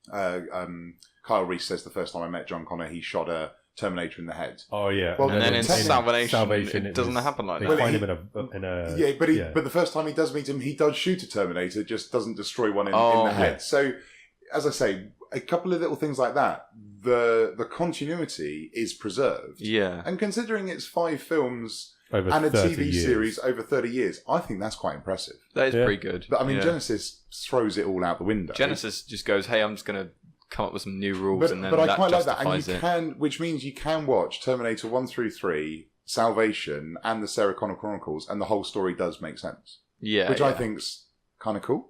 [SPEAKER 3] Kyle Reese says the first time I met John Connor, he shot a Terminator in the head.
[SPEAKER 2] Oh yeah.
[SPEAKER 3] Well,
[SPEAKER 1] And then in
[SPEAKER 3] technically-
[SPEAKER 1] Salvation, it doesn't
[SPEAKER 2] was-
[SPEAKER 1] happen like
[SPEAKER 2] They
[SPEAKER 1] that.
[SPEAKER 3] Well,
[SPEAKER 2] find
[SPEAKER 3] he-
[SPEAKER 2] him in a
[SPEAKER 3] Yeah, but the first time he does meet him, he does shoot a Terminator, just doesn't destroy one in
[SPEAKER 1] Oh,
[SPEAKER 3] the head.
[SPEAKER 2] yeah.
[SPEAKER 3] So, as I say, a couple of little things like that, the continuity is preserved.
[SPEAKER 1] Yeah.
[SPEAKER 3] And considering it's 5 films
[SPEAKER 2] over
[SPEAKER 3] and a
[SPEAKER 2] 30
[SPEAKER 3] TV
[SPEAKER 2] years.
[SPEAKER 3] series over 30 years. I think that's quite impressive.
[SPEAKER 1] That is
[SPEAKER 2] Yeah.
[SPEAKER 1] pretty good.
[SPEAKER 3] But I mean,
[SPEAKER 1] Yeah.
[SPEAKER 3] Genesis throws it all out the window.
[SPEAKER 1] Genesis just goes, "Hey, I'm just going to come up with some new rules," and then
[SPEAKER 3] but I
[SPEAKER 1] that
[SPEAKER 3] quite like that,
[SPEAKER 1] justifies
[SPEAKER 3] and you
[SPEAKER 1] it.
[SPEAKER 3] can, which means you can watch Terminator 1 through 3, Salvation, and the Sarah Connor Chronicles, and the whole story does make sense.
[SPEAKER 1] Yeah,
[SPEAKER 3] Which
[SPEAKER 1] yeah.
[SPEAKER 3] I think's kind of cool.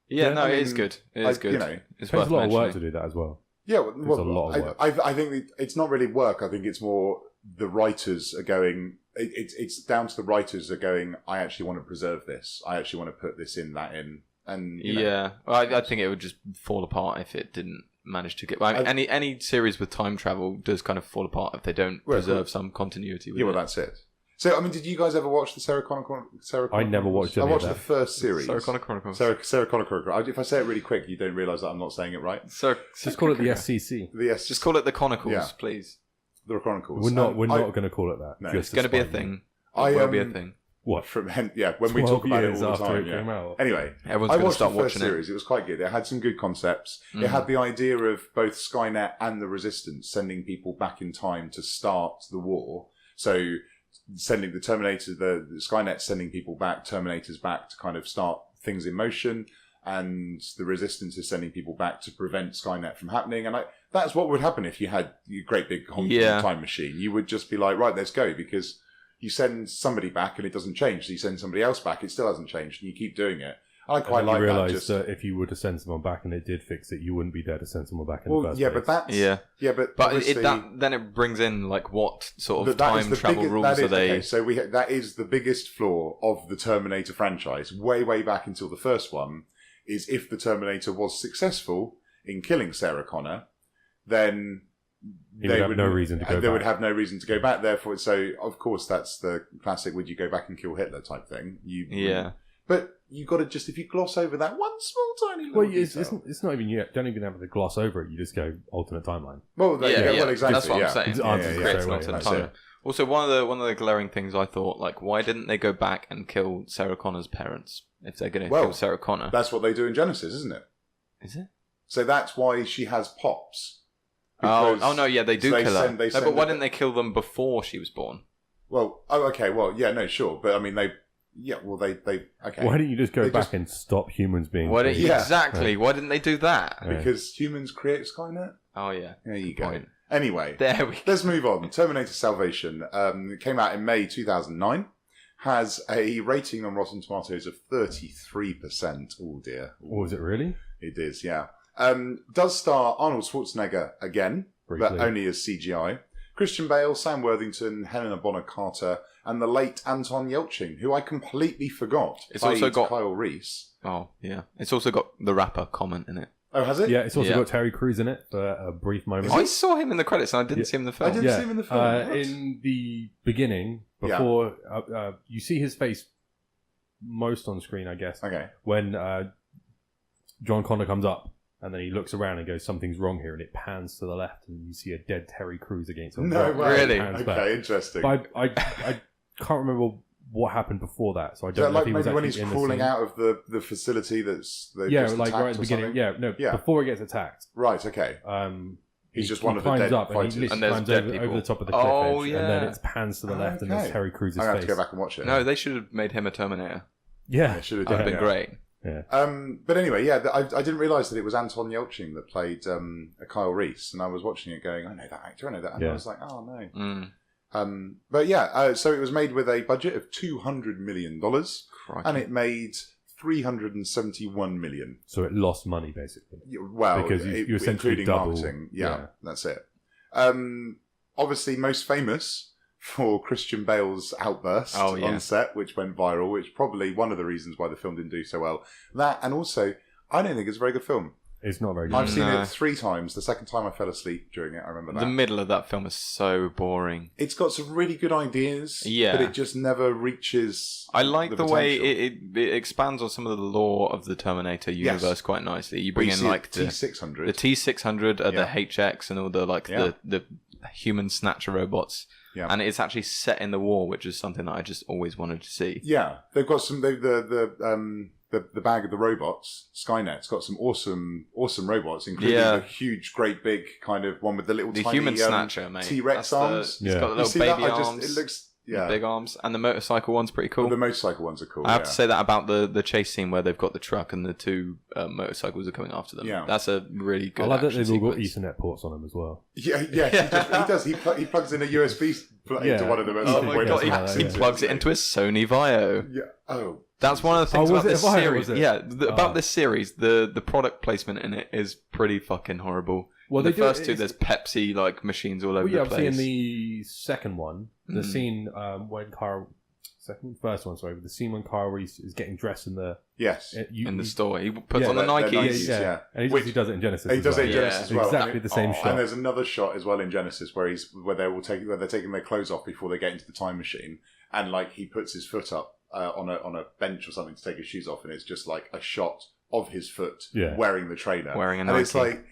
[SPEAKER 1] Yeah,
[SPEAKER 2] Yeah,
[SPEAKER 1] no,
[SPEAKER 3] I
[SPEAKER 1] it is
[SPEAKER 3] mean,
[SPEAKER 1] good. It is good.
[SPEAKER 3] You know,
[SPEAKER 1] It's
[SPEAKER 2] It takes
[SPEAKER 1] worth
[SPEAKER 2] a lot of work to
[SPEAKER 1] mentioning.
[SPEAKER 2] do that as well.
[SPEAKER 3] yeah,
[SPEAKER 2] a lot of work.
[SPEAKER 3] I think it's not really work. I think it's more the writers are going. It's down to the writers are going. I actually want to preserve this. I actually want to put this in, that in, and you know,
[SPEAKER 1] Yeah, well, I think it would just fall apart if it didn't manage to get. Well, I mean, any series with time travel does kind of fall apart if they don't
[SPEAKER 3] Well,
[SPEAKER 1] preserve some continuity with
[SPEAKER 3] yeah. Well,
[SPEAKER 1] it.
[SPEAKER 3] that's it. So, I mean, did you guys ever watch the Sarah Connor?
[SPEAKER 2] I never watched
[SPEAKER 3] I
[SPEAKER 2] any of
[SPEAKER 3] watched
[SPEAKER 2] that.
[SPEAKER 3] the first series.
[SPEAKER 1] Sarah Connor Chronicles.
[SPEAKER 3] Sarah Connor Chronicles. If I say it really quick, you don't realise that I'm not saying it right.
[SPEAKER 2] Just call it the SCC.
[SPEAKER 1] Just call it the Chronicles,
[SPEAKER 3] Yeah.
[SPEAKER 1] please.
[SPEAKER 3] The Chronicles.
[SPEAKER 2] We're not
[SPEAKER 3] I-
[SPEAKER 2] going to call it that.
[SPEAKER 3] No,
[SPEAKER 2] just
[SPEAKER 1] It's going to be a
[SPEAKER 2] spite you.
[SPEAKER 1] thing.
[SPEAKER 3] I,
[SPEAKER 1] It will be a thing.
[SPEAKER 2] What?
[SPEAKER 3] From when we
[SPEAKER 2] 12
[SPEAKER 3] talk about it
[SPEAKER 2] years
[SPEAKER 3] all the
[SPEAKER 2] after
[SPEAKER 3] time.
[SPEAKER 2] it
[SPEAKER 3] Yeah.
[SPEAKER 2] came out.
[SPEAKER 3] Anyway,
[SPEAKER 1] Everyone's
[SPEAKER 3] I
[SPEAKER 1] going to
[SPEAKER 3] watched
[SPEAKER 1] start
[SPEAKER 3] the first
[SPEAKER 1] watching it.
[SPEAKER 3] series. It was quite good. It had some good concepts. It had the idea of both Skynet and the Resistance sending people back in time to start the war. So sending the Terminator, the Skynet sending people back, Terminators back to kind of start things in motion, and the Resistance is sending people back to prevent Skynet from happening. And that's what would happen if you had a great big honking
[SPEAKER 1] Yeah.
[SPEAKER 3] time machine. You would just be like, right, let's go, because you send somebody back and it doesn't change. So you send somebody else back, it still hasn't changed, and you keep doing it. I quite
[SPEAKER 2] And then
[SPEAKER 3] like
[SPEAKER 2] you
[SPEAKER 3] that.
[SPEAKER 2] realise
[SPEAKER 3] Just,
[SPEAKER 2] that if you were to send someone back and it did fix it, you wouldn't be there to send someone back in
[SPEAKER 3] well,
[SPEAKER 2] the first
[SPEAKER 3] yeah,
[SPEAKER 2] place.
[SPEAKER 3] but that's
[SPEAKER 1] But
[SPEAKER 3] obviously,
[SPEAKER 1] then it brings in like what sort of
[SPEAKER 3] that is
[SPEAKER 1] time
[SPEAKER 3] the
[SPEAKER 1] travel
[SPEAKER 3] biggest-
[SPEAKER 1] rules
[SPEAKER 3] that
[SPEAKER 1] are
[SPEAKER 3] is-
[SPEAKER 1] they?
[SPEAKER 3] Okay, so that is the biggest flaw of the Terminator franchise, way back until the first one, is if the Terminator was successful in killing Sarah Connor, then
[SPEAKER 2] He would have no reason to go
[SPEAKER 3] They would
[SPEAKER 2] back.
[SPEAKER 3] have no reason to go back. Therefore, so of course that's the classic: would you go back and kill Hitler type thing?
[SPEAKER 1] Yeah.
[SPEAKER 3] But you got to just, if you gloss over that one small tiny little
[SPEAKER 2] Well, it's
[SPEAKER 3] detail.
[SPEAKER 2] not even, you don't even have to gloss over it. You just go alternate timeline.
[SPEAKER 3] Well, there you go. Well, exactly.
[SPEAKER 1] That's what
[SPEAKER 3] yeah.
[SPEAKER 1] I'm saying.
[SPEAKER 2] It's
[SPEAKER 1] It
[SPEAKER 2] answered
[SPEAKER 1] creates
[SPEAKER 2] straight
[SPEAKER 1] an
[SPEAKER 2] away,
[SPEAKER 1] alternate
[SPEAKER 3] that's
[SPEAKER 1] timeline.
[SPEAKER 3] it.
[SPEAKER 1] Also, one of the glaring things I thought, like, why didn't they go back and kill Sarah Connor's parents if they're going to
[SPEAKER 3] Well,
[SPEAKER 1] kill Sarah Connor?
[SPEAKER 3] That's what they do in Genesis, isn't it?
[SPEAKER 1] Is it?
[SPEAKER 3] So that's why she has pops.
[SPEAKER 1] Oh
[SPEAKER 3] Because
[SPEAKER 1] no, yeah, they do
[SPEAKER 3] they
[SPEAKER 1] kill
[SPEAKER 3] send-
[SPEAKER 1] her.
[SPEAKER 3] they
[SPEAKER 1] No,
[SPEAKER 3] send
[SPEAKER 1] but why
[SPEAKER 3] the-
[SPEAKER 1] didn't they kill them before she was born?
[SPEAKER 3] Well, okay, well, yeah, no, sure, but I mean, they okay.
[SPEAKER 2] Why don't you just go
[SPEAKER 3] They
[SPEAKER 2] back
[SPEAKER 3] just-
[SPEAKER 2] and stop humans being
[SPEAKER 1] Why didn't
[SPEAKER 2] killed?
[SPEAKER 3] Yeah.
[SPEAKER 1] exactly? Why didn't they do that?
[SPEAKER 2] Yeah.
[SPEAKER 3] Because humans create Skynet.
[SPEAKER 1] Oh yeah,
[SPEAKER 3] There you
[SPEAKER 1] Good
[SPEAKER 3] go.
[SPEAKER 1] point.
[SPEAKER 3] Anyway,
[SPEAKER 1] There we go.
[SPEAKER 3] let's move on. Terminator Salvation came out in May 2009. Has a rating on Rotten Tomatoes of 33%. Oh dear,
[SPEAKER 2] Or was it really?
[SPEAKER 3] it is. Yeah. Does star Arnold Schwarzenegger again,
[SPEAKER 2] Briefly.
[SPEAKER 3] but only as CGI. Christian Bale, Sam Worthington, Helena Bonham Carter, and the late Anton Yelchin, who I completely forgot.
[SPEAKER 1] It's also
[SPEAKER 3] played
[SPEAKER 1] got-
[SPEAKER 3] Kyle Reese.
[SPEAKER 1] Oh yeah, it's also got the rapper comment in it.
[SPEAKER 3] Oh, has it?
[SPEAKER 2] Yeah, it's also
[SPEAKER 1] Yeah.
[SPEAKER 2] got Terry Crews in it for a brief moment.
[SPEAKER 1] I saw him in the credits and I didn't
[SPEAKER 2] Yeah.
[SPEAKER 1] see him in the
[SPEAKER 3] I
[SPEAKER 1] film.
[SPEAKER 3] didn't see him in the film. What?
[SPEAKER 2] In the beginning,
[SPEAKER 3] Yeah.
[SPEAKER 2] before you see his face most on screen, I guess,
[SPEAKER 3] Okay.
[SPEAKER 2] when John Connor comes up and then he looks around and goes, "Something's wrong here," and it pans to the left and you see a dead Terry Crews against a
[SPEAKER 3] No
[SPEAKER 2] rock.
[SPEAKER 3] way.
[SPEAKER 1] Really?
[SPEAKER 2] Pans
[SPEAKER 3] Okay,
[SPEAKER 2] back.
[SPEAKER 3] interesting.
[SPEAKER 2] But I can't remember what happened before that, so I
[SPEAKER 3] Is
[SPEAKER 2] don't
[SPEAKER 3] that
[SPEAKER 2] know
[SPEAKER 3] like
[SPEAKER 2] if he was
[SPEAKER 3] maybe when
[SPEAKER 2] actually
[SPEAKER 3] he's
[SPEAKER 2] in
[SPEAKER 3] crawling
[SPEAKER 2] the scene.
[SPEAKER 3] out of the facility that's they've
[SPEAKER 2] Yeah,
[SPEAKER 3] just
[SPEAKER 2] like
[SPEAKER 3] attacked
[SPEAKER 2] right at the
[SPEAKER 3] or
[SPEAKER 2] beginning.
[SPEAKER 3] something?
[SPEAKER 2] Yeah, no,
[SPEAKER 3] Yeah.
[SPEAKER 2] before he gets attacked.
[SPEAKER 3] Right. Okay. He's just one of the
[SPEAKER 2] climbs
[SPEAKER 3] dead
[SPEAKER 2] up
[SPEAKER 3] fighters.
[SPEAKER 2] and he
[SPEAKER 1] And
[SPEAKER 2] literally
[SPEAKER 1] there's
[SPEAKER 2] climbs
[SPEAKER 1] dead
[SPEAKER 2] over,
[SPEAKER 1] people.
[SPEAKER 2] over the top of the cliff
[SPEAKER 1] Oh,
[SPEAKER 2] edge, and then
[SPEAKER 1] yeah.
[SPEAKER 2] it pans to the left and there's
[SPEAKER 3] Okay.
[SPEAKER 2] Terry Crews'
[SPEAKER 3] I'm gonna have
[SPEAKER 2] face.
[SPEAKER 3] to go back and watch it.
[SPEAKER 1] No, they should have made him a Terminator.
[SPEAKER 2] Yeah,
[SPEAKER 3] I should have
[SPEAKER 1] That would
[SPEAKER 3] done.
[SPEAKER 1] have been great.
[SPEAKER 2] Yeah.
[SPEAKER 3] But anyway, yeah, I didn't realise that it was Anton Yelchin that played Kyle Reese, and I was watching it going, I know that actor, I know that, and I
[SPEAKER 2] Yeah.
[SPEAKER 3] was like, oh no.
[SPEAKER 1] Mm.
[SPEAKER 3] But yeah, so it was made with a budget of $200 million,
[SPEAKER 1] Crikey.
[SPEAKER 3] and it made $371 million.
[SPEAKER 2] So it lost money basically.
[SPEAKER 3] Well,
[SPEAKER 2] Because you essentially
[SPEAKER 3] including
[SPEAKER 2] double-
[SPEAKER 3] marketing. Yeah,
[SPEAKER 2] yeah.
[SPEAKER 3] that's it. Obviously, most famous for Christian Bale's outburst
[SPEAKER 1] Oh, yeah.
[SPEAKER 3] on set, which went viral, which probably one of the reasons why the film didn't do so well. That, and also, I don't think it's a very good film.
[SPEAKER 2] It's not very good.
[SPEAKER 3] I've seen
[SPEAKER 1] No.
[SPEAKER 3] it 3 times. The second time I fell asleep during it, I remember that.
[SPEAKER 1] The middle of that film is so boring.
[SPEAKER 3] It's got some really good ideas,
[SPEAKER 1] Yeah.
[SPEAKER 3] but it just never reaches.
[SPEAKER 1] I like the way
[SPEAKER 3] potential.
[SPEAKER 1] it expands on some of the lore of the Terminator universe quite nicely. You
[SPEAKER 3] But
[SPEAKER 1] bring
[SPEAKER 3] you
[SPEAKER 1] in
[SPEAKER 3] see
[SPEAKER 1] like the
[SPEAKER 3] T600.
[SPEAKER 1] T600,
[SPEAKER 3] Yeah.
[SPEAKER 1] the HX, and all the like
[SPEAKER 3] Yeah.
[SPEAKER 1] the human snatcher robots.
[SPEAKER 3] Yeah.
[SPEAKER 1] And it's actually set in the war, which is something that I just always wanted to see.
[SPEAKER 3] Yeah, they've got some. The bag of the robots, Skynet's got some awesome robots, including
[SPEAKER 1] Yeah.
[SPEAKER 3] the huge, great big kind of one with the little
[SPEAKER 1] The
[SPEAKER 3] tiny
[SPEAKER 1] human snatcher, mate.
[SPEAKER 3] T-Rex
[SPEAKER 1] That's the-
[SPEAKER 3] arms.
[SPEAKER 1] It's
[SPEAKER 2] Yeah.
[SPEAKER 1] got the
[SPEAKER 3] You
[SPEAKER 1] little
[SPEAKER 3] see
[SPEAKER 1] baby
[SPEAKER 3] that?
[SPEAKER 1] arms.
[SPEAKER 3] It looks Yeah.
[SPEAKER 1] big arms, and the motorcycle one's pretty cool.
[SPEAKER 3] Well, the motorcycle ones are cool.
[SPEAKER 1] I have to say that about the chase scene where they've got the truck and the two motorcycles are coming after them.
[SPEAKER 3] Yeah.
[SPEAKER 1] That's a really good.
[SPEAKER 2] I like that
[SPEAKER 1] action
[SPEAKER 2] they've all got
[SPEAKER 1] sequence.
[SPEAKER 2] Ethernet ports on them as well.
[SPEAKER 3] Yeah, he does. He plugs in a USB into one of them. At
[SPEAKER 1] Oh
[SPEAKER 3] some
[SPEAKER 1] my
[SPEAKER 3] point.
[SPEAKER 1] god,
[SPEAKER 2] Yeah,
[SPEAKER 1] he plugs it into his Sony Vio.
[SPEAKER 3] Yeah. Oh.
[SPEAKER 1] That's one of the things
[SPEAKER 2] Oh, was
[SPEAKER 1] about
[SPEAKER 2] it
[SPEAKER 1] this
[SPEAKER 2] a Vio,
[SPEAKER 1] series.
[SPEAKER 2] was it?
[SPEAKER 1] Yeah, about
[SPEAKER 2] Oh.
[SPEAKER 1] this series, the product placement in it is pretty fucking horrible.
[SPEAKER 2] Well,
[SPEAKER 1] The
[SPEAKER 2] they do it-
[SPEAKER 1] first two,
[SPEAKER 2] it's-
[SPEAKER 1] there's Pepsi like machines all over
[SPEAKER 2] Well, yeah,
[SPEAKER 1] the
[SPEAKER 2] obviously
[SPEAKER 1] place.
[SPEAKER 2] in the second one, the scene when first one, sorry, the scene when Kyle Reese is getting dressed in the
[SPEAKER 3] Yes.
[SPEAKER 1] in the store, he puts
[SPEAKER 2] Yeah,
[SPEAKER 1] on the
[SPEAKER 3] they're
[SPEAKER 1] Nikes.
[SPEAKER 3] Nikes.
[SPEAKER 2] yeah, and he
[SPEAKER 3] Which-
[SPEAKER 2] does it in Genesis.
[SPEAKER 3] He
[SPEAKER 2] as
[SPEAKER 3] does
[SPEAKER 2] well.
[SPEAKER 3] it in
[SPEAKER 1] Yeah.
[SPEAKER 3] Genesis as well.
[SPEAKER 2] Exactly the same shot.
[SPEAKER 3] And there's another shot as well in Genesis where they're taking their clothes off before they get into the time machine, and like he puts his foot up on a bench or something to take his shoes off, and it's just like a shot of his foot wearing the trainer,
[SPEAKER 1] Wearing a
[SPEAKER 3] and it's
[SPEAKER 1] Nike.
[SPEAKER 3] like,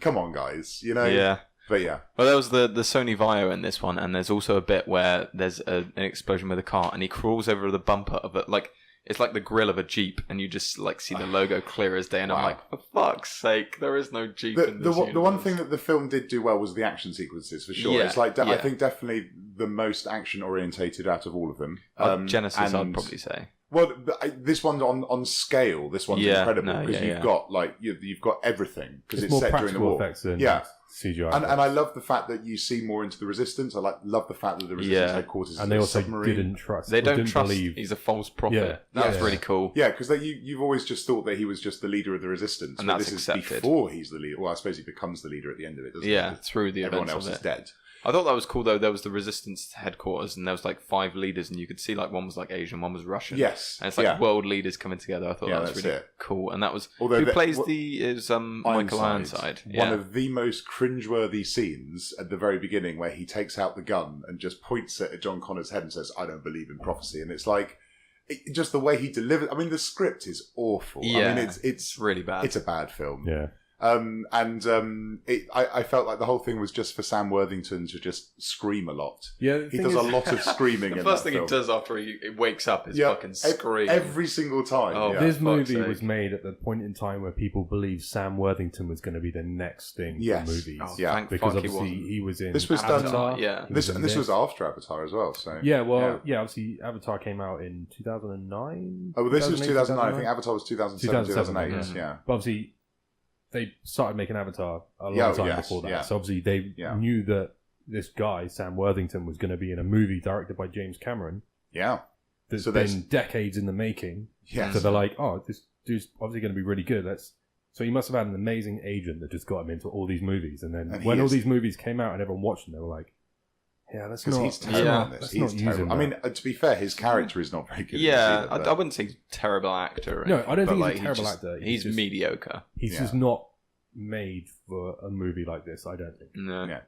[SPEAKER 3] come on, guys, you know?
[SPEAKER 1] Yeah.
[SPEAKER 3] But yeah,
[SPEAKER 1] Well, there was the Sony Vio in this one, and there's also a bit where there's an explosion with a car, and he crawls over the bumper of it, like it's like the grill of a Jeep, and you just like see the logo clear as day, and I'm
[SPEAKER 3] Wow.
[SPEAKER 1] like, for fuck's sake, there is no Jeep in
[SPEAKER 3] the
[SPEAKER 1] this
[SPEAKER 3] one
[SPEAKER 1] universe.
[SPEAKER 3] thing that the film did do well was the action sequences for sure.
[SPEAKER 1] Yeah,
[SPEAKER 3] It's like I
[SPEAKER 1] yeah.
[SPEAKER 3] think definitely the most action orientated out of all of them.
[SPEAKER 1] Genesis, I'd
[SPEAKER 3] and-
[SPEAKER 1] probably say.
[SPEAKER 3] Well, this one's on scale. This one's
[SPEAKER 1] Yeah,
[SPEAKER 3] incredible
[SPEAKER 1] no,
[SPEAKER 3] because
[SPEAKER 1] yeah,
[SPEAKER 3] you've
[SPEAKER 1] yeah.
[SPEAKER 3] got like you've got everything because
[SPEAKER 2] It's
[SPEAKER 3] it's
[SPEAKER 2] more
[SPEAKER 3] set during the
[SPEAKER 2] practical
[SPEAKER 3] war.
[SPEAKER 2] effects than
[SPEAKER 3] Yeah.
[SPEAKER 2] CGI.
[SPEAKER 3] And
[SPEAKER 2] effects.
[SPEAKER 3] I love the fact that you see more into the Resistance. I love the fact that the Resistance
[SPEAKER 1] Yeah.
[SPEAKER 3] headquarters
[SPEAKER 2] And they
[SPEAKER 3] is a
[SPEAKER 2] also
[SPEAKER 3] submarine.
[SPEAKER 2] didn't trust.
[SPEAKER 1] They
[SPEAKER 2] or
[SPEAKER 1] don't
[SPEAKER 2] didn't
[SPEAKER 1] trust
[SPEAKER 2] believe.
[SPEAKER 1] he's a false prophet.
[SPEAKER 2] Yeah.
[SPEAKER 1] That's
[SPEAKER 3] Yeah.
[SPEAKER 1] really cool.
[SPEAKER 3] Yeah, because you've always just thought that he was just the leader of the Resistance.
[SPEAKER 1] And
[SPEAKER 3] but
[SPEAKER 1] that's
[SPEAKER 3] this is
[SPEAKER 1] accepted.
[SPEAKER 3] before he's the leader. Well, I suppose he becomes the leader at the end of it, doesn't
[SPEAKER 1] Yeah,
[SPEAKER 3] he?
[SPEAKER 1] through the
[SPEAKER 3] Everyone
[SPEAKER 1] events
[SPEAKER 3] else
[SPEAKER 1] of
[SPEAKER 3] is
[SPEAKER 1] it.
[SPEAKER 3] dead.
[SPEAKER 1] I thought that was cool though. There was the Resistance headquarters, and there was like 5 leaders, and you could see like one was like Asian, one was Russian.
[SPEAKER 3] Yes.
[SPEAKER 1] And it's like
[SPEAKER 3] yeah.
[SPEAKER 1] world leaders coming together. I thought
[SPEAKER 3] Yeah,
[SPEAKER 1] that was
[SPEAKER 3] that's
[SPEAKER 1] really
[SPEAKER 3] it.
[SPEAKER 1] cool. And that was
[SPEAKER 3] Although
[SPEAKER 1] who
[SPEAKER 3] the-
[SPEAKER 1] plays
[SPEAKER 3] what-
[SPEAKER 1] Michael Ironside.
[SPEAKER 3] One of the most cringeworthy scenes at the very beginning where he takes out the gun and just points it at John Connor's head and says, "I don't believe in prophecy." And it's like, just the way he delivers. I mean, the script is awful.
[SPEAKER 1] Yeah,
[SPEAKER 3] I mean,
[SPEAKER 1] it's
[SPEAKER 3] it's
[SPEAKER 1] really bad.
[SPEAKER 3] it's a bad film.
[SPEAKER 2] Yeah.
[SPEAKER 3] I felt like the whole thing was just for Sam Worthington to just scream a lot.
[SPEAKER 2] Yeah. the
[SPEAKER 3] He
[SPEAKER 2] thing
[SPEAKER 3] does
[SPEAKER 2] is-
[SPEAKER 3] a lot of screaming.
[SPEAKER 1] The
[SPEAKER 3] in
[SPEAKER 1] first
[SPEAKER 3] that
[SPEAKER 1] thing
[SPEAKER 3] film.
[SPEAKER 1] he does after he wakes up is
[SPEAKER 3] Yeah,
[SPEAKER 1] fucking scream.
[SPEAKER 3] every single time.
[SPEAKER 1] Oh,
[SPEAKER 3] yeah.
[SPEAKER 2] This
[SPEAKER 1] fuck's
[SPEAKER 2] movie
[SPEAKER 1] sake.
[SPEAKER 2] was made at the point in time where people believed Sam Worthington was going to be the next thing
[SPEAKER 3] Yes.
[SPEAKER 2] for movies.
[SPEAKER 1] Oh,
[SPEAKER 3] Yeah,
[SPEAKER 1] thank
[SPEAKER 2] Because
[SPEAKER 1] fuck he
[SPEAKER 2] obviously
[SPEAKER 1] wasn't.
[SPEAKER 2] he was in
[SPEAKER 3] This was done-
[SPEAKER 2] Avatar.
[SPEAKER 1] Yeah.
[SPEAKER 2] He
[SPEAKER 3] This
[SPEAKER 2] was in
[SPEAKER 3] was after Avatar as well. So
[SPEAKER 2] Yeah, well, yeah. Obviously, Avatar came out in 2009.
[SPEAKER 3] Oh, well, this was 2009. I
[SPEAKER 2] 2009?
[SPEAKER 3] think Avatar was 2007,
[SPEAKER 2] 2007,
[SPEAKER 3] 2008.
[SPEAKER 1] yeah.
[SPEAKER 3] Yeah.
[SPEAKER 2] But obviously, they started making Avatar a long
[SPEAKER 3] Yeah,
[SPEAKER 2] time
[SPEAKER 3] yes,
[SPEAKER 2] before that.
[SPEAKER 3] yeah.
[SPEAKER 2] So obviously, they
[SPEAKER 3] Yeah.
[SPEAKER 2] knew that this guy, Sam Worthington, was going to be in a movie directed by James Cameron
[SPEAKER 3] Yeah.
[SPEAKER 2] that's
[SPEAKER 3] So
[SPEAKER 2] been
[SPEAKER 3] there's-
[SPEAKER 2] decades in the making.
[SPEAKER 3] Yes.
[SPEAKER 2] So they're like, oh, this dude's obviously going to be really good. So he must have had an amazing agent that just got him into all these movies. And then
[SPEAKER 3] And he
[SPEAKER 2] when all
[SPEAKER 3] is-
[SPEAKER 2] these movies came out and everyone watched them, they were like, yeah, let's
[SPEAKER 3] Because
[SPEAKER 2] not.
[SPEAKER 3] he's
[SPEAKER 2] let's
[SPEAKER 3] terrible
[SPEAKER 1] Yeah.
[SPEAKER 2] not-
[SPEAKER 3] in this.
[SPEAKER 2] let's
[SPEAKER 3] He's
[SPEAKER 2] not use
[SPEAKER 3] terrible.
[SPEAKER 2] him.
[SPEAKER 3] I mean, to be fair, his character is not very good. in this
[SPEAKER 1] Yeah,
[SPEAKER 3] either,
[SPEAKER 1] I
[SPEAKER 3] but-
[SPEAKER 1] wouldn't say he's a terrible actor.
[SPEAKER 2] No, I don't
[SPEAKER 1] but,
[SPEAKER 2] think he's a
[SPEAKER 1] like,
[SPEAKER 2] terrible
[SPEAKER 1] just-
[SPEAKER 2] actor.
[SPEAKER 1] He's
[SPEAKER 2] just-
[SPEAKER 1] mediocre.
[SPEAKER 2] He's
[SPEAKER 3] Yeah.
[SPEAKER 2] just not made for a movie like this, I don't think.
[SPEAKER 1] No.
[SPEAKER 3] Yeah.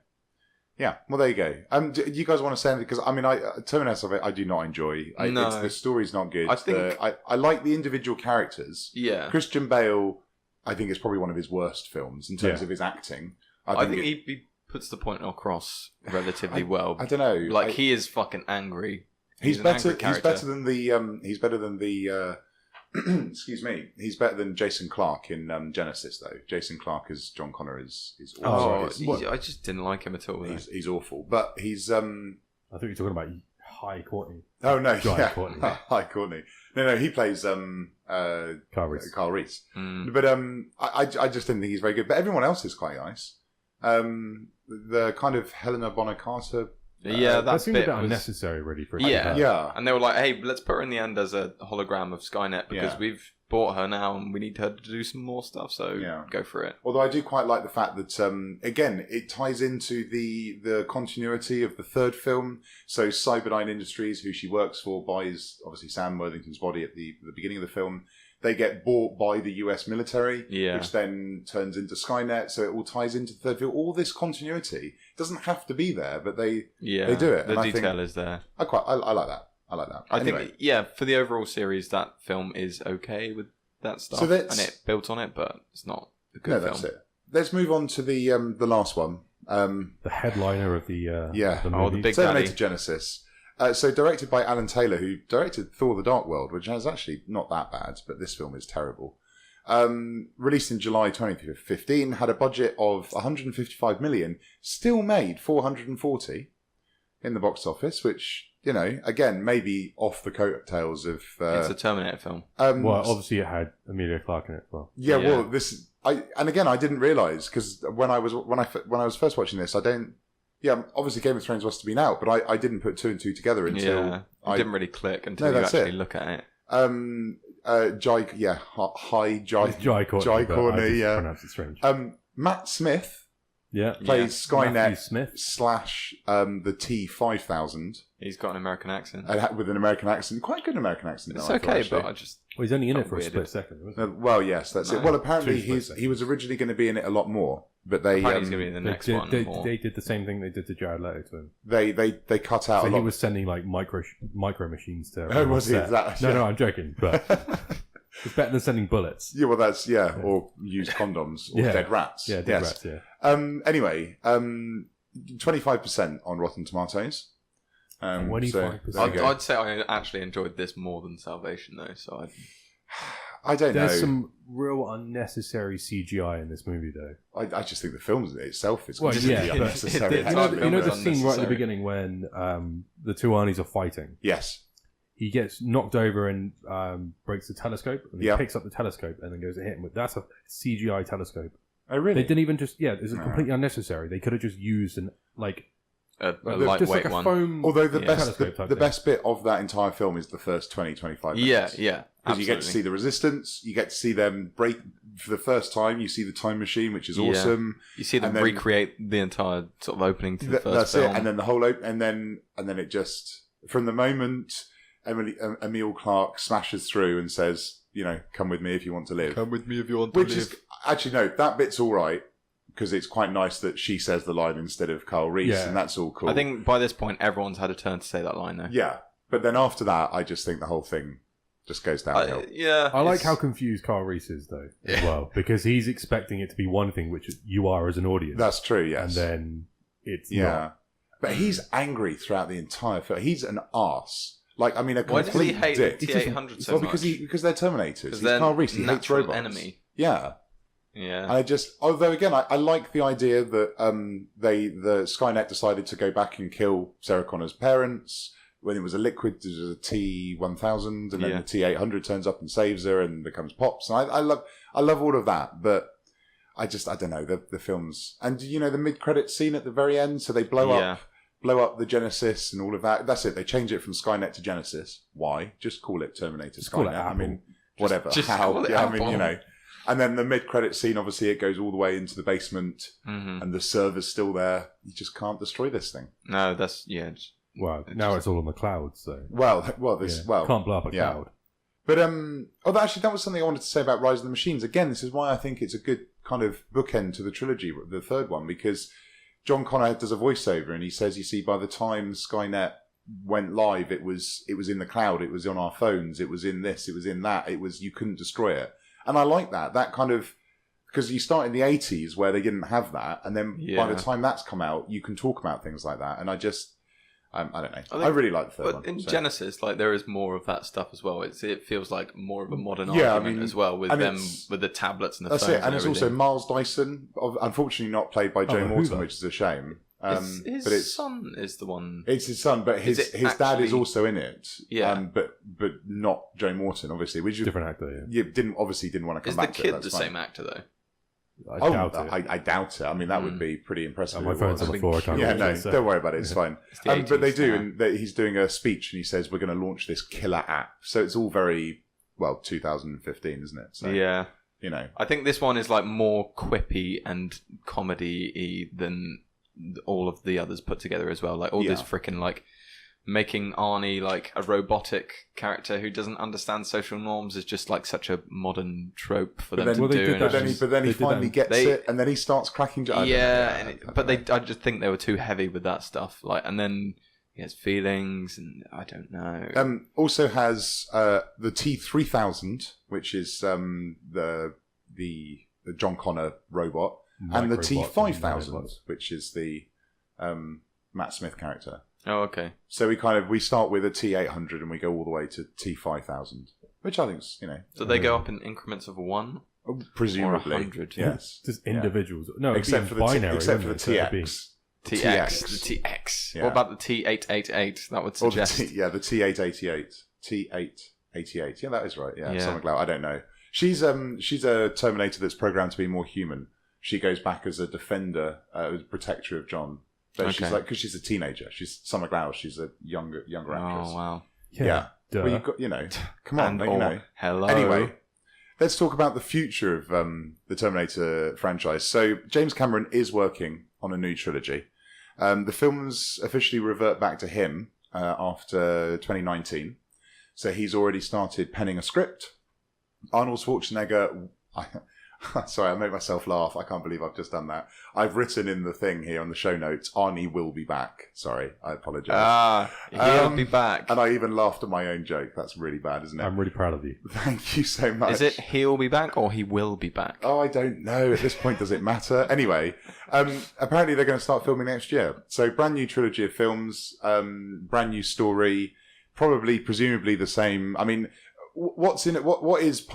[SPEAKER 3] Yeah, well, there you go. Do you guys want to say anything? Because I mean, Terminator of it, I do not enjoy.
[SPEAKER 1] No.
[SPEAKER 3] The story's not good.
[SPEAKER 1] I think-
[SPEAKER 3] I like the individual characters.
[SPEAKER 1] Yeah.
[SPEAKER 3] Christian Bale, I think, is probably one of his worst films in terms
[SPEAKER 2] Yeah.
[SPEAKER 3] of his acting.
[SPEAKER 1] I think he puts the point across relatively well.
[SPEAKER 3] I don't know.
[SPEAKER 1] Like, he is fucking angry.
[SPEAKER 3] He's
[SPEAKER 1] an
[SPEAKER 3] better.
[SPEAKER 1] angry
[SPEAKER 3] He's
[SPEAKER 1] character.
[SPEAKER 3] better than the. He's better than the. Excuse me. He's better than Jason Clarke in Genesis, though. Jason Clarke as John Connor is
[SPEAKER 1] Oh,
[SPEAKER 3] awful.
[SPEAKER 1] I just didn't like him at all. though.
[SPEAKER 3] He's awful, but he's
[SPEAKER 2] I thought you were talking about High Courtney.
[SPEAKER 3] Oh no,
[SPEAKER 2] Guy
[SPEAKER 3] yeah.
[SPEAKER 2] Courtney.
[SPEAKER 3] Hi, Courtney. No, he plays
[SPEAKER 2] Carl Reese.
[SPEAKER 3] Carl Reese.
[SPEAKER 1] Mm.
[SPEAKER 3] But I just didn't think he's very good. But everyone else is quite nice. The kind of Helena Bonham Carter.
[SPEAKER 1] Yeah,
[SPEAKER 2] That
[SPEAKER 1] that
[SPEAKER 2] seemed a
[SPEAKER 1] bit
[SPEAKER 2] bit
[SPEAKER 1] was...
[SPEAKER 2] unnecessary, really. For
[SPEAKER 1] Yeah.
[SPEAKER 3] Yeah,
[SPEAKER 1] And they were like, hey, let's put her in the end as a hologram of Skynet because
[SPEAKER 3] Yeah.
[SPEAKER 1] we've bought her now and we need her to do some more stuff, so
[SPEAKER 3] Yeah.
[SPEAKER 1] go for it.
[SPEAKER 3] Although I do quite like the fact that again it ties into the continuity of the third film. So Cyberdyne Industries, who she works for, buys obviously Sam Worthington's body at the beginning of the film. They get bought by the US military,
[SPEAKER 1] Yeah.
[SPEAKER 3] which then turns into Skynet. So it all ties into the third film. All this continuity doesn't have to be there, but they
[SPEAKER 1] Yeah.
[SPEAKER 3] do it,
[SPEAKER 1] The
[SPEAKER 3] and I think-
[SPEAKER 1] detail is there.
[SPEAKER 3] I like that. I like that.
[SPEAKER 1] I
[SPEAKER 3] Anyway,
[SPEAKER 1] think, yeah, for the overall series, that film is okay with that stuff.
[SPEAKER 3] So that's-
[SPEAKER 1] and it built on it, but it's not a good
[SPEAKER 3] no,
[SPEAKER 1] film.
[SPEAKER 3] that's it. Let's move on to the last one.
[SPEAKER 2] The headliner of the
[SPEAKER 3] Yeah.
[SPEAKER 2] the
[SPEAKER 1] Oh, the
[SPEAKER 2] movie.
[SPEAKER 1] big
[SPEAKER 3] Terminator
[SPEAKER 1] daddy.
[SPEAKER 3] Genesis. So directed by Alan Taylor, who directed Thor: The Dark World, which is actually not that bad, but this film is terrible. Released in July 2015, had a budget of 155 million, still made 440 in the box office, which again, maybe off the coattails of.
[SPEAKER 1] It's a Terminator film.
[SPEAKER 2] Well, obviously it had Emilia Clarke in it as well.
[SPEAKER 3] Yeah, well, and again, I didn't realise because when I was first watching this, obviously Game of Thrones was to be out, but I didn't put two and two together until
[SPEAKER 1] it didn't really click until you actually look at it.
[SPEAKER 3] Jai Courtney, yeah.
[SPEAKER 2] Pronounce it strange.
[SPEAKER 3] Matt Smith, plays Skynet
[SPEAKER 2] Smith
[SPEAKER 3] / the T-5000.
[SPEAKER 1] He's got an American accent.
[SPEAKER 3] With an American accent, quite a good American accent.
[SPEAKER 1] It's okay, but I just.
[SPEAKER 2] Well, he's only in it for a split second, wasn't he?
[SPEAKER 3] Well, yes, that's it. Well, apparently he was originally going to be in it a lot more, but they.
[SPEAKER 1] He's going to be in the next one.
[SPEAKER 2] They did the same thing they did to Jared Leto to him.
[SPEAKER 3] They cut out.
[SPEAKER 2] So
[SPEAKER 3] a lot.
[SPEAKER 2] he was sending like micro machines to.
[SPEAKER 3] Oh, was he?
[SPEAKER 2] No, I'm joking, but it's better than sending bullets.
[SPEAKER 3] Yeah, well, or use condoms or dead rats.
[SPEAKER 2] Yeah, dead rats. Yeah.
[SPEAKER 3] Anyway, 25% on Rotten Tomatoes.
[SPEAKER 2] 25%.
[SPEAKER 1] I'd say I actually enjoyed this more than Salvation, though. So
[SPEAKER 3] I don't know.
[SPEAKER 2] There's some real unnecessary CGI in this movie, though.
[SPEAKER 3] I just think the film itself is
[SPEAKER 2] unnecessary. You know the scene right at the beginning when the two Arnies are fighting?
[SPEAKER 3] Yes.
[SPEAKER 2] He gets knocked over and breaks the telescope, and he picks up the telescope and then goes to hit him with. That's a CGI telescope.
[SPEAKER 3] Oh, really?
[SPEAKER 2] They didn't even just. Yeah, it's completely unnecessary. They could have just used
[SPEAKER 1] a lightweight one.
[SPEAKER 2] Foam.
[SPEAKER 3] Although the best bit of that entire film is the first 20-25 minutes.
[SPEAKER 1] Yeah.
[SPEAKER 3] Because you get to see the Resistance, you get to see them break for the first time. You see the time machine, which is awesome.
[SPEAKER 1] You see them recreate the entire sort of opening to the first film.
[SPEAKER 3] And then the whole and then it just from the moment Emilia Clarke smashes through and says, "Come with me if you want to live."
[SPEAKER 1] Come with me if you want to live.
[SPEAKER 3] Which is actually no, that bit's all right. Because it's quite nice that she says the line instead of Carl Reese, and that's all cool.
[SPEAKER 1] I think by this point, everyone's had a turn to say that line, though.
[SPEAKER 3] Yeah, but then after that, I just think the whole thing just goes downhill.
[SPEAKER 2] I like how confused Carl Reese is, though, as well, because he's expecting it to be one thing, which you are as an audience.
[SPEAKER 3] That's true, yes.
[SPEAKER 2] And then it's not.
[SPEAKER 3] But he's angry throughout the entire film. He's an arse. A complete
[SPEAKER 1] Why does he hate
[SPEAKER 3] dick.
[SPEAKER 1] the T-800 so much?
[SPEAKER 3] Because they're Terminators. He's Carl Reese. He hates robots.
[SPEAKER 1] Enemy.
[SPEAKER 3] Yeah.
[SPEAKER 1] Yeah.
[SPEAKER 3] Although again, I like the idea that the Skynet decided to go back and kill Sarah Connor's parents when it was a liquid. There was a T-1000, and then the T-800 turns up and saves her and becomes Pops. And I love all of that, but I don't know the films and the mid-credit scene at the very end. So they blow up the Genesis and all of that. That's it. They change it from Skynet to Genesis. Why? Just call it Terminator Skynet. Whatever. How? And then the mid-credit scene, obviously, it goes all the way into the basement, and the server's still there. You just can't destroy this thing.
[SPEAKER 1] No, that's
[SPEAKER 2] Well, now it's all on the cloud, so can't blow up a cloud.
[SPEAKER 3] But actually, that was something I wanted to say about Rise of the Machines. Again, this is why I think it's a good kind of bookend to the trilogy, the third one, because John Connor does a voiceover, and he says, "You see, by the time Skynet went live, it was in the cloud, it was on our phones, it was in this, it was in that, you couldn't destroy it." And I like that kind of, because you start in the 80s where they didn't have that, and then by the time that's come out, you can talk about things like that. And I just, I don't know. I really like the third one.
[SPEAKER 1] But in Genesis, there is more of that stuff as well. It feels like more of a modern argument as well, with with the tablets and the phones.
[SPEAKER 3] That's it. And it's also Miles Dyson, unfortunately not played by Joe Morton, which is a shame.
[SPEAKER 1] His son is the one.
[SPEAKER 3] It's his son, but his dad is also in it. Yeah, but not Joe Morton, obviously. Which
[SPEAKER 2] different actor.
[SPEAKER 3] Yeah, you didn't want to come back to it.
[SPEAKER 1] Is the kid the same actor though?
[SPEAKER 3] I doubt it. I mean, that would be pretty impressive.
[SPEAKER 2] My phone's on the floor.
[SPEAKER 3] Don't worry about it. It's fine. But they do, and he's doing a speech, and he says, "We're going to launch this killer app." So it's all very 2015, isn't it? So,
[SPEAKER 1] yeah. I think this one is more quippy and comedy-y than all of the others put together as well. This freaking making Arnie a robotic character who doesn't understand social norms is just such a modern trope for them to do.
[SPEAKER 3] But then he finally gets it, and then he starts cracking.
[SPEAKER 1] I just think they were too heavy with that stuff. And then he has feelings, and I don't know.
[SPEAKER 3] Also has the T-3000, which is the John Connor robot. And the T-5000, which is the Matt Smith character.
[SPEAKER 1] Oh, okay.
[SPEAKER 3] So we start with a T-800 and we go all the way to T-5000, which I think's
[SPEAKER 1] So they go up in increments of 1,
[SPEAKER 3] presumably,
[SPEAKER 1] or 100.
[SPEAKER 3] Yes,
[SPEAKER 2] just individuals. No,
[SPEAKER 3] except for the
[SPEAKER 2] binary,
[SPEAKER 3] TX.
[SPEAKER 1] TX. The TX.
[SPEAKER 3] Yeah.
[SPEAKER 1] What about the T888? That would
[SPEAKER 3] Or
[SPEAKER 1] suggest.
[SPEAKER 3] the T888. T888. Yeah, that is right. Yeah, something like I don't know. She's a Terminator that's programmed to be more human. She goes back as a defender, protector of John. But she's like, because she's a teenager. She's Summer Glau. She's a younger actress.
[SPEAKER 1] Oh, wow.
[SPEAKER 3] Yeah.
[SPEAKER 2] Duh.
[SPEAKER 3] Well, you've got, come on, don't you know?
[SPEAKER 1] Hello.
[SPEAKER 3] Anyway, let's talk about the future of the Terminator franchise. So James Cameron is working on a new trilogy. The films officially revert back to him after 2019. So he's already started penning a script. Arnold Schwarzenegger... Sorry, I made myself laugh. I can't believe I've just done that. I've written in the thing here on the show notes, Arnie will be back. Sorry, I apologise.
[SPEAKER 1] He'll be back.
[SPEAKER 3] And I even laughed at my own joke. That's really bad, isn't it?
[SPEAKER 2] I'm really proud of you.
[SPEAKER 3] Thank you so much.
[SPEAKER 1] Is it he'll be back or he will be back?
[SPEAKER 3] Oh, I don't know. At this point, does it matter? Anyway, apparently they're going to start filming next year. So brand new trilogy of films, brand new story, presumably the same. I mean... What's in it? What is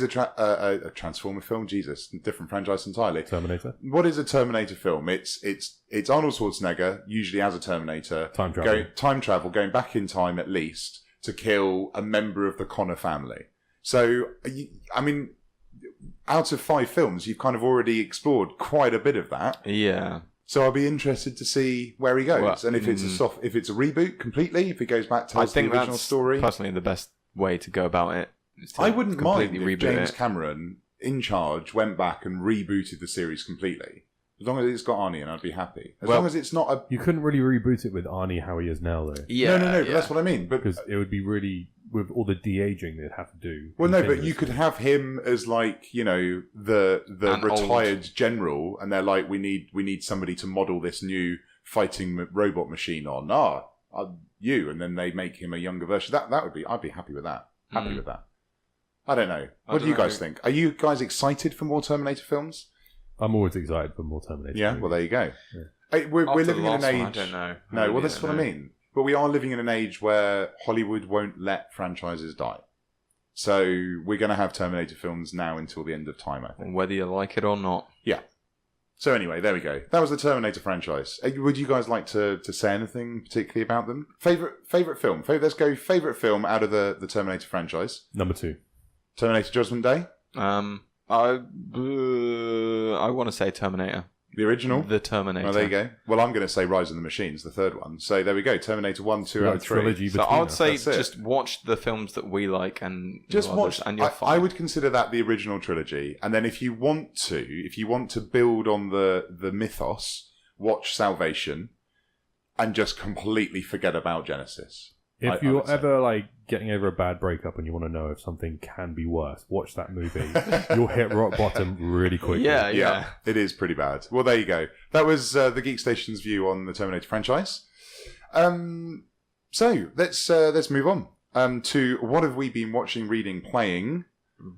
[SPEAKER 3] a Transformer film? Jesus, different franchise entirely.
[SPEAKER 2] Terminator.
[SPEAKER 3] What is a Terminator film? It's Arnold Schwarzenegger, usually as a Terminator, time travel, going back in time at least to kill a member of the Connor family. So, I mean, out of 5 films, you've kind of already explored quite a bit of that.
[SPEAKER 1] Yeah.
[SPEAKER 3] So I'll be interested to see where he goes,
[SPEAKER 1] Well,
[SPEAKER 3] and if it's a reboot completely, if he goes back to the original story.
[SPEAKER 1] Personally, the best way to go about it.
[SPEAKER 3] I wouldn't mind if James
[SPEAKER 1] it.
[SPEAKER 3] Cameron, in charge, went back and rebooted the series completely. As long as it's got Arnie in, I'd be happy. As long as it's not a...
[SPEAKER 2] You couldn't really reboot it with Arnie how he is now, though.
[SPEAKER 1] Yeah,
[SPEAKER 3] No, but that's what I mean.
[SPEAKER 2] Because it would be really... With all the de-aging they'd have to do.
[SPEAKER 3] Well, no, but you could have him as, like, the retired general, and they're like, we need somebody to model this new fighting robot machine on. You, and then they make him a younger version. I'd be happy with that. Happy with that. I don't know. What do you guys think? Are you guys excited for more Terminator films?
[SPEAKER 2] I'm always excited for more Terminator.
[SPEAKER 3] Yeah, well, there you go. Yeah. We're living in an age...
[SPEAKER 1] I don't know.
[SPEAKER 3] No, well, that's what I mean. But we are living in an age where Hollywood won't let franchises die. So we're going to have Terminator films now until the end of time, I think.
[SPEAKER 1] Whether you like it or not.
[SPEAKER 3] Yeah. So anyway, there we go. That was the Terminator franchise. Would you guys like to say anything particularly about them? Favorite film? Let's go favourite film out of the Terminator franchise.
[SPEAKER 2] Number 2.
[SPEAKER 3] Terminator Judgment Day?
[SPEAKER 1] I want to say Terminator.
[SPEAKER 3] The original?
[SPEAKER 1] The Terminator.
[SPEAKER 3] Oh, there you go. Well, I'm going to say Rise of the Machines, the third one. So there we go. Terminator 1, 2, and 3.
[SPEAKER 1] So I would say just watch the films that we like and
[SPEAKER 3] just watch.
[SPEAKER 1] And you're fine.
[SPEAKER 3] I would consider that the original trilogy. And then if you want to build on the mythos, watch Salvation and just completely forget about Genesis.
[SPEAKER 2] If you're ever like getting over a bad breakup and you want to know if something can be worse, watch that movie. You'll hit rock bottom really quickly.
[SPEAKER 1] Yeah.
[SPEAKER 3] It is pretty bad. Well, there you go. That was the Geekstation's view on the Terminator franchise. So let's move on to what have we been watching, reading, playing.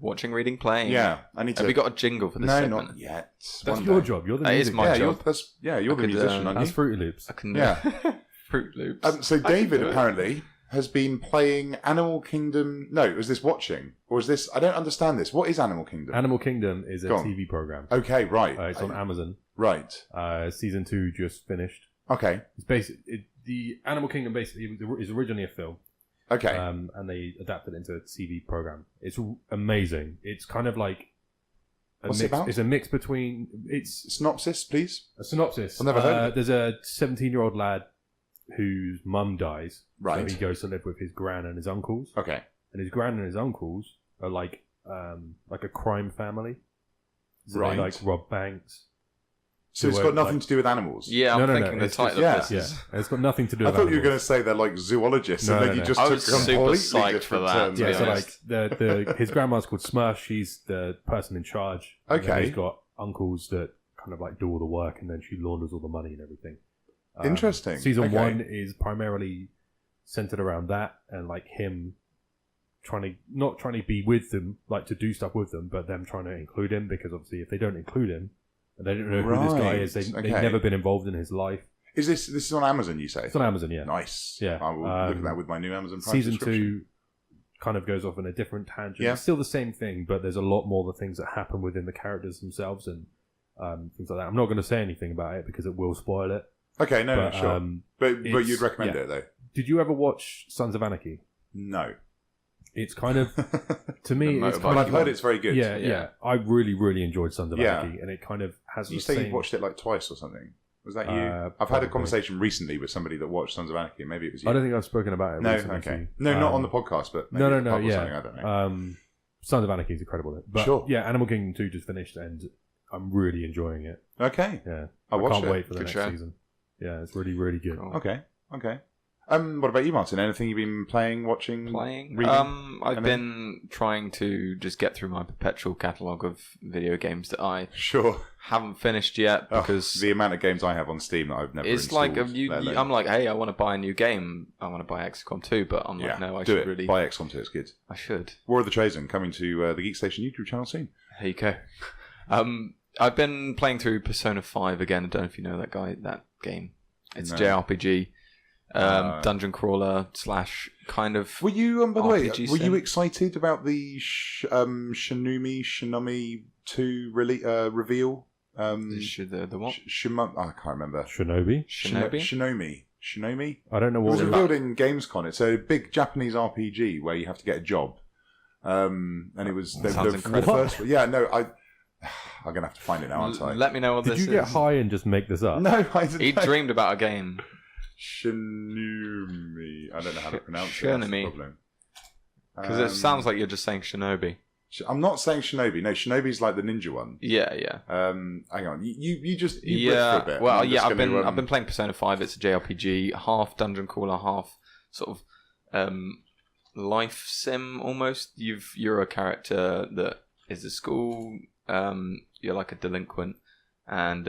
[SPEAKER 1] Watching, reading, playing.
[SPEAKER 3] Yeah, I need to.
[SPEAKER 1] Have we got a jingle for this segment?
[SPEAKER 3] Not yet.
[SPEAKER 2] That's your job. You're the
[SPEAKER 1] music. That is my job.
[SPEAKER 3] You're the musician, aren't you?
[SPEAKER 2] That's Fruity Loops.
[SPEAKER 1] Fruit Loops.
[SPEAKER 3] So David apparently has been playing Animal Kingdom. No, was this watching? Or is this... I don't understand this. What is Animal Kingdom?
[SPEAKER 2] Animal Kingdom is a TV program.
[SPEAKER 3] Okay, right.
[SPEAKER 2] It's on Amazon.
[SPEAKER 3] Right.
[SPEAKER 2] Season 2 just finished.
[SPEAKER 3] Okay.
[SPEAKER 2] It's the Animal Kingdom basically is originally a film.
[SPEAKER 3] Okay.
[SPEAKER 2] And they adapted it into a TV program. It's amazing. It's kind of like...
[SPEAKER 3] What's it about?
[SPEAKER 2] It's a mix between...
[SPEAKER 3] Synopsis, please?
[SPEAKER 2] A synopsis.
[SPEAKER 3] I've never heard of it.
[SPEAKER 2] There's a 17-year-old lad whose mum dies.
[SPEAKER 3] Right.
[SPEAKER 2] So he goes to live with his gran and his uncles.
[SPEAKER 3] Okay.
[SPEAKER 2] And his gran and his uncles are like a crime family. So
[SPEAKER 3] right.
[SPEAKER 2] They like rob banks.
[SPEAKER 3] So it's got nothing to do with animals?
[SPEAKER 1] Yeah, I'm thinking the title of this is...
[SPEAKER 2] Yeah, it's got nothing to do with
[SPEAKER 3] animals. I thought you were
[SPEAKER 2] animals.
[SPEAKER 3] going to say they're like zoologists and then you just took completely different
[SPEAKER 1] for that.
[SPEAKER 3] terms.
[SPEAKER 2] Yeah, so like his grandma's called Smurf. She's the person in charge.
[SPEAKER 3] Okay.
[SPEAKER 2] He's got uncles that kind of like do all the work and then she launders all the money and everything.
[SPEAKER 3] Interesting.
[SPEAKER 2] Season 1 is primarily centered around that and like him not trying to be with them, like to do stuff with them, but them trying to include him because obviously if they don't include him and they don't know who this guy is, they've never been involved in his life.
[SPEAKER 3] Is this is on Amazon, you say?
[SPEAKER 2] It's on Amazon, yeah.
[SPEAKER 3] Nice.
[SPEAKER 2] Yeah.
[SPEAKER 3] I will look at that with my new Amazon Prime
[SPEAKER 2] Season
[SPEAKER 3] subscription.
[SPEAKER 2] 2 kind of goes off in a different tangent.
[SPEAKER 3] Yeah.
[SPEAKER 2] It's still the same thing, but there's a lot more of the things that happen within the characters themselves and things like that. I'm not going to say anything about it because it will spoil it.
[SPEAKER 3] Okay, no,
[SPEAKER 2] But,
[SPEAKER 3] sure. But you'd recommend
[SPEAKER 2] yeah.
[SPEAKER 3] it though?
[SPEAKER 2] Did you ever watch Sons of Anarchy?
[SPEAKER 3] No.
[SPEAKER 2] It's kind of, to me,
[SPEAKER 1] The
[SPEAKER 2] it's
[SPEAKER 1] motorbike
[SPEAKER 2] kind
[SPEAKER 3] But
[SPEAKER 2] of
[SPEAKER 3] I've heard it's very good.
[SPEAKER 2] Yeah. I really, really enjoyed Sons of
[SPEAKER 3] Yeah.
[SPEAKER 2] Anarchy, and it kind of has
[SPEAKER 3] You
[SPEAKER 2] the
[SPEAKER 3] say
[SPEAKER 2] same...
[SPEAKER 3] you've watched it like twice or something. Was that you? I've had
[SPEAKER 2] probably.
[SPEAKER 3] a conversation recently with somebody that watched Sons of Anarchy. Maybe it was you.
[SPEAKER 2] I don't think I've spoken about it
[SPEAKER 3] No,
[SPEAKER 2] recently. to
[SPEAKER 3] okay.
[SPEAKER 2] you.
[SPEAKER 3] No, not on the podcast, but maybe
[SPEAKER 2] No,
[SPEAKER 3] at the pub or
[SPEAKER 2] yeah.
[SPEAKER 3] something, I don't know.
[SPEAKER 2] Sons of Anarchy is incredible. But
[SPEAKER 3] Sure.
[SPEAKER 2] yeah, Animal Kingdom 2 just finished, and I'm really enjoying it.
[SPEAKER 3] Okay.
[SPEAKER 2] Yeah.
[SPEAKER 3] I'll watch
[SPEAKER 2] can't
[SPEAKER 3] it.
[SPEAKER 2] wait for the
[SPEAKER 1] Good
[SPEAKER 2] next
[SPEAKER 1] show.
[SPEAKER 2] season. Yeah, it's really, really good.
[SPEAKER 1] Cool.
[SPEAKER 3] Okay. What about you, Martin? Anything you've been playing, watching,
[SPEAKER 1] Playing?
[SPEAKER 3] reading?
[SPEAKER 1] I've been trying to just get through my perpetual catalogue of video games that I
[SPEAKER 3] Sure.
[SPEAKER 1] haven't finished yet because
[SPEAKER 3] the amount of games I have on Steam that I've never
[SPEAKER 1] it's
[SPEAKER 3] installed.
[SPEAKER 1] like I'm like, hey, I want to buy a new game. I want to buy XCOM 2, but I'm like, no, I
[SPEAKER 3] do
[SPEAKER 1] should
[SPEAKER 3] it.
[SPEAKER 1] really.
[SPEAKER 3] Buy XCOM 2, it's good.
[SPEAKER 1] I should.
[SPEAKER 3] War of the Chosen coming to the Geekstation YouTube channel soon.
[SPEAKER 1] There you go. I've been playing through Persona 5 again. I don't know if you know that game. It's
[SPEAKER 3] No.
[SPEAKER 1] JRPG, dungeon crawler / kind of.
[SPEAKER 3] Were you, by the way,
[SPEAKER 1] RPG
[SPEAKER 3] were you
[SPEAKER 1] sim.
[SPEAKER 3] excited about the Shinumi 2 reveal?
[SPEAKER 1] The what?
[SPEAKER 3] I can't remember.
[SPEAKER 2] Shinobi?
[SPEAKER 3] Shinomi?
[SPEAKER 2] I don't know
[SPEAKER 3] It
[SPEAKER 2] what
[SPEAKER 3] was
[SPEAKER 2] it is.
[SPEAKER 3] revealed in Gamescom. It's a big Japanese RPG where you have to get a job. And it was
[SPEAKER 1] Sounds incredible.
[SPEAKER 3] first. Yeah, no, I'm gonna have to find it now, aren't I?
[SPEAKER 1] Let me know what
[SPEAKER 2] Did
[SPEAKER 1] this
[SPEAKER 2] you
[SPEAKER 1] is.
[SPEAKER 2] get high and just make this up?
[SPEAKER 3] No, I didn't.
[SPEAKER 1] He
[SPEAKER 3] know.
[SPEAKER 1] dreamed about a game.
[SPEAKER 3] Shinumi. I don't know how to pronounce it. That's the
[SPEAKER 1] Shinumi.
[SPEAKER 3] problem.
[SPEAKER 1] Because it sounds like you're just saying Shinobi.
[SPEAKER 3] I'm not saying Shinobi. No, Shinobi's like the ninja one.
[SPEAKER 1] Yeah.
[SPEAKER 3] Hang on. You just riff
[SPEAKER 1] Yeah.
[SPEAKER 3] for a bit.
[SPEAKER 1] Well,
[SPEAKER 3] I'm just
[SPEAKER 1] I've
[SPEAKER 3] gonna,
[SPEAKER 1] been playing Persona 5. It's a JRPG, half dungeon crawler, half sort of life sim almost. You're a character that is at school. You're like a delinquent, and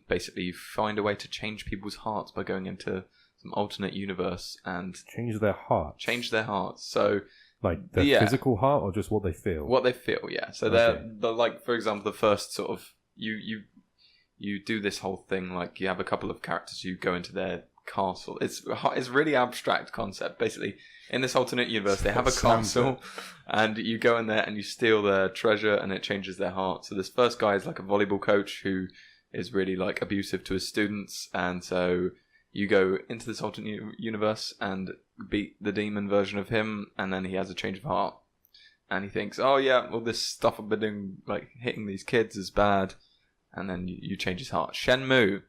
[SPEAKER 1] basically you find a way to change people's hearts by going into some alternate universe and
[SPEAKER 2] Change their heart.
[SPEAKER 1] change their hearts. So
[SPEAKER 2] Like their
[SPEAKER 1] Yeah.
[SPEAKER 2] physical heart or just what they feel?
[SPEAKER 1] what they feel, yeah. So they're like, for example, the first sort of you do this whole thing, like you have a couple of characters, you go into their castle. It's really abstract concept. Basically, in this alternate universe, they have a castle, and you go in there and you steal their treasure, and it changes their heart. So this first guy is like a volleyball coach who is really like abusive to his students, and so you go into this alternate universe and beat the demon version of him, and then he has a change of heart, and he thinks, oh yeah, well this stuff I've been doing, like hitting these kids, is bad, and then you change his heart.
[SPEAKER 3] Shenmue,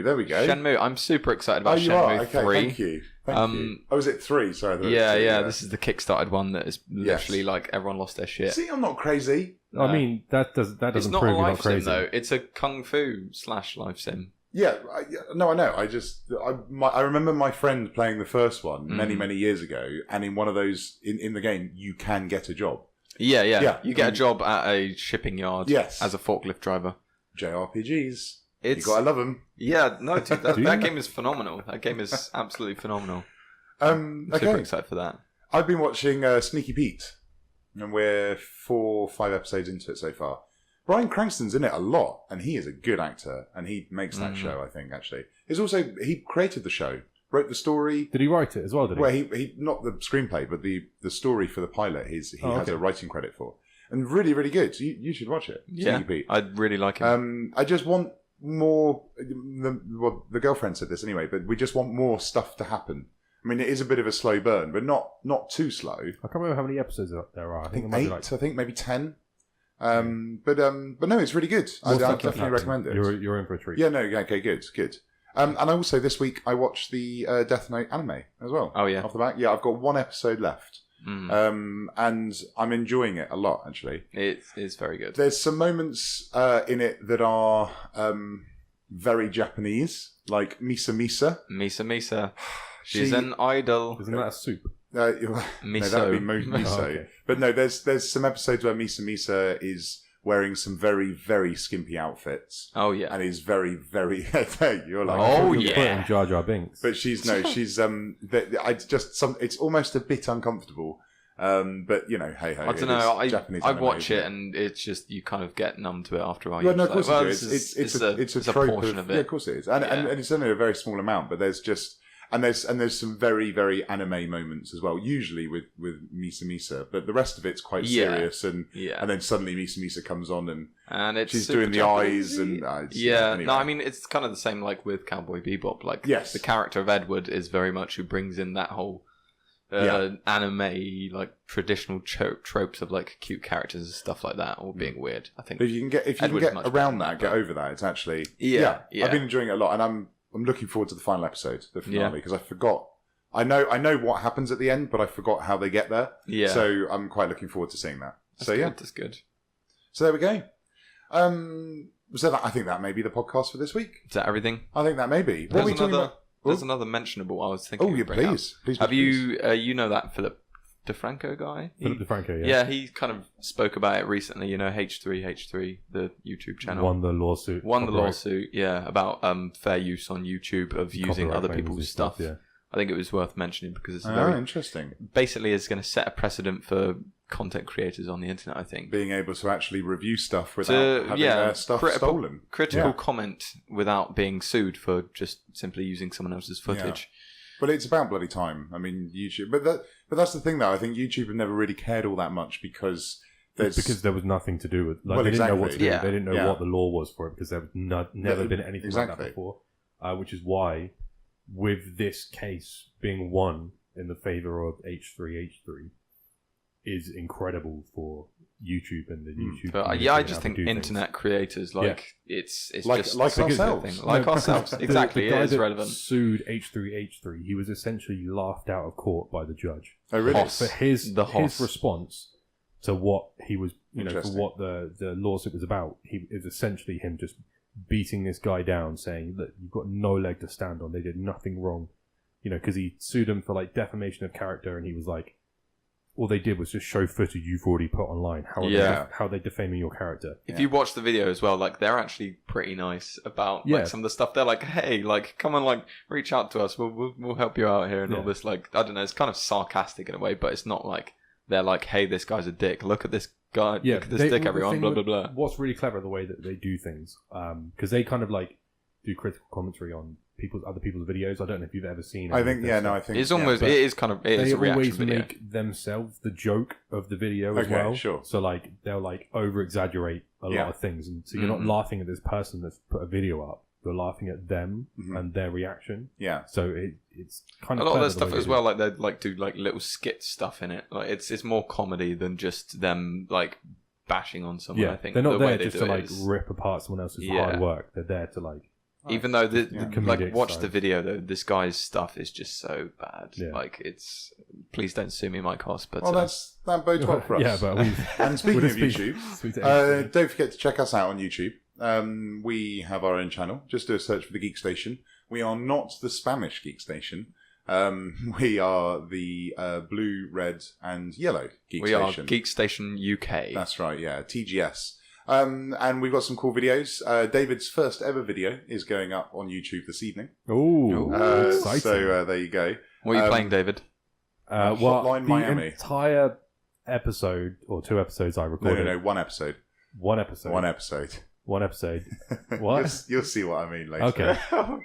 [SPEAKER 3] there we go.
[SPEAKER 1] Shenmue, I'm super excited about
[SPEAKER 3] you
[SPEAKER 1] Shenmue
[SPEAKER 3] are? Okay,
[SPEAKER 1] 3.
[SPEAKER 3] thank you. Thank you. Oh, was it 3? Sorry. I thought it was
[SPEAKER 1] Yeah,
[SPEAKER 3] 2,
[SPEAKER 1] this is the kickstarted one that is literally like everyone lost their shit.
[SPEAKER 3] See, I'm not crazy.
[SPEAKER 2] I mean, that
[SPEAKER 1] It's
[SPEAKER 2] doesn't
[SPEAKER 1] not a
[SPEAKER 2] prove you're not
[SPEAKER 1] life sim
[SPEAKER 2] crazy.
[SPEAKER 1] though, it's a kung fu / life sim.
[SPEAKER 3] Yeah, no, I know. I remember my friend playing the first one many years ago, and in one of those, in the game, you can get a job.
[SPEAKER 1] Yeah. You get a job at a shipping yard
[SPEAKER 3] Yes.
[SPEAKER 1] as a forklift driver.
[SPEAKER 3] JRPGs.
[SPEAKER 1] You
[SPEAKER 3] gotta love them.
[SPEAKER 1] Yeah, no, dude, that game is phenomenal. That game is absolutely phenomenal. Super
[SPEAKER 3] Okay.
[SPEAKER 1] excited for that.
[SPEAKER 3] I've been watching Sneaky Pete, and we're 4 or 5 episodes into it so far. Bryan Cranston's in it a lot, and he is a good actor, and he makes that show, I think, actually. He created the show, wrote the story.
[SPEAKER 2] Did he write it as well, did he?
[SPEAKER 3] Well, he not the screenplay, but the story for the pilot, he has a writing credit for. And really, really good. So you should watch it.
[SPEAKER 1] Yeah,
[SPEAKER 3] Sneaky Pete.
[SPEAKER 1] I'd really like him.
[SPEAKER 3] I just want more. The girlfriend said this anyway, but we just want more stuff to happen. I mean, it is a bit of a slow burn, but not too slow.
[SPEAKER 2] I can't remember how many episodes there are.
[SPEAKER 3] I think
[SPEAKER 2] it might
[SPEAKER 3] 8.
[SPEAKER 2] be like...
[SPEAKER 3] I think maybe 10. But no, it's really good. I definitely recommend it.
[SPEAKER 2] You're in for a treat.
[SPEAKER 3] Yeah, no, okay, good. And also this week I watched the Death Note anime as well.
[SPEAKER 1] Oh yeah,
[SPEAKER 3] off the back. Yeah, I've got 1 episode left. And I'm enjoying it a lot, actually.
[SPEAKER 1] It is very good.
[SPEAKER 3] There's some moments in it that are very Japanese, like Misa Misa.
[SPEAKER 1] Misa. She's an idol.
[SPEAKER 2] Isn't that a soup?
[SPEAKER 3] No,
[SPEAKER 1] Miso.
[SPEAKER 3] that would be miso.
[SPEAKER 2] Oh, okay.
[SPEAKER 3] But no, there's some episodes where Misa Misa is wearing some very, very skimpy outfits.
[SPEAKER 1] Oh yeah,
[SPEAKER 3] And is very, very... You're like...
[SPEAKER 1] Oh,
[SPEAKER 2] You're
[SPEAKER 1] yeah.
[SPEAKER 2] putting Jar Jar Binks.
[SPEAKER 3] But she's it's almost a bit uncomfortable. But you know, hey ho.
[SPEAKER 1] I don't know.
[SPEAKER 3] Japanese
[SPEAKER 1] I
[SPEAKER 3] anime,
[SPEAKER 1] watch
[SPEAKER 3] isn't
[SPEAKER 1] it, and it's just you kind of get numb to it after a while.
[SPEAKER 3] Well, no,
[SPEAKER 1] You're
[SPEAKER 3] of
[SPEAKER 1] just
[SPEAKER 3] course
[SPEAKER 1] like,
[SPEAKER 3] it is. It's a
[SPEAKER 1] it's a
[SPEAKER 3] trope
[SPEAKER 1] portion of it.
[SPEAKER 3] Yeah, of course it is, and it's only a very small amount. But there's just, And there's some very, very anime moments as well, usually with Misa Misa, but the rest of it's quite serious, and then suddenly Misa Misa comes on and
[SPEAKER 1] it's
[SPEAKER 3] she's doing the eyes and anyway.
[SPEAKER 1] No, I mean it's kind of the same like with Cowboy Bebop. Like the character of Edward is very much who brings in that whole anime like traditional tropes of like cute characters and stuff like that, all being weird. I think
[SPEAKER 3] if you can get around that, get over that, it's actually I've been enjoying it a lot, and I'm looking forward to the final episode, the finale, because I forgot. I know what happens at the end, but I forgot how they get there. Yeah. So I'm quite looking forward to seeing that.
[SPEAKER 1] That's good.
[SPEAKER 3] So there we go. I think that may be the podcast for this week.
[SPEAKER 1] Is that everything?
[SPEAKER 3] I think that may be. What are we talking about?
[SPEAKER 1] There's another mentionable I was thinking.
[SPEAKER 3] Oh, yeah, please.
[SPEAKER 1] Have you, you know that Philip DeFranco guy?
[SPEAKER 2] Philip DeFranco, yeah.
[SPEAKER 1] Yeah, he kind of spoke about it recently, H3H3, the YouTube channel.
[SPEAKER 2] Won the lawsuit,
[SPEAKER 1] about fair use on YouTube of using other people's stuff. Yeah. I think it was worth mentioning because it's very
[SPEAKER 3] interesting.
[SPEAKER 1] Basically, it's going to set a precedent for content creators on the internet, I think.
[SPEAKER 3] Being able to actually review stuff without having their stuff stolen.
[SPEAKER 1] Critical comment without being sued for just simply using someone else's footage.
[SPEAKER 3] Yeah. But it's about bloody time. I mean, YouTube. But that's the thing, though. I think YouTube have never really cared all that much because
[SPEAKER 2] there was nothing to do with. Like, they didn't know what to do. They didn't know what the law was for it because there was never been anything like that before. Which is why, with this case being won in the favor of H3H3, is incredible for YouTube and the YouTube.
[SPEAKER 1] But I just think internet creators it's
[SPEAKER 3] like
[SPEAKER 1] just
[SPEAKER 3] ourselves,
[SPEAKER 1] like ourselves. Exactly,
[SPEAKER 2] the guy
[SPEAKER 1] it is
[SPEAKER 2] that
[SPEAKER 1] relevant.
[SPEAKER 2] Sued H3H3. He was essentially laughed out of court by the judge.
[SPEAKER 3] Oh, really?
[SPEAKER 2] For his response to what he was, for what the lawsuit was about. He is essentially him just beating this guy down, saying that you've got no leg to stand on. They did nothing wrong, because he sued him for like defamation of character, and he was like, all they did was just show footage you've already put online. How are they defaming your character?
[SPEAKER 1] If you watch the video as well, like they're actually pretty nice about like some of the stuff. They're like, hey, like come on, like reach out to us. We'll help you out here and all this. Like I don't know, it's kind of sarcastic in a way, but it's not like they're like, hey, this guy's a dick. Look at this guy. Look at this dick, everyone. Blah blah blah.
[SPEAKER 2] What's really clever the way that they do things, because they kind of like do critical commentary on other people's videos. I don't know if you've ever seen.
[SPEAKER 3] I think I think
[SPEAKER 1] it's almost it is kind of it is a reaction video.
[SPEAKER 2] They always make themselves the joke of the video as well. Sure. So like they'll like over exaggerate a lot of things, and so you're not laughing at this person that's put a video up. You're laughing at them and their reaction.
[SPEAKER 3] Yeah.
[SPEAKER 2] So it's kind of
[SPEAKER 1] a lot of their stuff as well. Like they like do like little skit stuff in it. Like it's more comedy than just them like bashing on someone. I think
[SPEAKER 2] they're not there just to like rip apart someone else's hard work. They're there to like.
[SPEAKER 1] Even though like watch the video though, this guy's stuff is just so bad. Like it's please don't sue me, Mike Hoss. But
[SPEAKER 3] that bodes well for us.
[SPEAKER 2] Yeah, but
[SPEAKER 3] and speaking of YouTube, don't forget to check us out on YouTube. We have our own channel. Just do a search for the Geekstation. We are not the Spanish Geekstation. We are the blue, red, and yellow Geekstation.
[SPEAKER 1] We are Geekstation UK.
[SPEAKER 3] That's right. Yeah, TGS. And we've got some cool videos. David's first ever video is going up on YouTube this evening.
[SPEAKER 2] Ooh, exciting.
[SPEAKER 3] So there you go.
[SPEAKER 1] What are you playing, David?
[SPEAKER 3] Hotline Miami.
[SPEAKER 2] Entire episode or 2 episodes I recorded.
[SPEAKER 3] No, 1 episode.
[SPEAKER 2] 1 episode.
[SPEAKER 3] 1 episode.
[SPEAKER 2] 1 episode. What?
[SPEAKER 3] You'll see what I mean later.
[SPEAKER 2] Okay.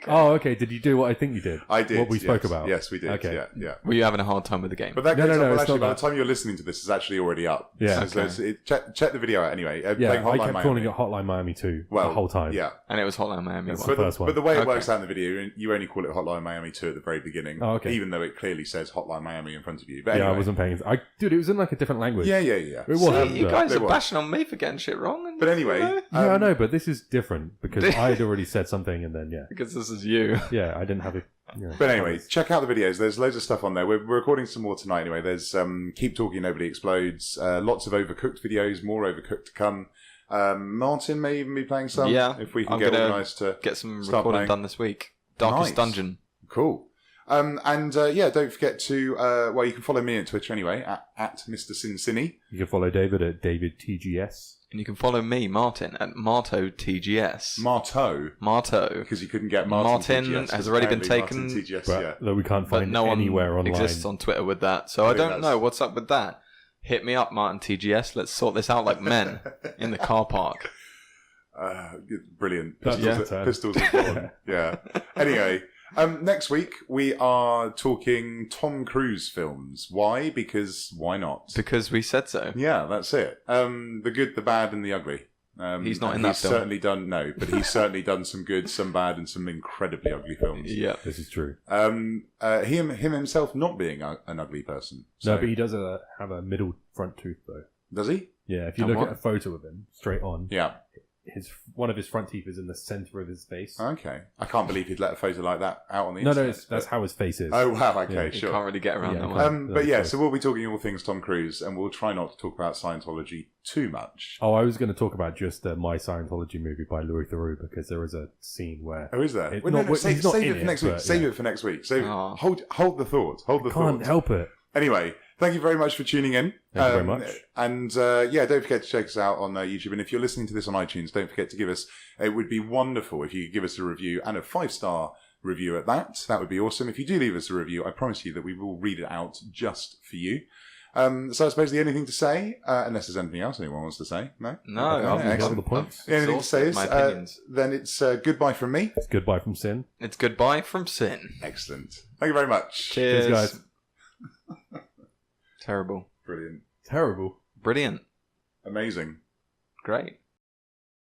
[SPEAKER 2] Oh, okay. Did you do what I think you did?
[SPEAKER 3] I did.
[SPEAKER 2] What we spoke about?
[SPEAKER 3] Yes, we did. Okay. Yeah.
[SPEAKER 1] Were you having a hard time with the game?
[SPEAKER 3] But that goes up, well, actually, by the time you're listening to this, it's actually already up.
[SPEAKER 2] Yeah.
[SPEAKER 3] So check the video out anyway.
[SPEAKER 2] I kept calling it Hotline Miami 2 the whole time.
[SPEAKER 3] Yeah.
[SPEAKER 1] And it was Hotline Miami 1.
[SPEAKER 3] But the way it works out in the video, you only call it Hotline Miami 2 at the very beginning.
[SPEAKER 2] Oh, okay.
[SPEAKER 3] Even though it clearly says Hotline Miami in front of you. But anyway.
[SPEAKER 2] I wasn't paying attention. Dude, it was in like a different language.
[SPEAKER 3] Yeah.
[SPEAKER 2] It was.
[SPEAKER 1] You guys are bashing on me for getting shit wrong.
[SPEAKER 3] But anyway.
[SPEAKER 2] I know, but this is different because I had already said something and then,
[SPEAKER 1] Because this is you.
[SPEAKER 2] Yeah, I didn't have it.
[SPEAKER 3] But anyway, check out the videos. There's loads of stuff on there. We're recording some more tonight anyway. There's Keep Talking, Nobody Explodes. Lots of Overcooked videos, more Overcooked to come. Martin may even be playing some.
[SPEAKER 1] Yeah.
[SPEAKER 3] If we can get organised to
[SPEAKER 1] get some recording done this week. Darkest Dungeon.
[SPEAKER 3] Cool. Don't forget to, you can follow me on Twitter anyway, at Mr. Cincinnati.
[SPEAKER 2] You can follow David at DavidTGS.
[SPEAKER 1] And you can follow me, Martin, at MartoTGS.
[SPEAKER 3] Marto. Because you couldn't get Martin TGS,
[SPEAKER 1] has already been taken.
[SPEAKER 2] Though we can't find anywhere online.
[SPEAKER 1] Exists on Twitter with that. So I don't know what's up with that. Hit me up, Martin TGS. Let's sort this out like men in the car park.
[SPEAKER 3] Brilliant. Pistols are gone. Yeah. Anyway. Next week, we are talking Tom Cruise films. Why? Because why not?
[SPEAKER 1] Because we said so.
[SPEAKER 3] Yeah, that's it. The good, the bad, and the ugly.
[SPEAKER 1] He's not in that film.
[SPEAKER 3] But he's certainly done some good, some bad, and some incredibly ugly films.
[SPEAKER 1] Yeah,
[SPEAKER 2] this is true.
[SPEAKER 3] Him himself not being an ugly person. So.
[SPEAKER 2] No, but he does have a middle front tooth, though.
[SPEAKER 3] Does he?
[SPEAKER 2] Yeah, if you look at a photo of him, straight on,
[SPEAKER 3] yeah,
[SPEAKER 2] one of his front teeth is in the centre of his face.
[SPEAKER 3] Okay. I can't believe he'd let a photo like that out on the
[SPEAKER 2] No,
[SPEAKER 3] internet.
[SPEAKER 2] that's how his face is.
[SPEAKER 3] Oh, wow, okay,
[SPEAKER 1] you
[SPEAKER 3] sure.
[SPEAKER 1] can't really get around that one.
[SPEAKER 3] But yeah, so we'll be talking all things Tom Cruise, and we'll try not to talk about Scientology too much.
[SPEAKER 2] Oh, I was going to talk about just My Scientology movie by Louis Theroux, because there is a scene where...
[SPEAKER 3] Oh, is there?
[SPEAKER 2] Save
[SPEAKER 3] it for next week. Save it for next week. Hold the thought.
[SPEAKER 2] Can't help it.
[SPEAKER 3] Anyway, thank you very much for tuning in.
[SPEAKER 2] Thank you very much.
[SPEAKER 3] And don't forget to check us out on YouTube. And if you're listening to this on iTunes, don't forget to give us... It would be wonderful if you could give us a review, and a 5-star review at that. That would be awesome. If you do leave us a review, I promise you that we will read it out just for you. So I suppose the only thing to say, unless there's anything else anyone wants to say, no?
[SPEAKER 2] Excellent. The points.
[SPEAKER 3] The only thing to say is, then it's goodbye from me.
[SPEAKER 2] It's goodbye from Sin.
[SPEAKER 1] It's goodbye from Sin.
[SPEAKER 3] Excellent. Thank you very much.
[SPEAKER 1] Cheers
[SPEAKER 2] guys.
[SPEAKER 1] Terrible.
[SPEAKER 3] Brilliant.
[SPEAKER 2] Terrible.
[SPEAKER 1] Brilliant.
[SPEAKER 3] Amazing.
[SPEAKER 1] Great.